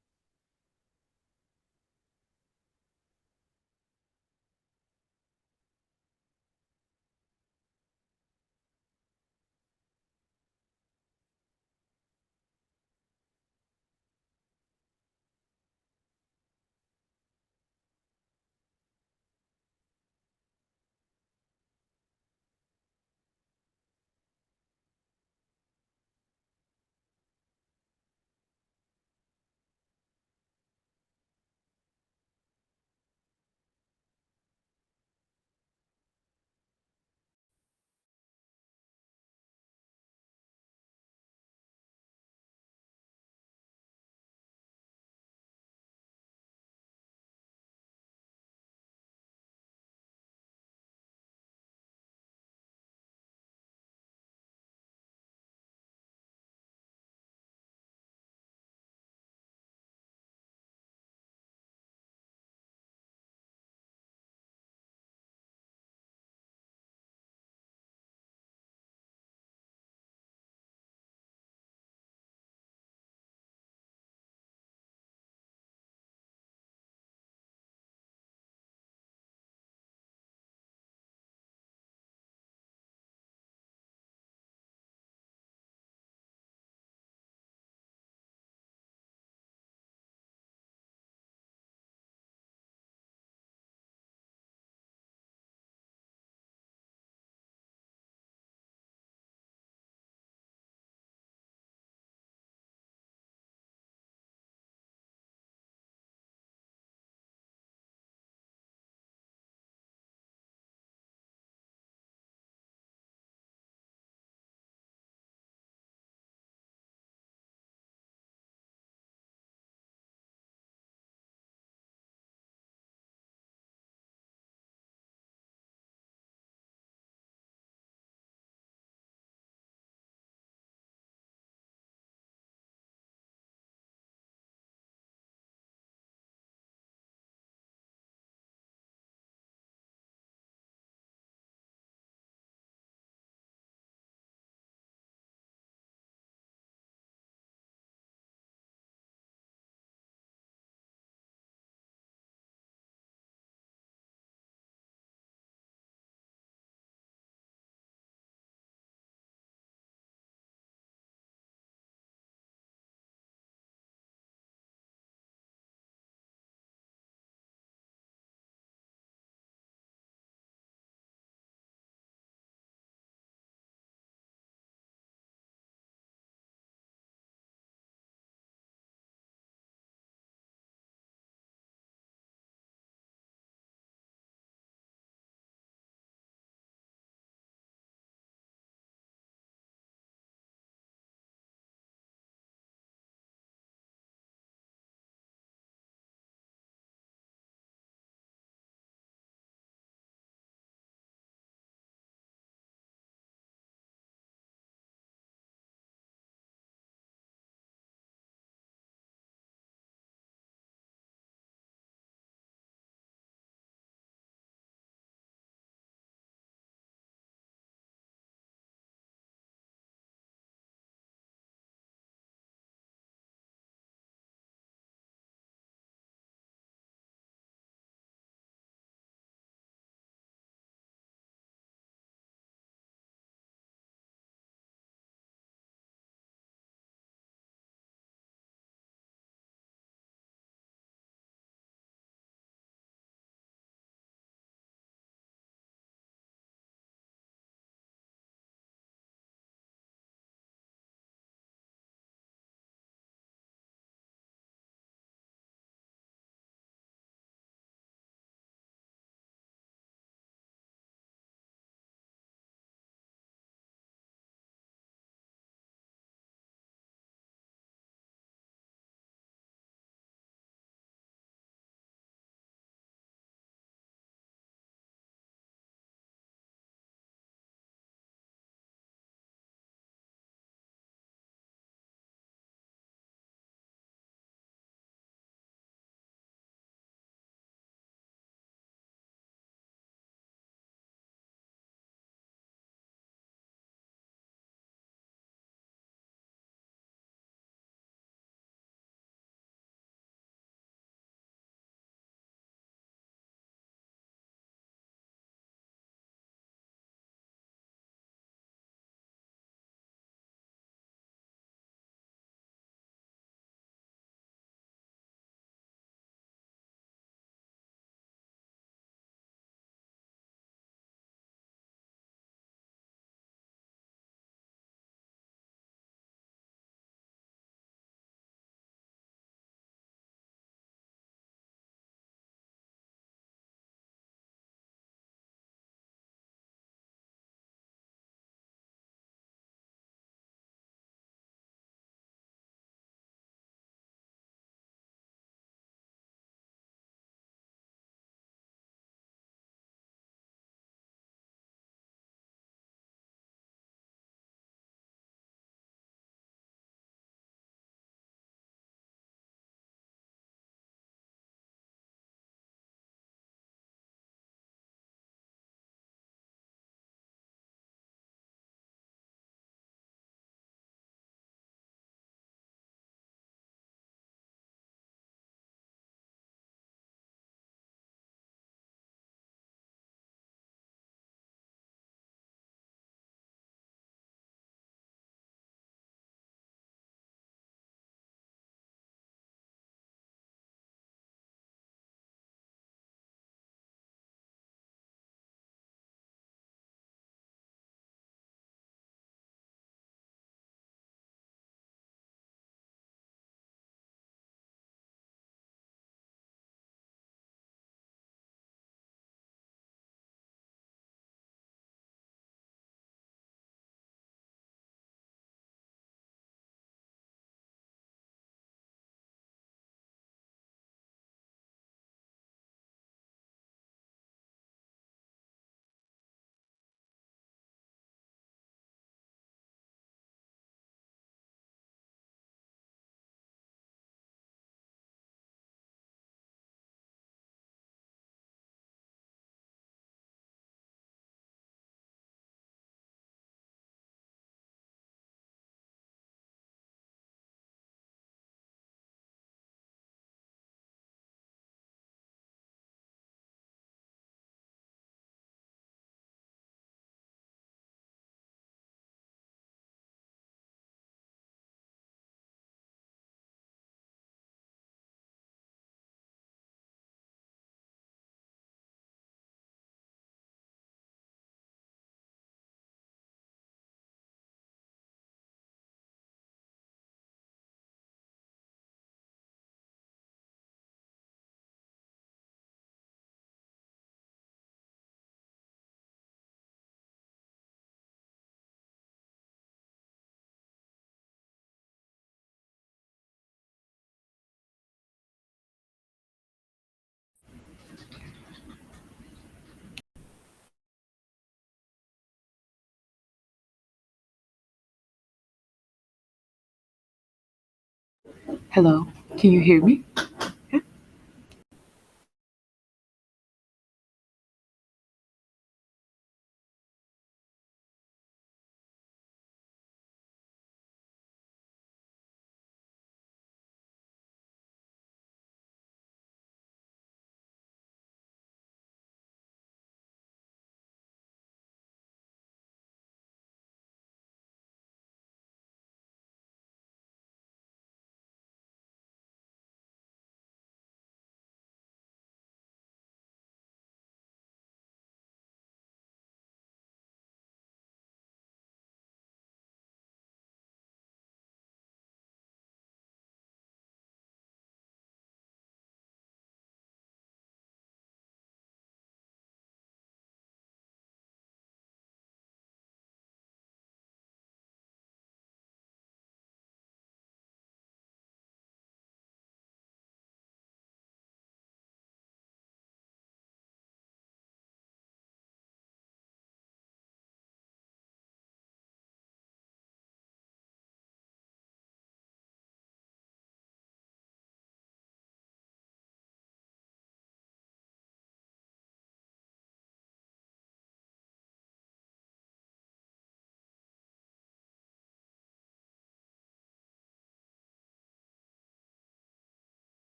Hello, can you hear me?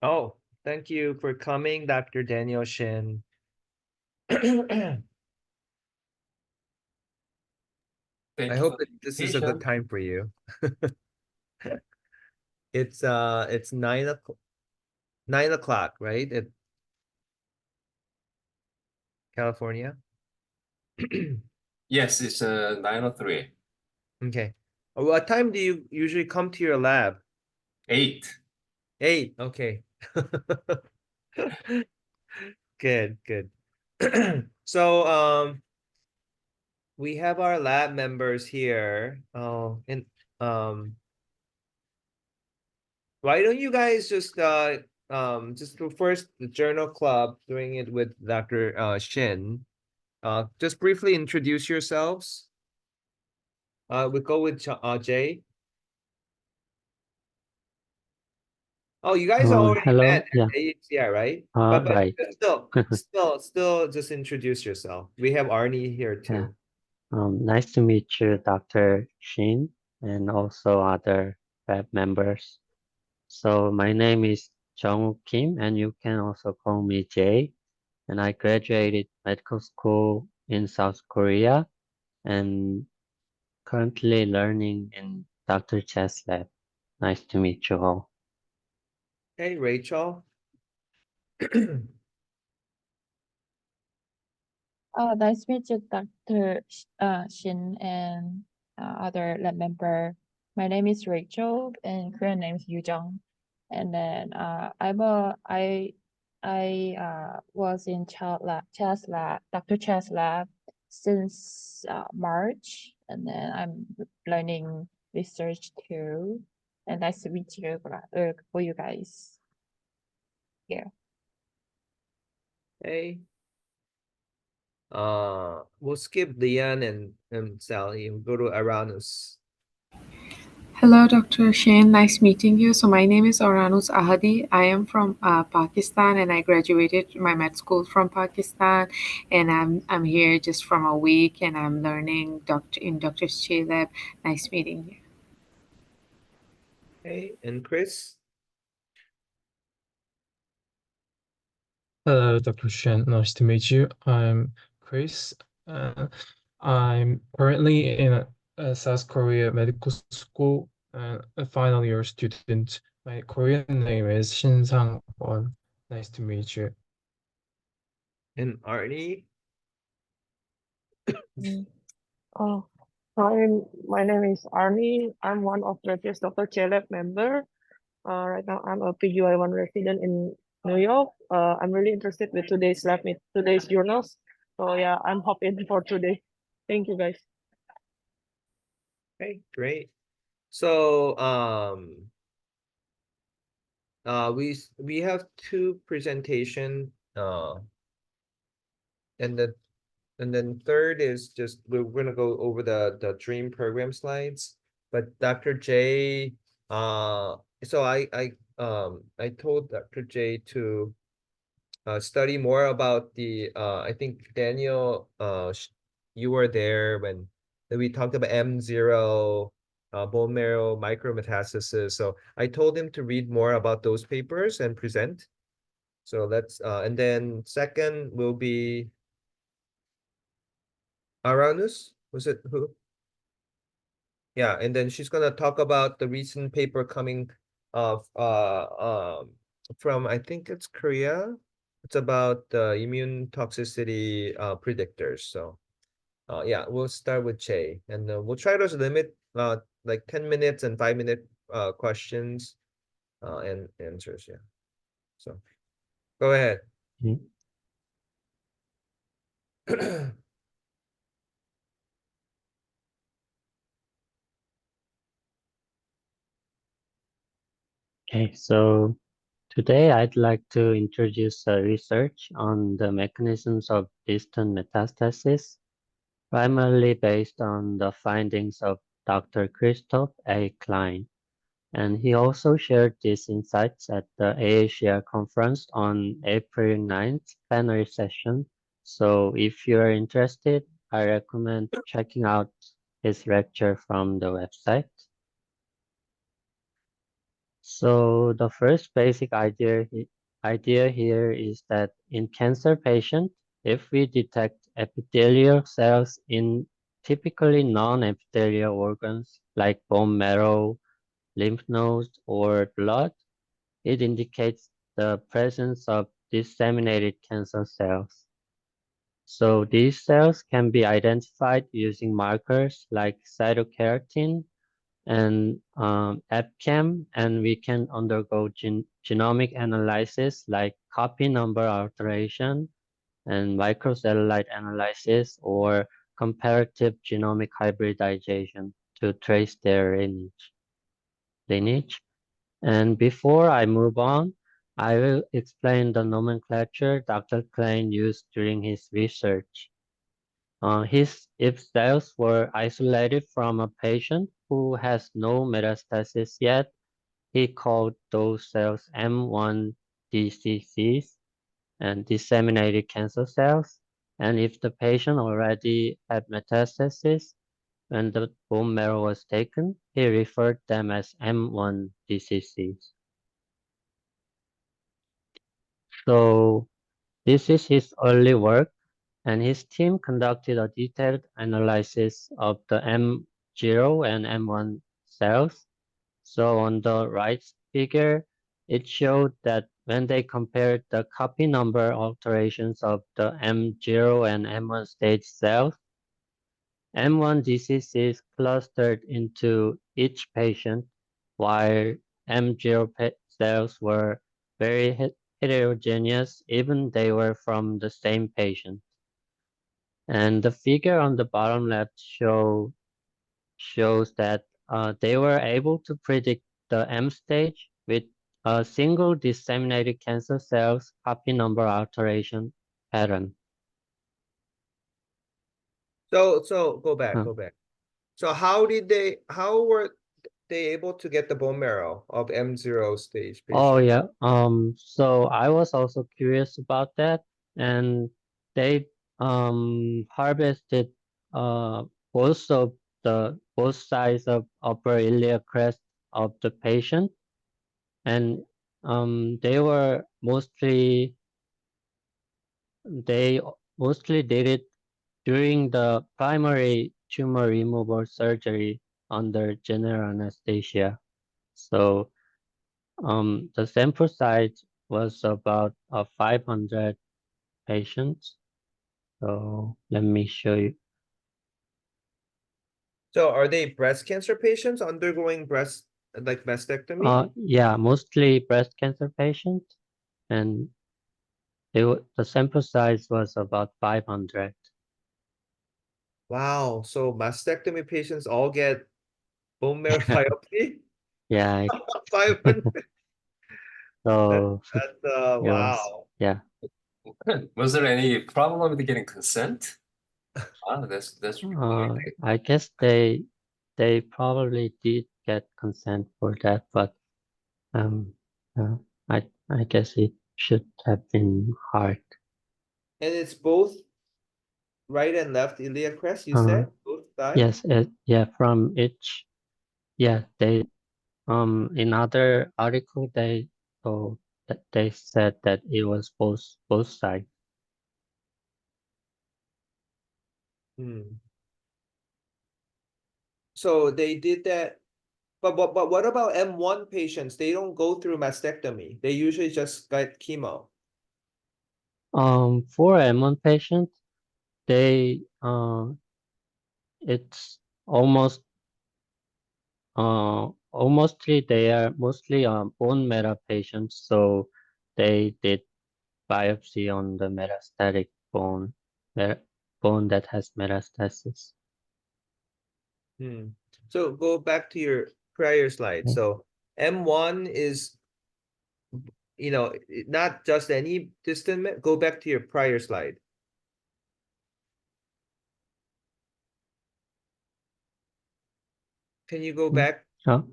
Oh, thank you for coming, Dr. Daniel Shin. I Thank you hope for that the this is a good invitation. time for you. It's 9 o'clock, right? At California. Yes, it's 9:03. Okay. What time do you usually come to your lab? 8. 8. Okay. Good, good. So, we have our lab members here. Oh, and um, why don't you guys just do first the journal club, doing it with Dr. Shin. Just briefly introduce yourselves. We go with Jay. Oh, you guys already Hello. met Yeah. at AHCI, right? But Right. still just introduce yourself. We have Arnie here Yeah. too. Nice to meet you, Dr. Shin, and also other lab members. So my name is Jung Kim, and you can also call me Jay. And I graduated medical school in South Korea and currently learning in Dr. Chae's lab. Nice to meet you all. Hey, Rachel. Nice to meet you, Dr. Shin and other lab member. My name is Rachel, and Korean name is Yujong. And then I was in Chess lab, Dr. Chess lab since March, and then I'm learning research too. And nice to meet you, for you guys here. Hey. We'll skip Leon and Sally and go to Aranus. Hello, Dr. Shane. Nice meeting you. So my name is Oranus Ahadi. I am from Pakistan, and I graduated my med school from Pakistan. And I'm here just from a week, and I'm learning Dr.Chae lab. Nice meeting you. Hey, and Chris. Hello, Dr. Shen. Nice to meet you. I'm Chris. Uh, I'm currently in a South Korea medical school and a final year student. My Korean name is Shin Sang-won. Nice to meet you. And Arnie. Mm. Oh, hi, my name is Arnie. I'm one of previous Dr. Chae member. Right now I'm a PGY1 resident in New York. I'm really interested with today's journals. So yeah, I'm hoping for today. Thank you guys. Okay, great. So we have two presentation and then third is just we're gonna go over the dream program slides. But Dr. J, so I told Dr. J to study more about the I think Daniel you were there when we talked about M0 bone marrow micrometastasis. So I told him to read more about those papers and present. So let's and then second will be Aranus. Was it who? Yeah, and then she's gonna talk about the recent paper coming of from I think it's Korea. It's about the immune toxicity predictors. So yeah, we'll start with Che, and we'll try to limit like 10 minutes and 5 minute questions and answers. Yeah. So go ahead. Mm. Okay, so today I'd like to introduce research on the mechanisms of distant metastasis, primarily based on the findings of Dr. Christoph A. Klein. And he also shared these insights at the AACR conference on April 9th plenary session. So if you're interested, I recommend checking out his lecture from the website. So the first basic idea here is that in cancer patients, if we detect epithelial cells in typically non-epithelial organs like bone marrow, lymph nodes, or blood, it indicates the presence of disseminated cancer cells. So these cells can be identified using markers like cytokeratin and EpCAM, and we can undergo genomic analysis like copy number alteration and microsatellite analysis or comparative genomic hybridization to trace their lineage. And before I move on, I will explain the nomenclature Dr. Klein used during his research. If cells were isolated from a patient who has no metastasis yet, he called those cells M1 DCCs and disseminated cancer cells. And if the patient already had metastasis when the bone marrow was taken, he referred them as M1 DCCs. So this is his early work, and his team conducted a detailed analysis of the M0 and M1 cells. So on the right figure, it showed that when they compared the copy number alterations of the M0 and M1 stage cells, M1 diseases clustered into each patient, while M0 cells were very heterogeneous, even they were from the same patient. And the figure on the bottom left shows that they were able to predict the M stage with a single disseminated cancer cells copy number alteration pattern. So go Huh. back. So how were they able to get the bone marrow of M0 stage Oh patient? yeah. So I was also curious about that, and they harvested uh both of both sides of upper iliac crest of the patient, and they mostly did it during the primary tumor removal surgery under general anesthesia. So the sample size was about 500 patients. So let me show you. So are they breast cancer patients undergoing mastectomy? Yeah, mostly breast cancer patients, and the sample size was about 500. Wow, so mastectomy patients all get bone marrow biopsy? Yeah, 500. That so that's it was, wow. yeah. Was there any problem with getting consent? That's I guess they probably did get consent for that, but um, uh, I guess it should have been hard. And it's both right and left iliac crest, you Uh, said? Both sides? Yes, yeah, from each, yeah, they in other article they so that they said that it was both sides. Hmm. So they did that, but what about M1 patients? They don't go through mastectomy. They usually just get chemo. For M1 patients, they it's almost almostly they are mostly bone marrow patients, so they did biopsy on the metastatic bone, bone that has metastasis. Hmm. So go back to your prior slide. Okay. So M1 is, not just any distant, go back to your prior slide. Can you go back? Oh,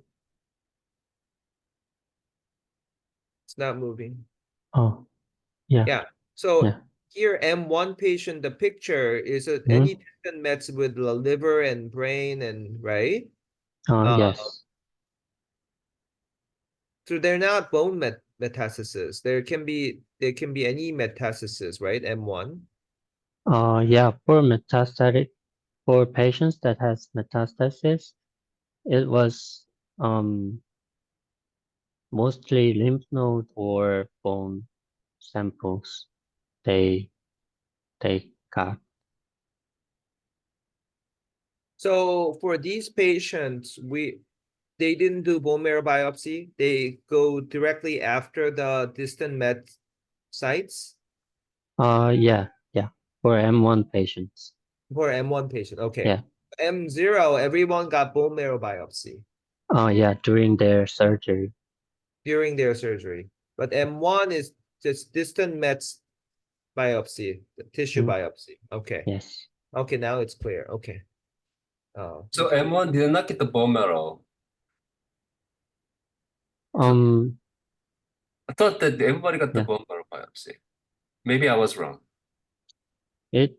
It's not moving. oh, yeah, Yeah. So yeah. here, M1 patient, the picture is any distant mets with the liver and brain and right? Yes. So they're not bone metastasis. There can be any metastasis, right? M1. Yeah, for patients that has metastasis, it was mostly lymph node or bone samples they they got. So for these patients, they didn't do bone marrow biopsy. They go directly after the distant met sites Yeah, for M1 patients. for M1 patient. Okay. Yeah. M0, everyone got bone marrow biopsy Yeah, during their surgery. during their surgery. But M1 is just distant mets biopsy, the tissue biopsy. Okay. Yes. Okay, now it's clear. Okay. So M1 did not get the bone marrow. I thought that everybody got the Yeah. bone marrow biopsy. Maybe I was wrong. It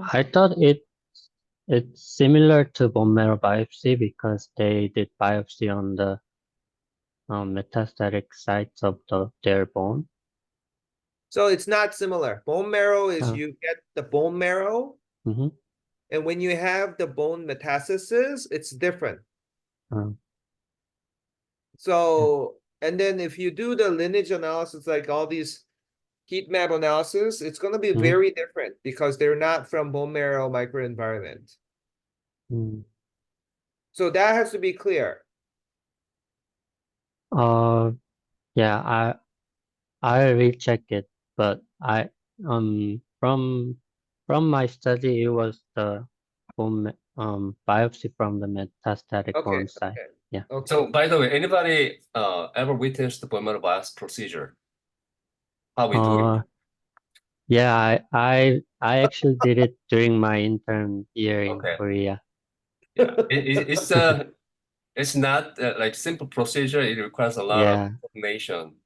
I thought it's similar to bone marrow biopsy because they did biopsy on the metastatic sites of their bone. So it's not similar. Bone marrow is Oh. you get the bone marrow, Mm-hmm. and when you have the bone metastasis, it's different. So, and then if you do the lineage analysis, like all these heat map analysis, it's going to be very different because they're not from bone marrow microenvironment. So that has to be clear. Yeah, I recheck it, but I from my study it was the bone biopsy from the metastatic Okay, bone site. okay. Yeah. Okay. So by the way, anybody ever witnessed the bone marrow biopsy procedure? How we do it? Yeah, I actually did it during my intern year in Okay. Korea. Yeah, it's not like simple procedure. It requires a lot of Yeah. information.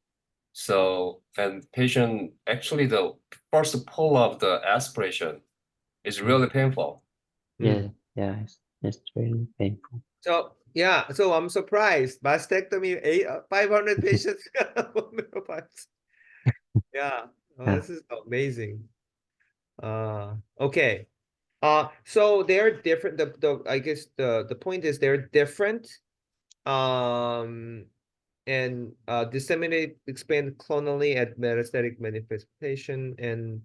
So, and patient actually the first pull of the aspiration is really painful. Yeah, it's really painful. So yeah, so I'm surprised. Mastectomy, 500 patients got bone marrow biopsy. Yeah, Yeah. this is amazing. Okay. So they're different. I guess the point is they're different. And disseminate, expand clonally at metastatic manifestation. And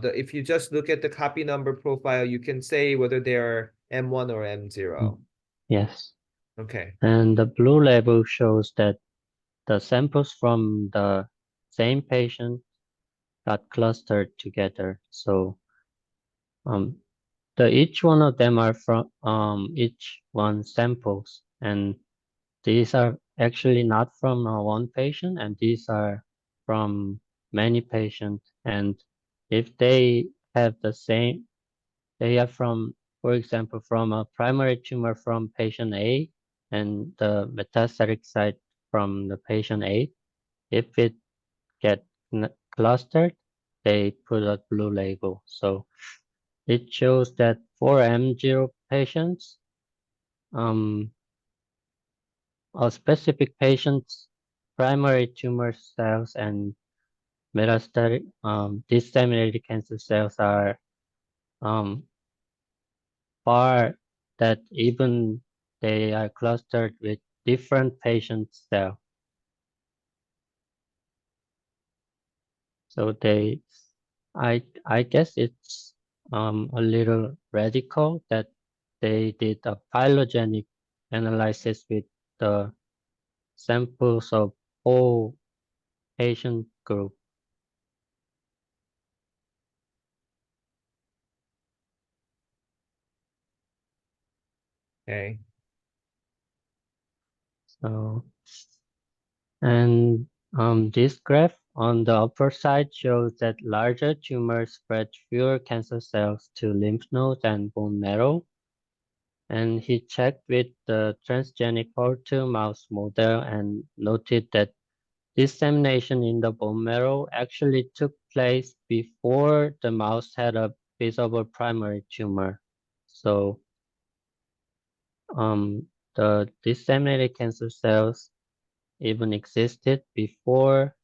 if you just look at the copy number profile, you can say whether they're M1 or M0. Yes. Okay. And the blue label shows that the samples from the same patient got clustered together. So each one of them are from each one samples, and these are actually not from one patient, and these are from many patients, and if they have the same, they are from, for example, from a primary tumor from patient A and the metastatic site from the patient A, if it get clustered, they put a blue label. So it shows that for M0 patients, a specific patient's primary tumor cells and metastatic disseminated cancer cells are far that even they are clustered with different patient cells. So I guess it's a little radical that they did a phylogenetic analysis with the samples of all patient group. Okay. So, and this graph on the upper side shows that larger tumors spread fewer cancer cells to lymph nodes and bone marrow. And he checked with the transgenic HER2 mouse model and noted that dissemination in the bone marrow actually took place before the mouse had a visible primary tumor. So the disseminated cancer cells even existed before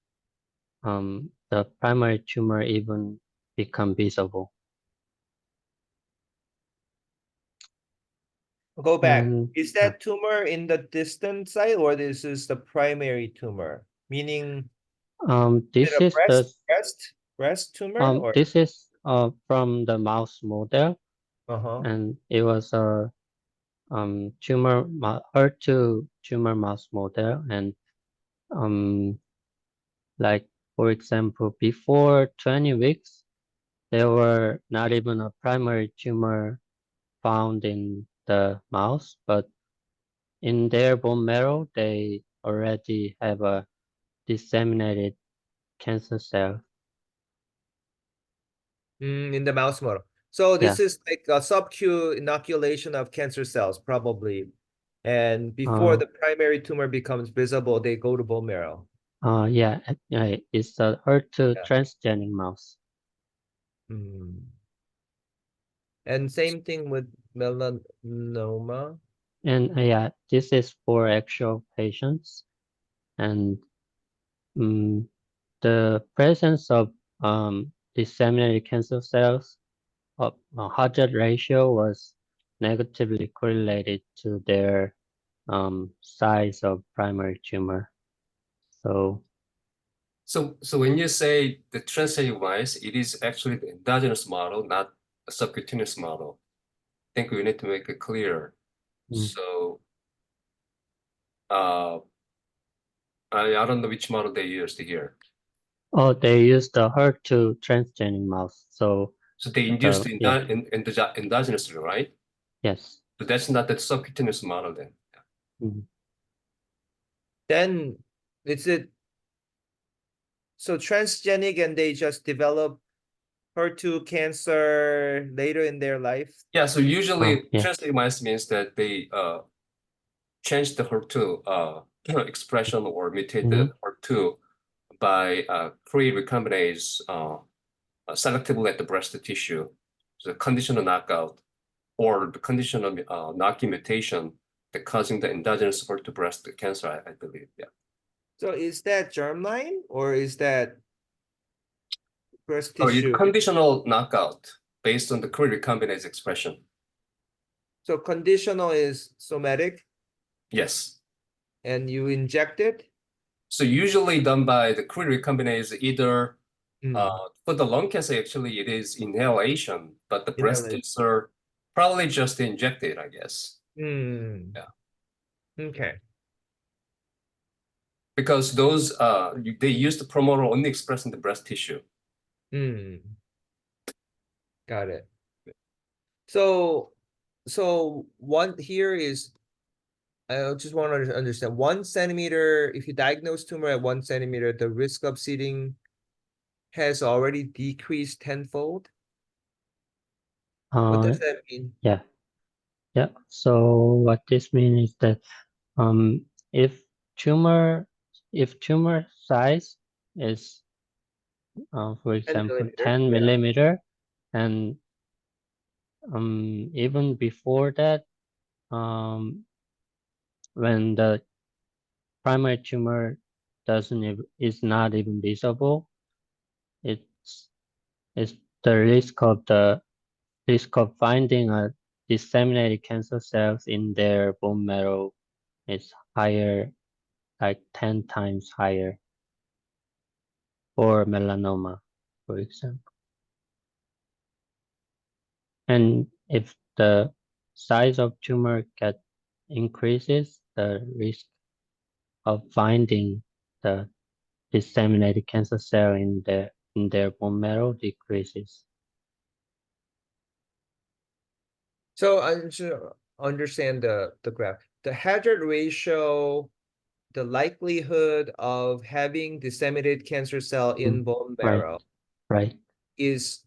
the primary tumor even become visible. Go back. And Is that tumor in the distant site or this is the primary tumor? Meaning this is it is a the breast tumor or this is from the mouse model, and it was a HER2 tumor mouse model, and like for example, before 20 weeks, there were not even a primary tumor found in the mouse, but in their bone marrow, they already have a disseminated cancer cell. in the mouse model? So this Yeah. is like a sub-Q inoculation of cancer cells, probably. And before the primary tumor becomes visible, they go to bone marrow. Yeah, it's a HER2 Yeah. transgenic mouse. And same thing with melanoma. And yeah, this is for actual patients, and the presence of disseminated cancer cells hazard ratio was negatively correlated to their size of primary tumor. So when you say the transgenic mice, it is actually the endogenous model, not a subcutaneous model. I think we need to make it clear. So I don't know which model they used here. oh, they used the HER2 transgenic mouse. So they induced yeah. endogenously, right? Yes. But that's not the subcutaneous model then. Then is it so transgenic and they just develop HER2 cancer later in their life? Yeah, so usually transgenic mice means that they change the HER2 expression or mutate the HER2 by create recombinase selectively at the breast tissue. So conditional knockout or the conditional knocking mutation that causing the endogenous HER2 breast cancer, I believe. Yeah. So is that germline or is that breast Oh, it's tissue? conditional knockout based on the create recombinase expression. So conditional is somatic? Yes. And you inject it? So usually done by the create recombinase either for the lung cancer, actually it is inhalation, but the breast cancer probably just injected, I guess. Yeah. Okay. Because those they use the promoter only expressed in the breast tissue. Got it. So one here is I just want to understand 1 centimeter. If you diagnose tumor at 1 centimeter, the risk of seeding has already decreased tenfold. What does that mean? Yeah. So what this means is that if tumor size is for 10 example millimeter. 10 Yeah. millimeter, and even before that, when the primary tumor is not even visible, it's it's the risk of finding a disseminated cancer cells in their bone marrow is higher, like 10 times higher for melanoma, for example. And if the size of tumor increases, the risk of finding the disseminated cancer cell in their bone marrow decreases. So I should understand the graph. The hazard ratio, the likelihood of having disseminated cancer cell in bone marrow Right. is,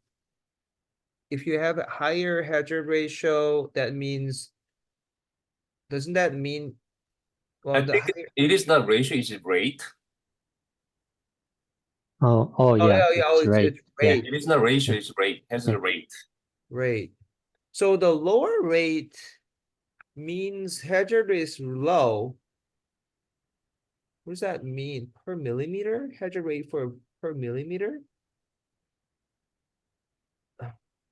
if you have a higher hazard ratio, that means, doesn't that mean, I well, the think higher, it is not ratio, it's rate. Oh yeah, it's rate. it's Yeah. rate, It is not ratio, Yeah. it's rate. Has a rate. rate. So the lower rate means hazard is low. What does that mean? Per millimeter? Hazard rate for per millimeter?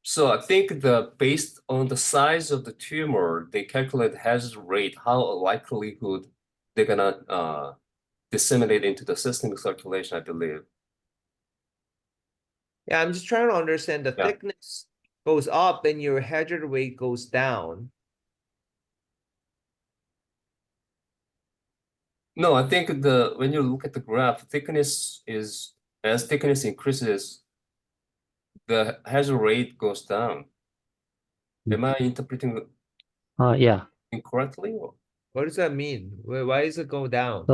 So I think based on the size of the tumor, they calculate hazard rate, how likelihood they're gonna disseminate into the systemic circulation, I believe. Yeah, I'm just trying to understand the Yeah. thickness goes up and your hazard rate goes down. No, I think when you look at the graph, as thickness increases, the hazard rate goes down. Am I interpreting Yeah. incorrectly? Or? What does that mean? Why does it go down?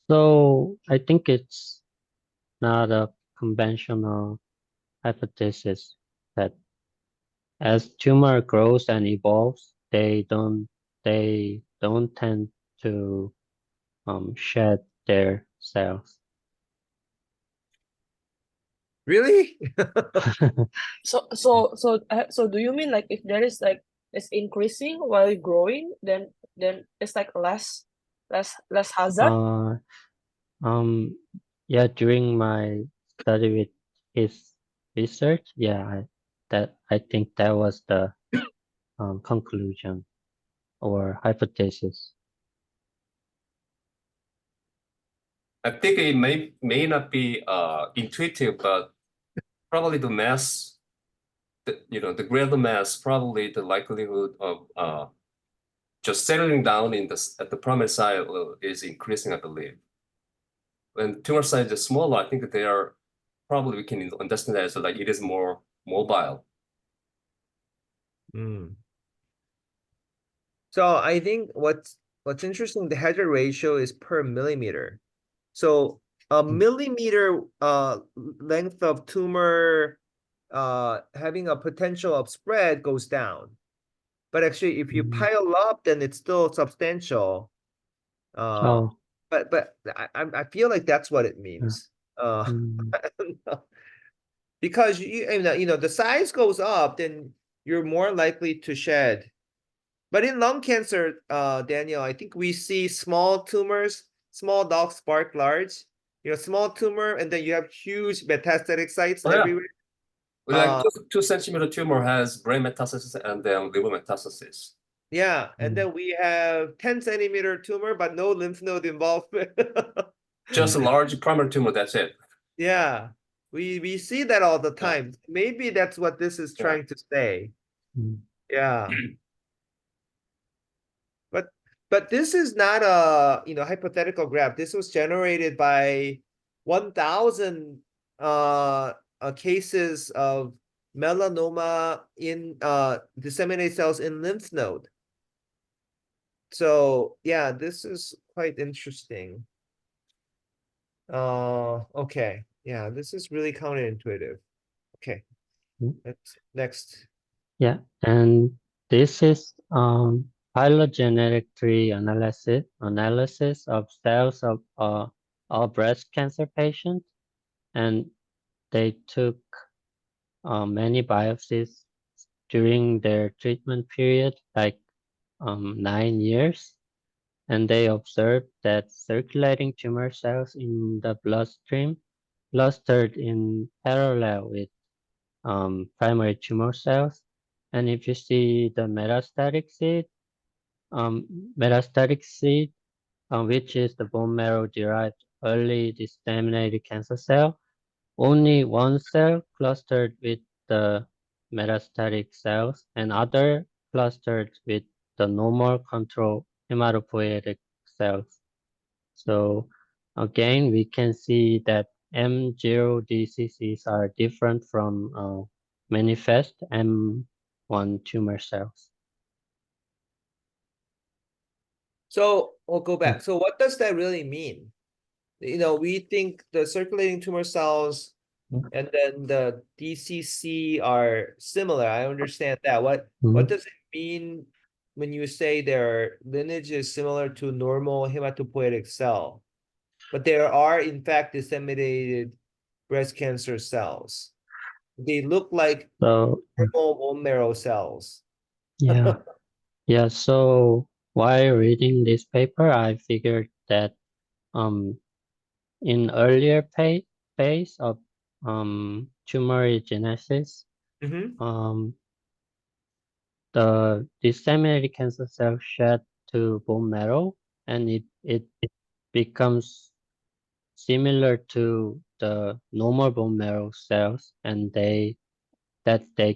So I think it's not a conventional hypothesis that as tumor grows and evolves, they don't tend to shed their cells. Really? So do you mean like if there is like it's increasing while growing, then it's like less hazard? Yeah, during my study with his research, I think that was the conclusion or hypothesis. I think it may not be intuitive, but probably the mass, the greater the mass, probably the likelihood of just settling down at the primary site is increasing, I believe. When tumor size is smaller, I think they are probably we can understand that as like it is more mobile. So I think what's interesting, the hazard ratio is per millimeter. So a millimeter length of tumor having a potential of spread goes down. But actually, if you pile up, then it's still substantial. But I feel like that's what it means. I don't know. Because the size goes up, then you're more likely to shed. But in lung cancer, Daniel, I think we see small tumors, small dogs spark large. Small tumor, and then you have huge metastatic sites everywhere. Like 2 centimeter tumor has brain metastasis and then liver metastasis. Yeah, and then we have 10 centimeter tumor, but no lymph node involvement. Just a large primary tumor, that's it. Yeah, we see that all the time. Maybe that's what this is trying to say. Yeah. But this is not a hypothetical graph. This was generated by 1,000 cases of melanoma in disseminated cells in lymph node. So yeah, this is quite interesting. Okay. Yeah, this is really counterintuitive. Okay. Let's next. Yeah, and this is phylogenetic tree analysis of cells of all breast cancer patients, and they took many biopsies during their treatment period, like 9 years, and they observed that circulating tumor cells in the bloodstream clustered in parallel with primary tumor cells. And if you see the um, metastatic seed, which is the bone marrow derived early disseminated cancer cell, only one cell clustered with the metastatic cells and other clustered with the normal control hematopoietic cells. So again, we can see that M0 DCCs are different from manifest M1 tumor cells. So we'll go back. So what does that really mean? You know, we think the circulating tumor cells and then the DCC are similar. I understand that. What does it mean when you say their lineage is similar to normal hematopoietic cell? But there are in fact disseminated breast cancer cells. They look like So normal bone marrow cells. yeah, yeah. So while reading this paper, I figured that in earlier phase of tumorigenesis, the disseminated cancer cell shed to bone marrow, and it becomes similar to the normal bone marrow cells, and they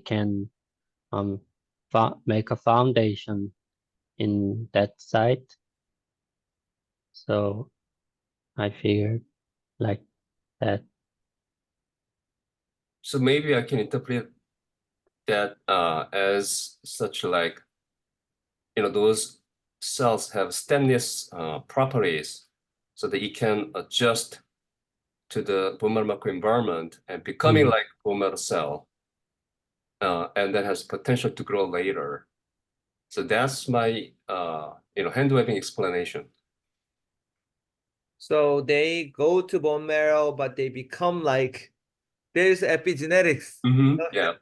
can um make a foundation in that site. So I figured like that. So maybe I can interpret that as such like, those cells have stemness properties so that it can adjust to the bone marrow environment and becoming like bone marrow cell, and then has potential to grow later. So that's my hand waving explanation. So they go to bone marrow, but they become like, there's epigenetics. Yeah.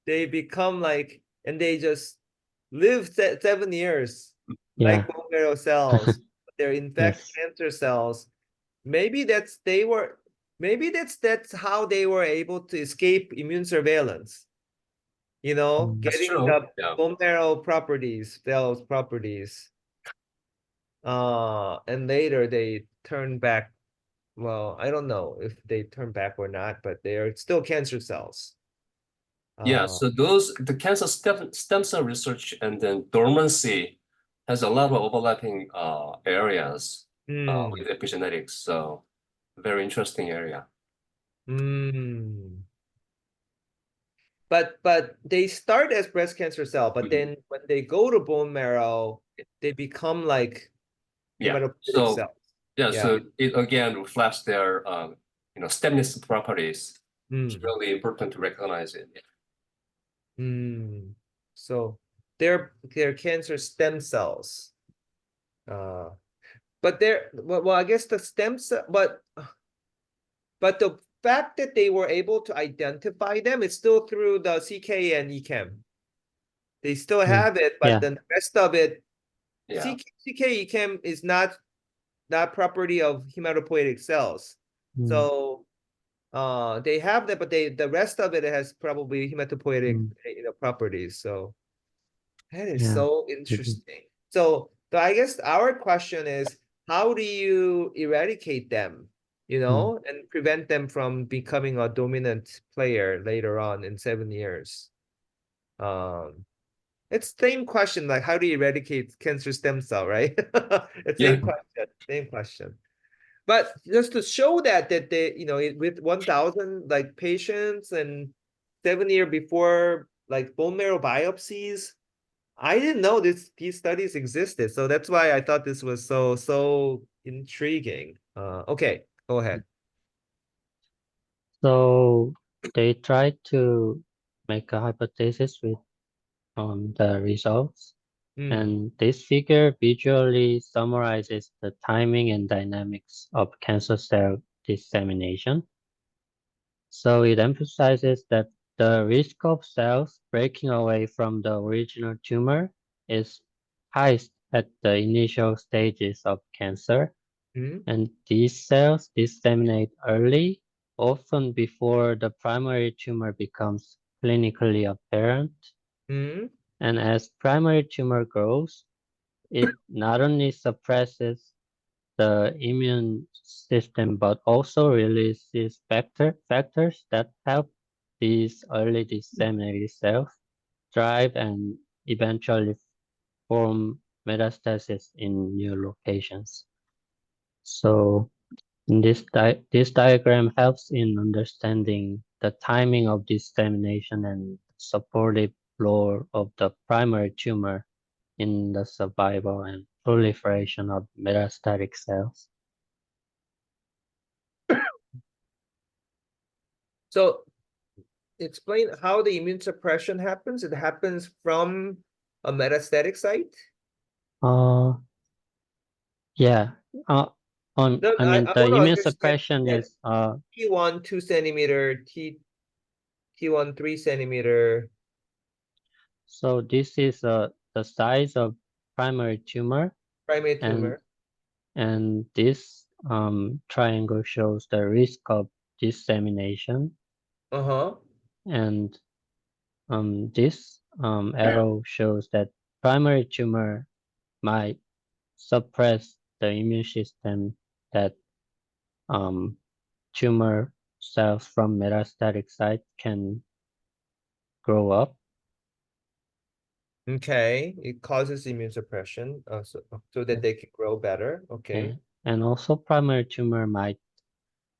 They become like, and they just live 7 years Yeah. like bone marrow cells. But they're in fact Yes. cancer cells. Maybe that's how they were able to escape immune surveillance. That's Getting true. the Yeah. bone marrow properties, cells properties. And later they turn back. Well, I don't know if they turn back or not, but they are still cancer cells. Yeah, so the cancer stem cell research and then dormancy has a lot of overlapping areas with epigenetics. So very interesting area. But they start as breast cancer cell, but then when they go to bone marrow, they become like hematopoietic cells. So it again reflects their stemness properties. It's really important to recognize it. So they're cancer stem cells. But I guess the stem cell, but the fact that they were able to identify them is still through the CK and EChem. They still have it, but then the rest of it, CK EChem is not property of hematopoietic cells. So they have that, but the rest of it has probably hematopoietic properties. So that is so interesting. So I guess our question is, how do you eradicate them, and prevent them from becoming a dominant player later on in 7 years? It's same question, like how do you eradicate cancer stem cell, right? It's same question. But just to show that they, with 1,000 like patients and 7 year before like bone marrow biopsies, I didn't know these studies existed, so that's why I thought this was so intriguing. Okay, go ahead. So they tried to make a hypothesis with the results, and this figure visually summarizes the timing and dynamics of cancer cell dissemination. So it emphasizes that the risk of cells breaking away from the original tumor is highest at the initial stages of cancer, and these cells disseminate early, often before the primary tumor becomes clinically apparent. And as primary tumor grows, it not only suppresses the immune system but also releases factors that help these early disseminated cells thrive and eventually form metastasis in new locations. So this diagram helps in understanding the timing of dissemination and supportive role of the primary tumor in the survival and proliferation of metastatic cells. So explain how the immune suppression happens. It happens from a metastatic site? Yeah. No, I mean, I the want to immune understand suppression that is T1 2 centimeter, T1 3 centimeter. so this is the size of primary tumor, Primary and tumor. this triangle shows the risk of dissemination, and this arrow shows that primary tumor might suppress the immune system that tumor cells from metastatic site can grow up. Okay, it causes immune suppression, so that they can grow better. Okay. And also primary tumor might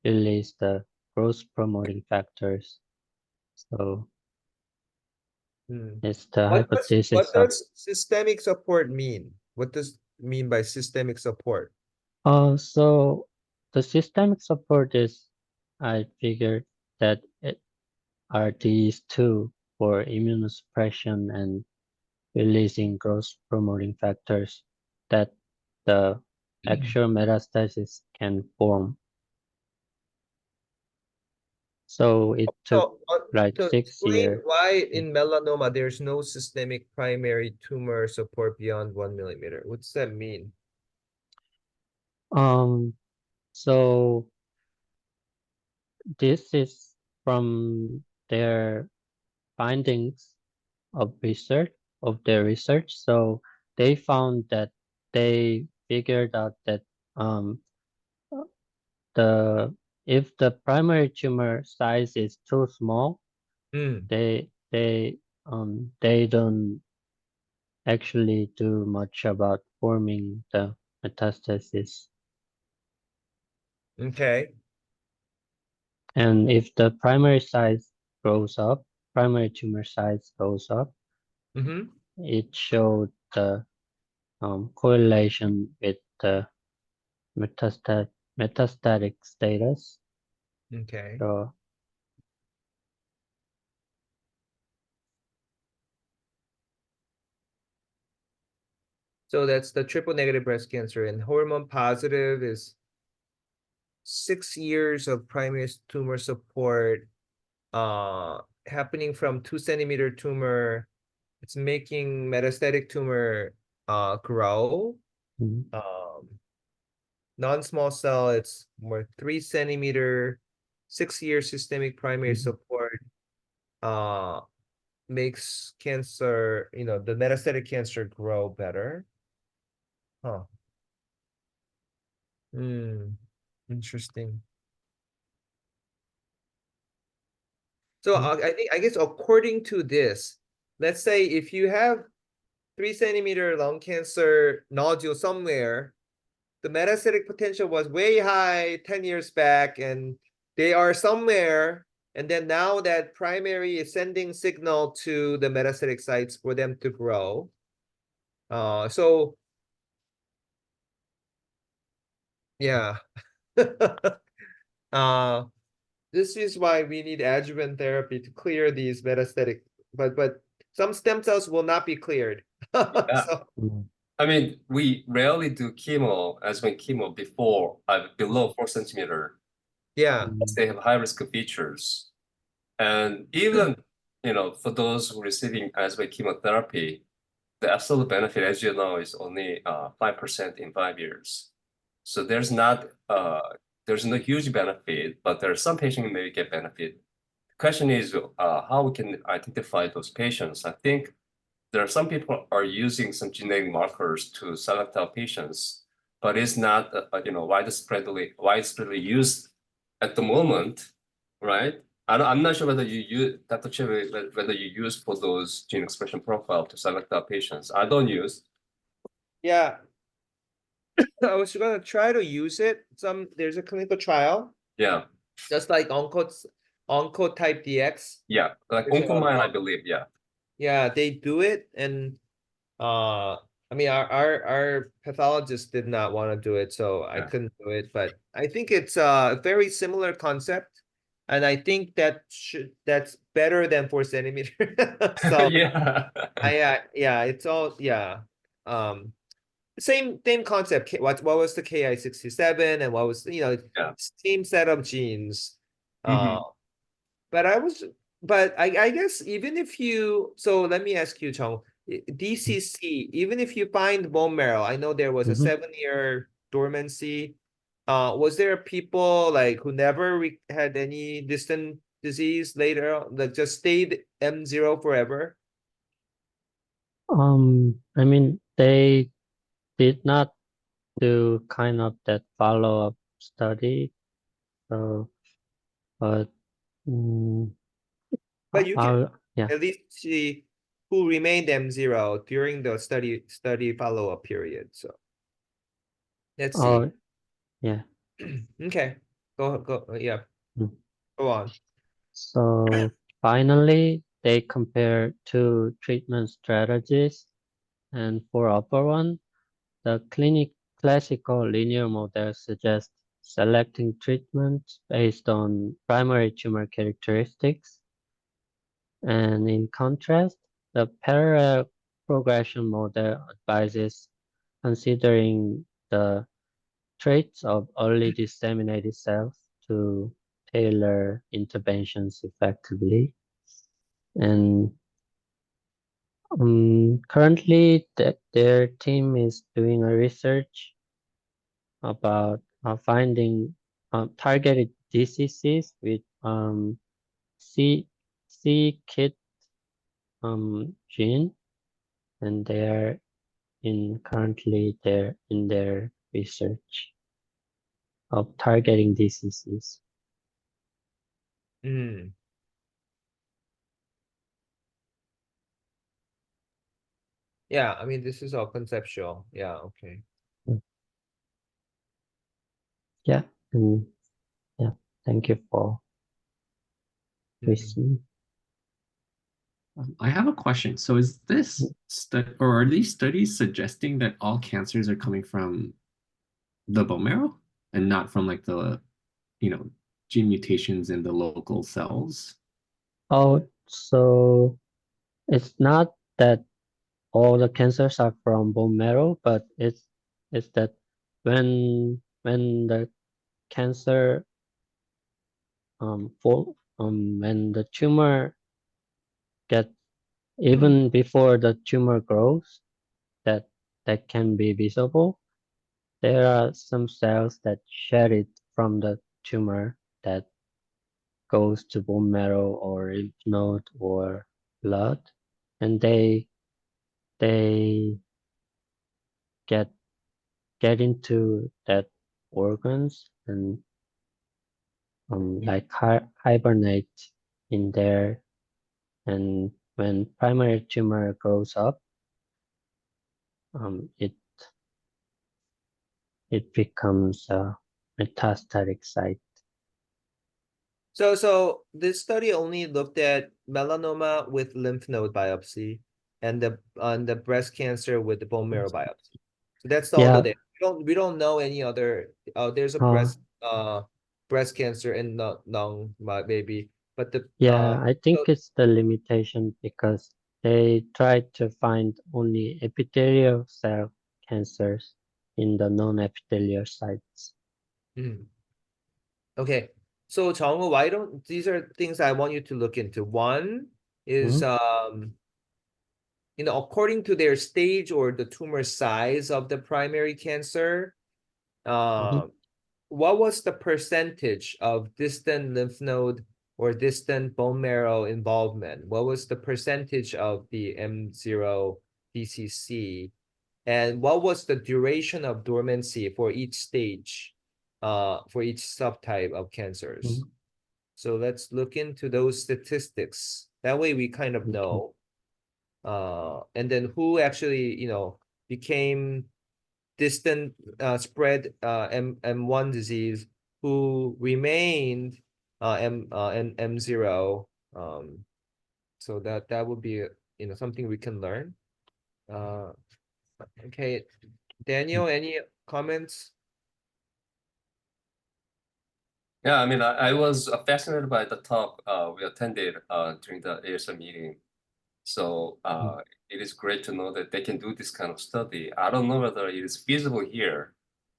release the growth promoting factors. So it's the hypothesis What of does systemic support mean? What does mean by systemic support? so the systemic support is, I figured that it are these two for immunosuppression and releasing growth promoting factors that the actual metastasis can form. So it took like To 6 explain years. why in melanoma there's no systemic primary tumor support beyond 1 millimeter. What's that mean? So this is from their findings of their research. So they found that they figured out that um, the if the primary tumor size is too small, they don't actually do much about forming the metastasis. Okay. And if the primary tumor size goes up, it showed the correlation with the metastatic status. Okay. So that's the triple negative breast cancer, and hormone positive is 6 years of primary tumor support, happening from 2 centimeter tumor. It's making metastatic tumor grow. Non-small cell, it's more 3 centimeter, 6 year systemic primary support makes cancer, the metastatic cancer grow better. Interesting. So I guess according to this, let's say if you have 3 centimeter lung cancer nodule somewhere, the metastatic potential was way high 10 years back, and they are somewhere, and then now that primary is sending signal to the metastatic sites for them to grow. So yeah. Uh, this is why we need adjuvant therapy to clear these metastatic, but some stem cells will not be cleared. Yeah. So I mean, we rarely do chemo as when chemo before below 4 centimeter. yeah. They have high risk features. And even, for those who receiving adjuvant chemotherapy, the absolute benefit, as you know, is only 5% in 5 years. So there's no huge benefit, but there are some patients who may get benefit. The question is how we can identify those patients. I think there are some people are using some genetic markers to select out patients, but it's not widespreadly used at the moment, right? I'm not sure whether you use Dr. Chae, whether you use for those gene expression profile to select out patients. I don't use. Yeah. I was gonna try to use it. There's a clinical trial, Yeah, just like Oncotype DX. yeah, like There's Oncomine, I believe. Yeah. yeah, they do it, and I mean our pathologist did not want to do it, so I Yeah. couldn't do it. But I think it's a very similar concept, and I think that's better than 4 centimeter. So Yeah. yeah, it's all yeah. Um, same concept. What was the Ki-67 and what was Yeah. same set of genes. Mhm. But I guess even if you so let me ask you, Chong, DCC, even if you find bone marrow, I know there was a 7-year dormancy. Was there people like who never had any distant disease later on, that just stayed M0 forever? I mean, they did not do kind of that follow-up study, so, but But you can yeah. at least see who remained M0 during the study follow-up period. So let's see. Oh, yeah. Okay. Go yeah, Mm. go on. So finally, they compare two treatment strategies, and for upper one, the classical linear model suggests selecting treatments based on primary tumor characteristics, and in contrast, the parallel progression model advises considering the traits of early disseminated cells to tailor interventions effectively. And currently, their team is doing a research about finding targeted diseases with C KIT gene, and they are currently they're in their research of targeting diseases. Mm. Yeah, I mean this is all conceptual. Yeah, okay. Yeah, and yeah, thank you for listening. I have a question. So is this or are these studies suggesting that all cancers are coming from the bone marrow and not from like the, gene mutations in the local cells? Oh, so it's not that all the cancers are from bone marrow, but it's that when the cancer when the tumor get even before the tumor grows, that that can be visible. There are some cells that shed it from the tumor that goes to bone marrow or lymph node or blood, and they get get into that organs and like hibernate in there. And when primary tumor grows up, it becomes a metastatic site. So this study only looked at melanoma with lymph node biopsy. and the breast cancer with the bone marrow biopsy. So that's all Yeah. the data. We don't know any other. There's a breast cancer in the lung, maybe, but the Yeah, I think so, it's the limitation because they try to find only epithelial cell cancers in the non-epithelial sites. okay. So Changhu, why don't these are things I want you to look into. One is according to their stage or the tumor size of the primary cancer, what was the percentage of distant lymph node or distant bone marrow involvement? What was the percentage of the M0 DCC? And what was the duration of dormancy for each stage, for each subtype of cancers? So let's look into those statistics. That way we kind of know. And then who actually, became distant spread M1 disease, who remained M0. So that would be something we can learn. Okay, Daniel, any comments? Yeah, I mean, I was fascinated by the talk we attended during the ASM meeting. So it is great to know that they can do this kind of study. I don't know whether it is feasible here.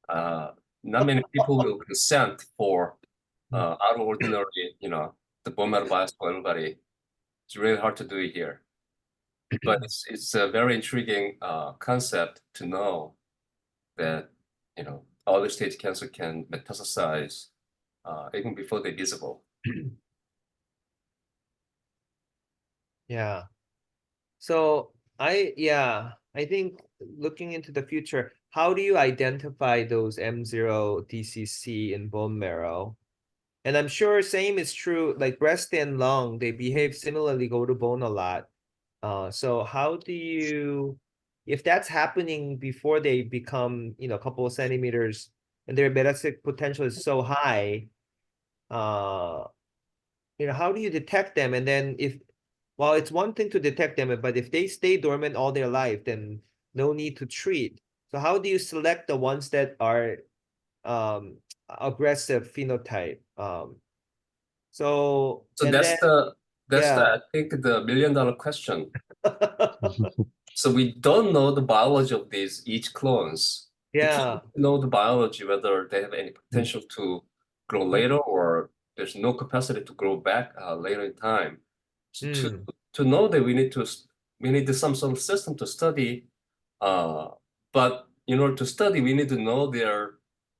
Not many people will consent for out of ordinary, the bone marrow biopsy for everybody. It's really hard to do it here. But it's a very intriguing concept to know that, early stage cancer can metastasize even before they're visible. Yeah. So I think looking into the future, how do you identify those M0 DCC in bone marrow? And I'm sure same is true, like breast and lung, they behave similarly, go to bone a lot. So how do you, if that's happening before they become, a couple of centimeters and their metastatic potential is so high, how do you detect them? And then well, it's one thing to detect them, but if they stay dormant all their life, then no need to treat. So how do you select the ones that are aggressive phenotype? So So and then I think the $1 million question. So we don't know the biology of these each clones. We yeah. can't know the biology, whether they have any potential to grow later or there's no capacity to grow back later in time. So to know that we need some sort of system to study. But in order to study, we need to know their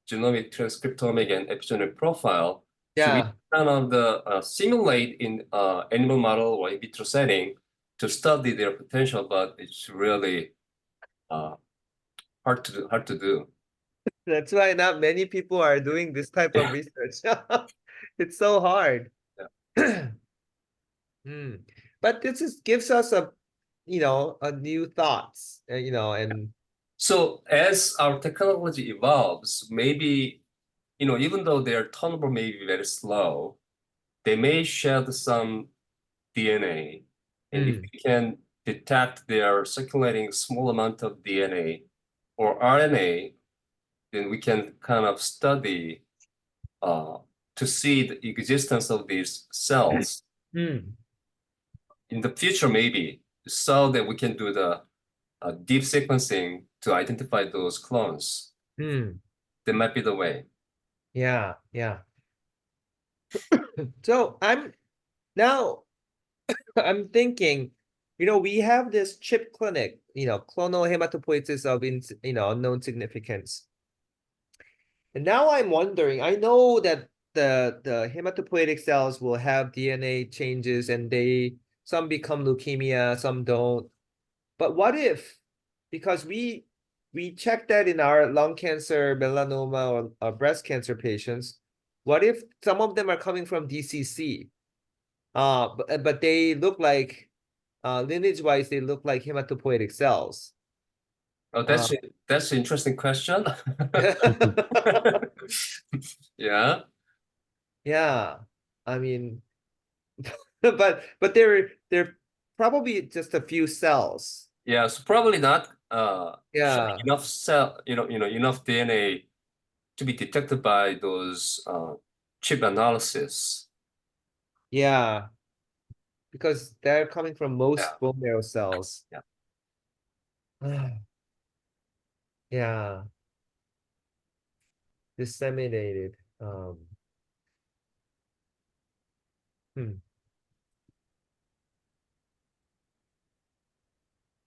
genomic, transcriptomic, and epigenetic profile. So we Yeah. kind of simulate in animal model or in vitro setting to study their potential, but it's really hard to do. That's why not many people are doing this type of research. It's so hard. Yeah. But this gives us a new thoughts, and So as our technology evolves, maybe, even though their turnover may be very slow, they may shed some DNA. And if we can detect their circulating small amount of DNA or RNA, then we can kind of study to see the existence of these cells in the future, maybe, so that we can do the deep sequencing to identify those clones. That might be the way. Yeah. So now I'm thinking, we have this chip clinic, clonal hematopoiesis of unknown significance. And now I'm wondering, I know that the hematopoietic cells will have DNA changes and some become leukemia, some don't. But what if, because we check that in our lung cancer, melanoma, or breast cancer patients, what if some of them are coming from DCC? But they look like, lineage-wise, they look like hematopoietic cells. Oh, that's an interesting question. Yeah. Yeah. I mean, but they're probably just a few cells. Yeah, so probably not Yeah. showing enough enough DNA to be detected by those chip analysis. Yeah. Because they're coming from most Yeah. bone marrow cells. Yeah. Yeah. Disseminated. Hmm.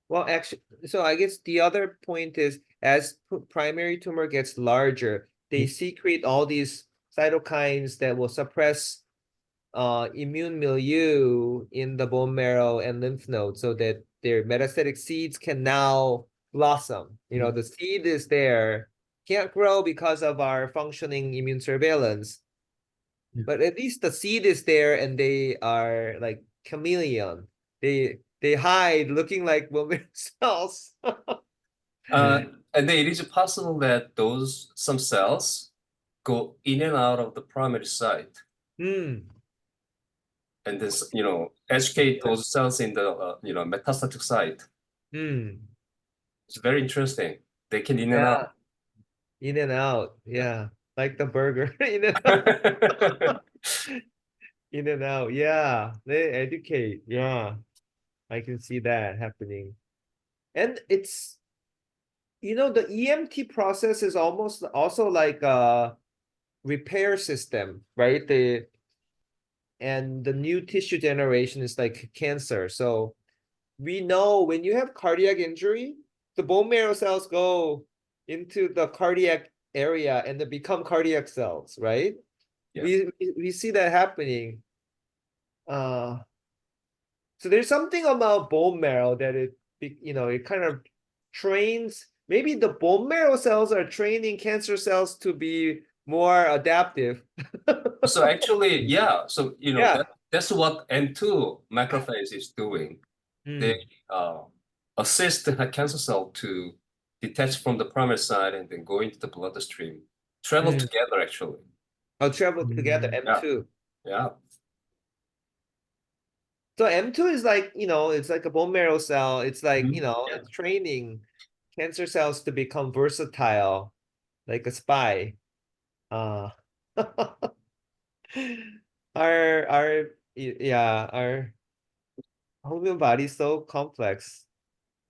Well, actually, so I guess the other point is as primary tumor gets larger, they secrete all these cytokines that will suppress immune milieu in the bone marrow and lymph nodes so that their metastatic seeds can now blossom. You know, the seed is there, can't grow because of our functioning immune surveillance, but at least the seed is there and they are like chameleon. They hide looking like bone marrow cells. And then it is possible that some cells go in and out of the primary site. Hmm. And this, educate those cells in the, metastatic site. Hmm. It's very interesting. They can in and Yeah. out. In and out. Yeah. Like the burger. In and out. In and out. Yeah. They educate. Yeah. I can see that happening. And it's, the EMT process is almost also like a repair system, right? And the new tissue generation is like cancer. So we know when you have cardiac injury, the bone marrow cells go into the cardiac area and they become cardiac cells, right? Yeah. We see that happening. So there's something about bone marrow that it kind of trains. Maybe the bone marrow cells are training cancer cells to be more adaptive. So actually, yeah. So Yeah. that's what M2 macrophage is doing. They Hmm. assist the cancer cell to detach from the primary side and then go into the bloodstream. Travel Hmm. together, actually. I'll travel together, Yeah. M2. Yeah. So M2 is like, it's like a bone marrow cell. It's like, Yeah. it's training cancer cells to become versatile, like a spy. Uh our human body is so complex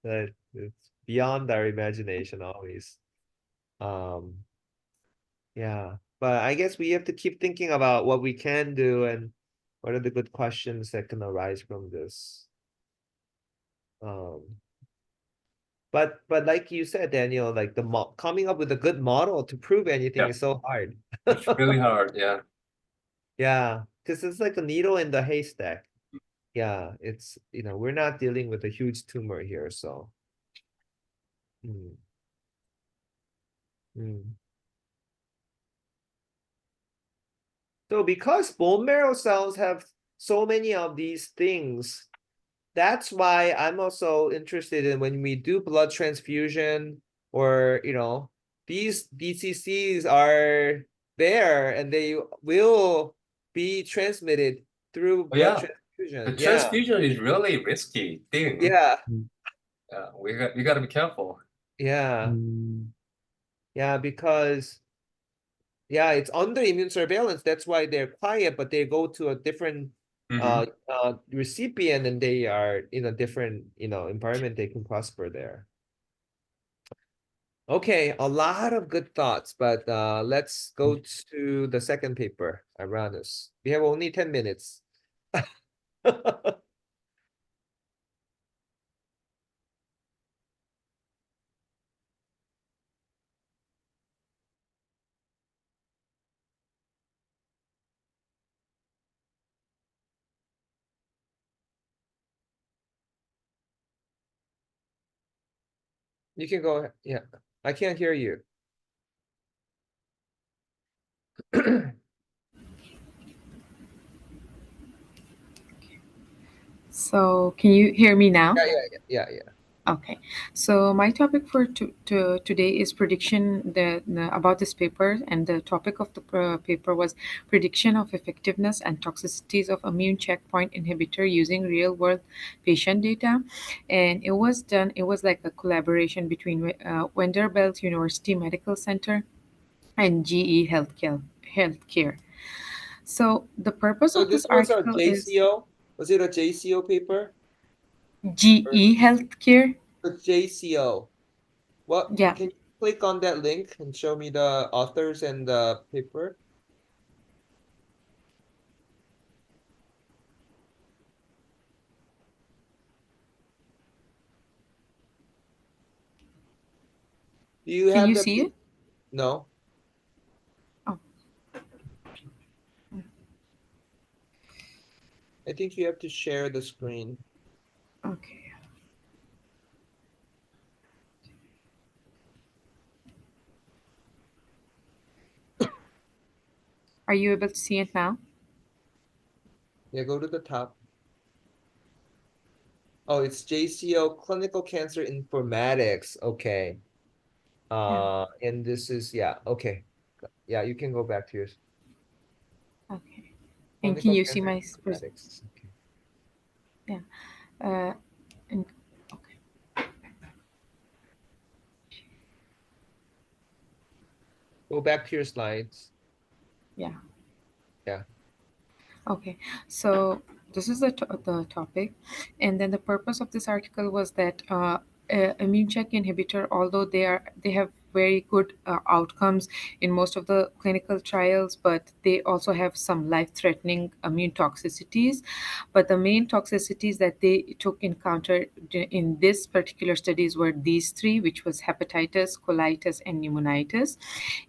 that it's beyond our imagination always. Um, yeah, but I guess we have to keep thinking about what we can do and what are the good questions that can arise from this. Um, but like you said, Daniel, like coming up with a good model to prove anything Yeah. is so hard. It's really hard. Yeah. Yeah, because it's like a needle in the haystack. Yeah, it's, we're not dealing with a huge tumor here, so. Mm, mm. So because bone marrow cells have so many of these things, that's why I'm also interested in when we do blood transfusion or, these DCCs are there and they will be transmitted through Oh, blood yeah. The transfusion. Yeah. transfusion is really risky thing. Yeah. We got to be careful. Yeah. Yeah, because it's under immune surveillance. That's why they're quiet, but they go to a different recipient and they are in a different, environment. They can prosper there. Okay, a lot of good thoughts, but let's go to the second paper, Iranus. We have only 10 minutes. You can go ahead. Yeah, I can't hear you. So can you hear me now? Yeah. Okay, so my topic for today is prediction about this paper, and the topic of the paper was prediction of effectiveness and toxicities of immune checkpoint inhibitor using real world patient data. And it was done, it was like a collaboration between Vanderbilt University Medical Center and GE Healthcare. So the purpose So of this this was a article is JCO. Was it a JCO paper? Or GE Healthcare. a JCO? What Yeah. can you click on that link and show me the authors and the paper? Do you Can have you the see it? no? Oh, I think you have to share the screen. okay. Are you able to see it now? Yeah, go to the top. Oh, it's JCO Clinical Cancer Informatics. Okay. Yeah. And this is yeah, okay. Yeah, you can go back to yours. Okay. And can Clinical you see Cancer my Informatics. Okay. yeah. Uh, and okay. Go back to your slides. Yeah. Yeah. Okay, so this is the topic, and then the purpose of this article was that immune check inhibitor, although they have very good outcomes in most of the clinical trials, but they also have some life-threatening immune toxicities. But the main toxicities that they took encounter in this particular studies were these three, which was hepatitis, colitis, and pneumonitis.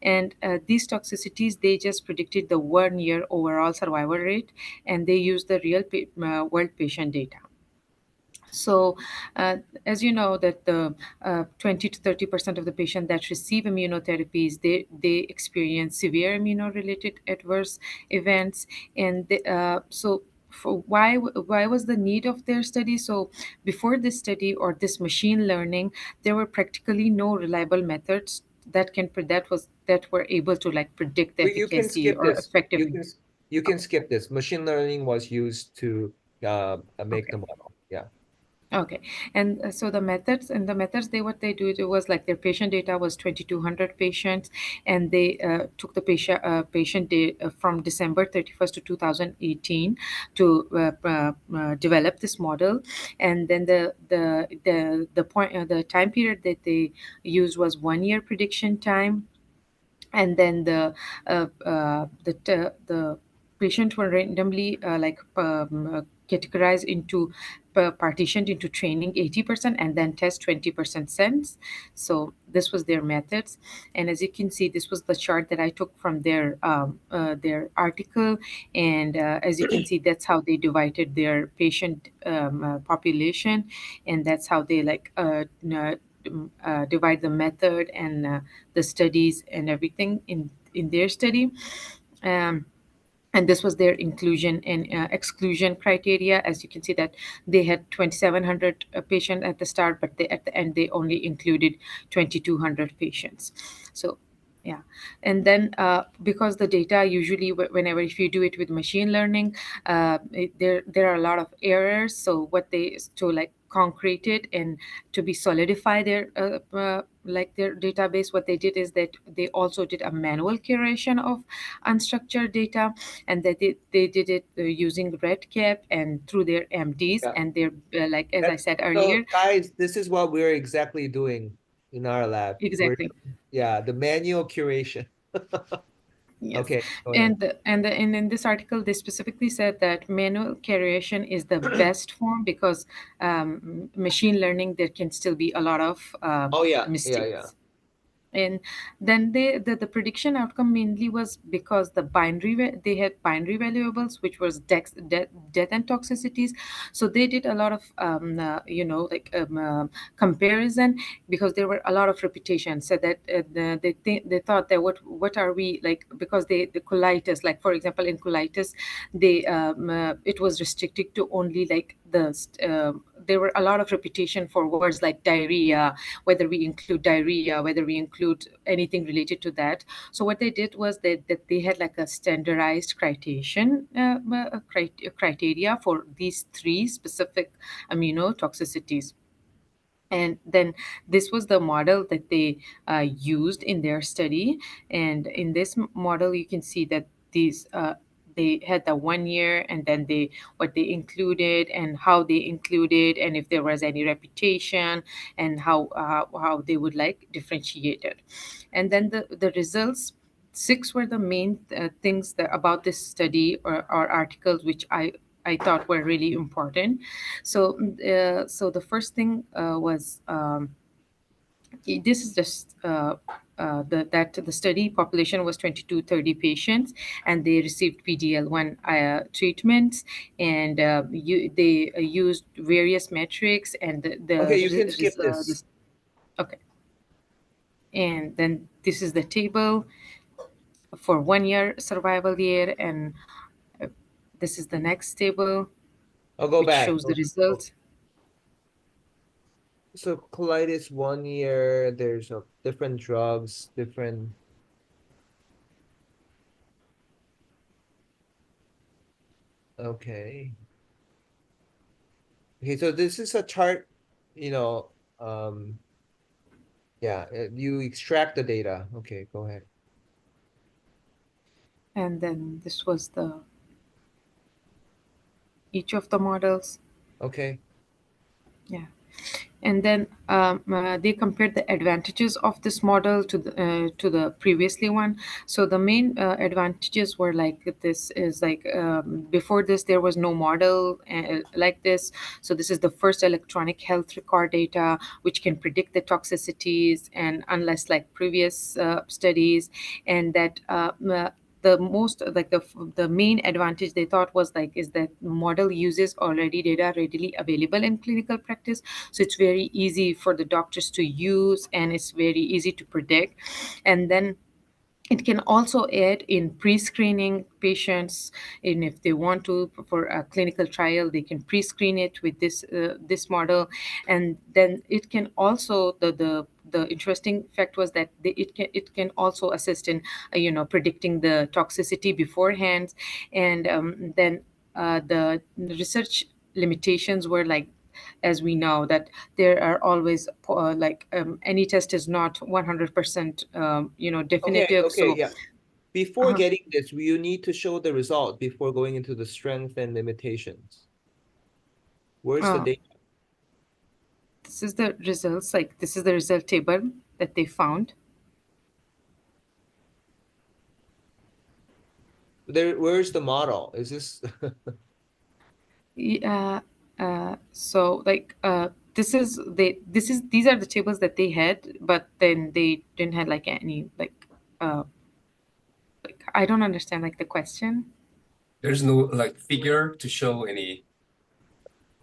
And these toxicities, they just predicted the 1 year overall survival rate, and they used the real world patient data. So, as you know, that the 20 to 30% of the patient that receive immunotherapies, they experience severe immuno-related adverse events, and so. For why was the need of their study? So before this study or this machine learning, there were practically no reliable methods that were able to like predict the You can efficacy skip or this. effectiveness. You can skip this. Machine learning was used to make Okay. the model. Yeah. Okay, and so the methods they what they do it was like their patient data was 2,200 patients, and they took the patient data from December 31st to 2018 to develop this model, and then the time period that they used was 1 year prediction time, and then the patient were randomly categorized into partitioned into training 80% and then test 20% sense. So this was their methods, and as you can see, this was the chart that I took from their article, and as you can see, that's how they divided their patient population, and that's how they divide the method and the studies and everything in their study. Um, and this was their inclusion and exclusion criteria. As you can see that they had 2,700 patient at the start, but at the end they only included 2,200 patients. So yeah, and then because the data usually whenever if you do it with machine learning, there are a lot of errors. So what they to like concrete it and to be solidify their like their database, what they did is that they also did a manual curation of unstructured data, and they did it using RedCap and through their MDs Yeah. and their like as I That's said so earlier. guys, this is what we're exactly doing in our lab. We're Exactly. yeah, the manual curation. Yes, Okay, go ahead. and in this article, they specifically said that manual curation is the best form because machine learning there can still be a lot of Oh yeah, yeah, yeah. mistakes. And then the prediction outcome mainly was because they had binary valuables, which was death and toxicities. So they did a lot of comparison, because there were a lot of repetitions, so that they thought that what are we like, because the colitis, like for example in colitis, it was restricted to only like there were a lot of repetition for words like diarrhea, whether we include diarrhea, whether we include anything related to that. So what they did was that they had like a standardized criteria for these three specific aminotoxicities. And then this was the model that they used in their study. And in this model, you can see that these they had the 1 year, and then they what they included and how they included, and if there was any reputation, and how they would like differentiate it. And then the results. Six were the main things about this study, or articles, which I thought were really important. So the first thing was, this is just that the study population was 22-30 patients, and they received PDL1 treatments, and they used various metrics, and Okay, you can skip this. okay. And then this is the table for 1 year survival year, and uh, this is the next table, I'll go which back. shows the results. So colitis 1 year, there's different drugs, different. Okay. Okay, so this is a chart, you know, yeah, you extract the data. Okay, go ahead. And then this was each of the models. Okay. Yeah. And then they compared the advantages of this model to the previously one. So the main advantages were like, this is like, before this there was no model like this. So this is the first electronic health record data which can predict the toxicities, and unless like previous studies. And that the most like the main advantage they thought was like, is that model uses already data readily available in clinical practice. So it's very easy for the doctors to use, and it's very easy to predict. And then it can also aid in pre-screening patients, and if they want to, for a clinical trial, they can pre-screen it with this model. And then it can also, the interesting fact was that it can also assist in predicting the toxicity beforehand. And then the research limitations were like, as we know that there are always any test is not 100% Okay, definitive. okay, So yeah. Before uh getting this, you need to show the result before going into the strength and limitations. Where's the uh, data? this is the results, like this is the result table that they found. Where's the model? Is this Yeah. So like these are the tables that they had, but then they didn't have like any uh like, I don't understand like the question. There's no like figure to show any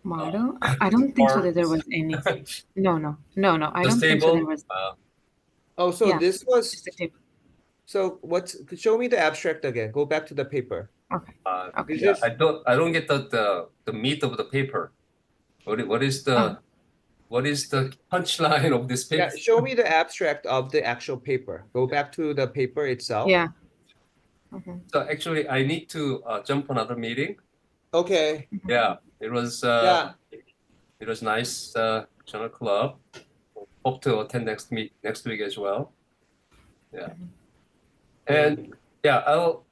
Model? I don't think so that there forms. was any. No, I This don't think so there table, was. Oh, so Yeah, this was, just a table. so show me the abstract again. Go back to the paper. Okay. Is Okay. yeah, this, I don't get the meat of the paper. What is Oh, the punchline of this yeah, paper? show me the abstract of the actual paper. Go back to the paper itself. yeah. Mhm. So actually, I need to jump another meeting. Okay, Yeah, yeah, it was nice journal club. Hope to attend next week as well. Yeah, and yeah,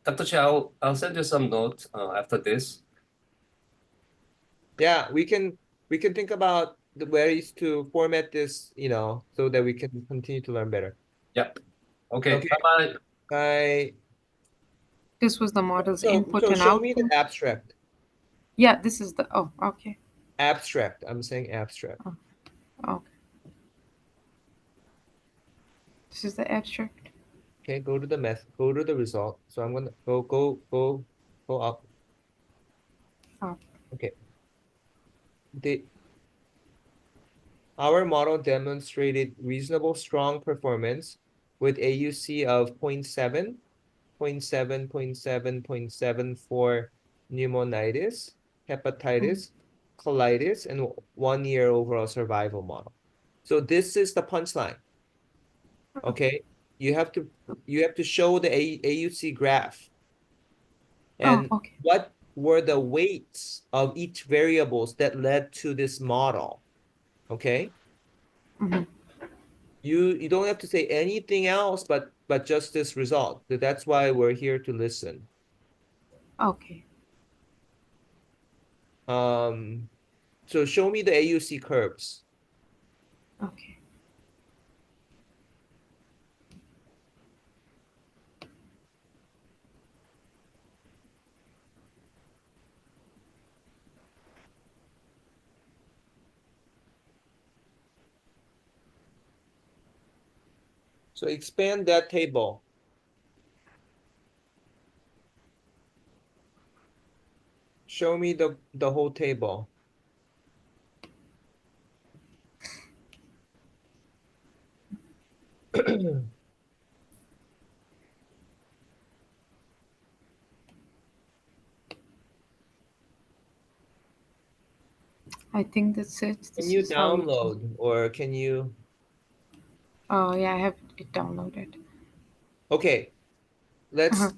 Dr. Chae, I'll send you some notes after this. yeah, we can think about the ways to format this, so that we can continue to learn better. Yep. Okay. Okay, Bye bye. bye. This was the model's So input and show me the output. abstract. Yeah, this is the. Oh, okay. Abstract. I'm saying abstract. Oh, okay. This is the abstract. Okay, go to the go to the result. So I'm gonna go up. Oh, Okay. Our model demonstrated reasonable strong performance with AUC of 0.7, 0.7, 0.7, 0.7 for pneumonitis, hepatitis, colitis and 1 year overall survival model. So this is the punchline. Okay, you have to show the AUC graph and okay. what were the weights of each variables that led to this model. Okay. Mhm. You don't have to say anything else but just this result. That's why we're here to listen. Okay. So show me the AUC curves. Okay. So expand that table. Show me the whole table. I think that's it. Can This you is how it goes. download or can you? Oh, yeah, I have it downloaded. Okay, Uh-huh.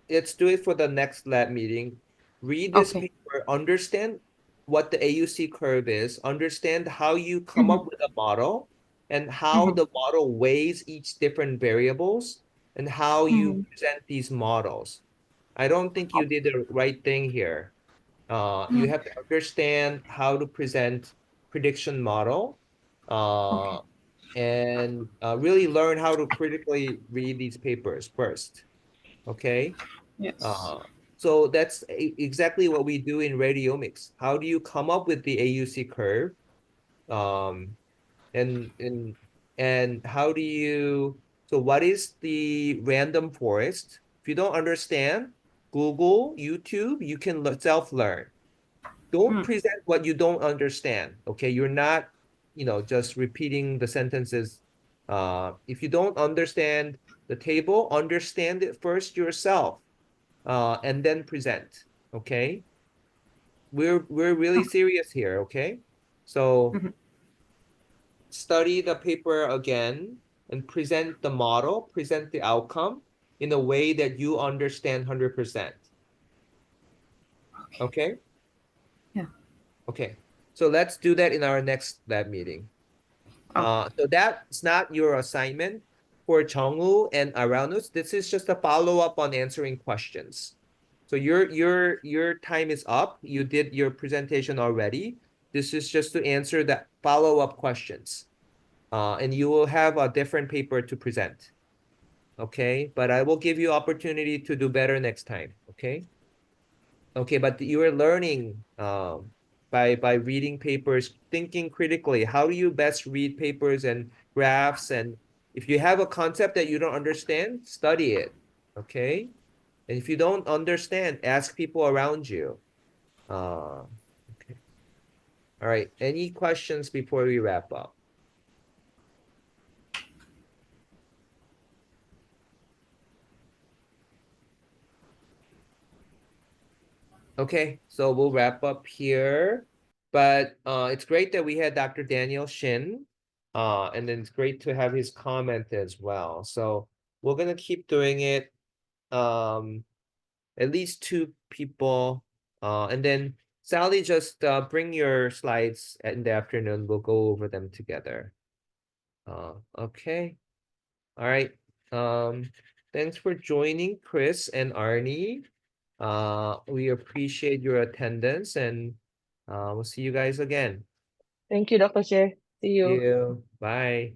let's do it for the next lab meeting. Read this Okay. paper, understand what the AUC curve is, understand how you come Mhm. up with a model and how Mhm. the model weighs each different variables and how you Mhm. present these models. I don't think you did the right thing here. You Mhm. have to understand how to present prediction model, Okay. and really learn how to critically read these papers first. Okay. Yes. Uh, so that's exactly what we do in radiomics. How do you come up with the AUC curve? Um, and and and how do you, so what is the random forest? If you don't understand, Google, YouTube, you can self-learn. Don't Mm. present what you don't understand. Okay, you're not, just repeating the sentences. If you don't understand the table, understand it first yourself, and then present. Okay, we're really Okay. serious here. Okay, so Mhm. study the paper again and present the model, present the outcome in a way that you understand 100%. Okay. Okay. Yeah. Okay, so let's do that in our next lab meeting. Okay. So that's not your assignment for Chongwoo and Aranus. This is just a follow-up on answering questions. So your time is up. You did your presentation already. This is just to answer the follow-up questions. And you will have a different paper to present. Okay, but I will give you opportunity to do better next time. Okay. Okay, but you are learning by reading papers, thinking critically. How do you best read papers and graphs? And if you have a concept that you don't understand, study it. Okay. And if you don't understand, ask people around you. Okay. All right. Any questions before we wrap up? Okay, so we'll wrap up here. But it's great that we had Dr. Daniel Shin. And then it's great to have his comment as well. So we're gonna keep doing it. At least two people. And then Sally, just bring your slides in the afternoon. We'll go over them together. Okay. All right. Thanks for joining, Chris and Arnie. We appreciate your attendance and we'll see you guys again. Thank you, Dr. Chae. See See you. you. Bye.